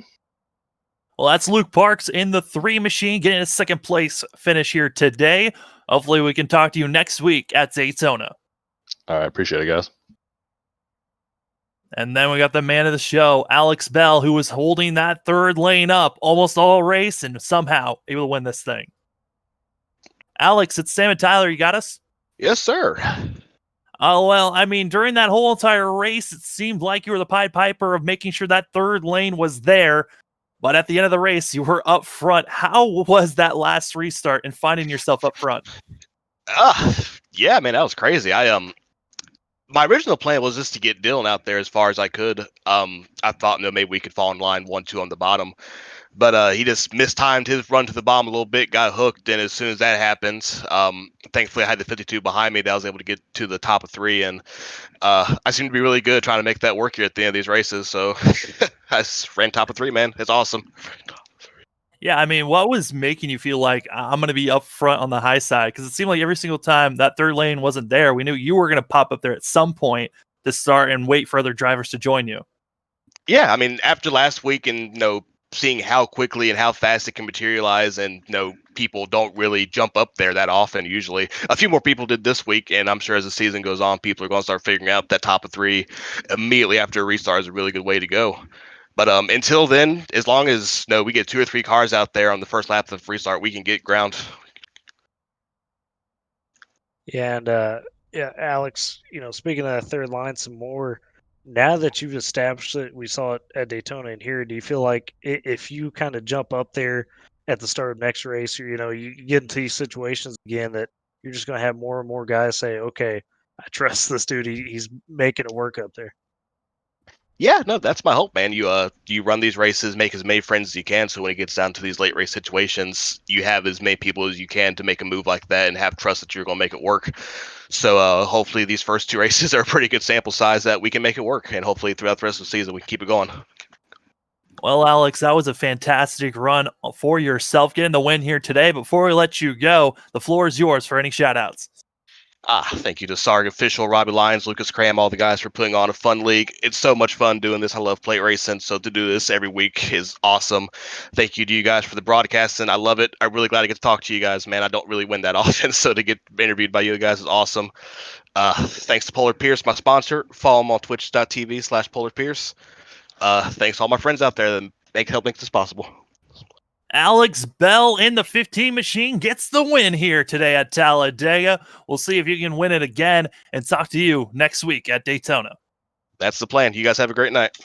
A: Well, that's Luke Parks in the 3 machine, getting a second place finish here today. Hopefully we can talk to you next week at Daytona.
G: All right, appreciate it, guys.
A: And then we got the man of the show, Alex Bell, who was holding that third lane up almost all race and somehow able to win this thing. Alex, it's Sam and Tyler. You got us?
H: Yes, sir.
A: Oh, well, I mean, during that whole entire race, it seemed like you were the Pied Piper of making sure that third lane was there. But at the end of the race, you were up front. How was that last restart and finding yourself up front?
H: Yeah, man, that was crazy. My original plan was just to get Dylan out there as far as I could. I thought maybe we could fall in line 1-2 on the bottom, but he just mistimed his run to the bottom a little bit, got hooked, and as soon as that happened, thankfully I had the 52 behind me that I was able to get to the top of 3, and I seem to be really good trying to make that work here at the end of these races. So I just ran top of 3, man. It's awesome.
A: Yeah, I mean, what was making you feel like I'm going to be up front on the high side? Because it seemed like every single time that third lane wasn't there, we knew you were going to pop up there at some point to start and wait for other drivers to join you.
H: Yeah, I mean, after last week and, seeing how quickly and how fast it can materialize, and, people don't really jump up there that often usually. A few more people did this week, and I'm sure as the season goes on, people are going to start figuring out that top of 3 immediately after a restart is a really good way to go. But until then, as long as we get 2 or 3 cars out there on the first lap of the restart, we can get ground.
B: Yeah, and yeah, Alex, speaking of that third line some more, now that you've established it, we saw it at Daytona and here, do you feel like if you kind of jump up there at the start of next race, or you get into these situations again, that you're just going to have more and more guys say, okay, I trust this dude. He's making it work up there.
H: Yeah, no, that's my hope, man. You run these races, make as many friends as you can, so when it gets down to these late race situations, you have as many people as you can to make a move like that and have trust that you're going to make it work. So hopefully these first 2 races are a pretty good sample size that we can make it work, and hopefully throughout the rest of the season we can keep it going.
A: Well, Alex, that was a fantastic run for yourself, getting the win here today. Before we let you go, the floor is yours for any shout-outs.
H: Thank you to SARG official, Robbie Lyons, Lucas Cram, all the guys for putting on a fun league. It's so much fun doing this. I love plate racing, so to do this every week is awesome. Thank you to you guys for the broadcasting. I love it. I'm really glad to get to talk to you guys, man. I don't really win that often, so to get interviewed by you guys is awesome. Thanks to Polar Pierce, my sponsor. Follow them on twitch.tv/Polar Pierce. Thanks to all my friends out there that help make this possible.
A: Alex Bell in the 15 machine gets the win here today at Talladega. We'll see if you can win it again and talk to you next week at Daytona.
H: That's the plan. You guys have a great night.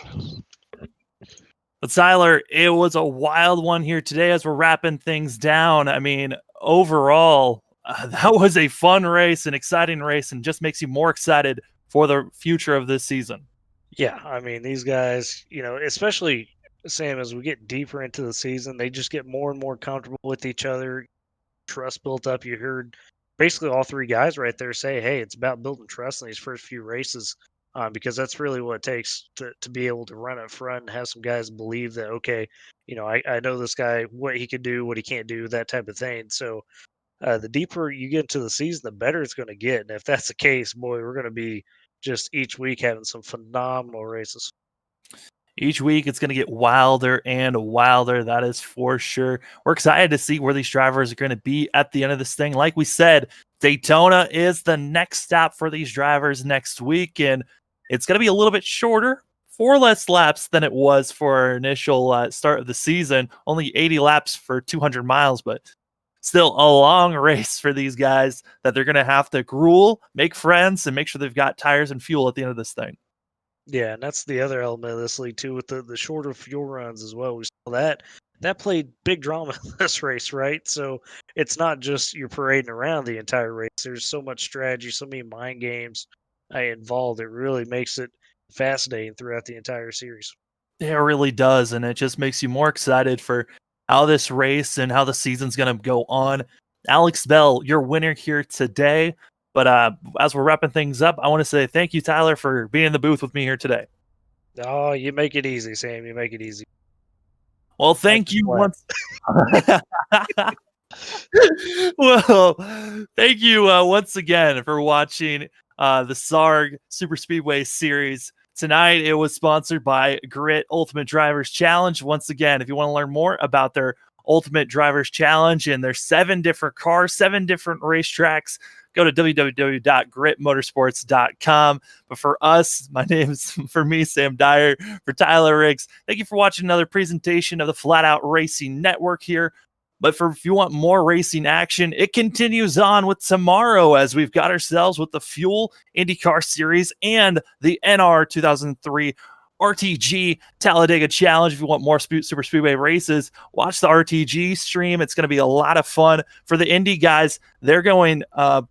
A: But Tyler, it was a wild one here today as we're wrapping things down. I mean, overall, that was a fun race, an exciting race, and just makes you more excited for the future of this season.
B: Yeah, I mean, these guys, especially Sam, as we get deeper into the season, they just get more and more comfortable with each other. Trust built up. You heard basically all 3 guys right there say, hey, it's about building trust in these first few races, because that's really what it takes to be able to run up front and have some guys believe that, okay, I know this guy, what he can do, what he can't do, that type of thing. So the deeper you get into the season, the better it's going to get. And if that's the case, boy, we're going to be just each week having some phenomenal races.
A: Each week, it's going to get wilder and wilder. That is for sure. We're excited to see where these drivers are going to be at the end of this thing. Like we said, Daytona is the next stop for these drivers next week, and it's going to be a little bit shorter, 4 less laps than it was for our initial start of the season. Only 80 laps for 200 miles, but still a long race for these guys that they're going to have to gruel, make friends, and make sure they've got tires and fuel at the end of this thing.
B: Yeah, and that's the other element of this league too, with the shorter fuel runs as well. We saw that played big drama in this race, right? So it's not just you're parading around the entire race. There's so much strategy, so many mind games involved. It really makes it fascinating throughout the entire series.
A: It really does, and it just makes you more excited for how this race and how the season's going to go on. Alex Bell, your winner here today. But as we're wrapping things up, I want to say thank you, Tyler, for being in the booth with me here today.
B: Oh, you make it easy, Sam. You make it easy.
A: Well, thank you once. Well, thank you once again for watching the SARG Superspeedway series. Tonight, it was sponsored by Grit Ultimate Drivers Challenge. Once again, if you want to learn more about their Ultimate Drivers Challenge and their 7 different cars, 7 different racetracks, go to www.gritmotorsports.com. But for us, for me, Sam Dyer, for Tyler Riggs, thank you for watching another presentation of the Flatout Racing Network here. But if you want more racing action, it continues on with tomorrow as we've got ourselves with the Fuel IndyCar Series and the NR 2003 RTG Talladega Challenge. If you want more Super Speedway races, watch the RTG stream. It's going to be a lot of fun. For the Indy guys, they're going I'm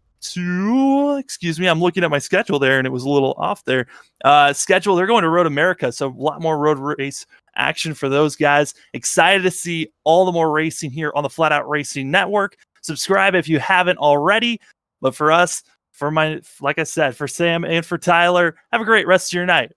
A: looking at my schedule there and it was a little off there. They're going to Road America, so a lot more road race action for those guys. Excited to see all the more racing here on the Flatout Racing Network. Subscribe if you haven't already. But for us, like I said, for Sam and for Tyler, have a great rest of your night.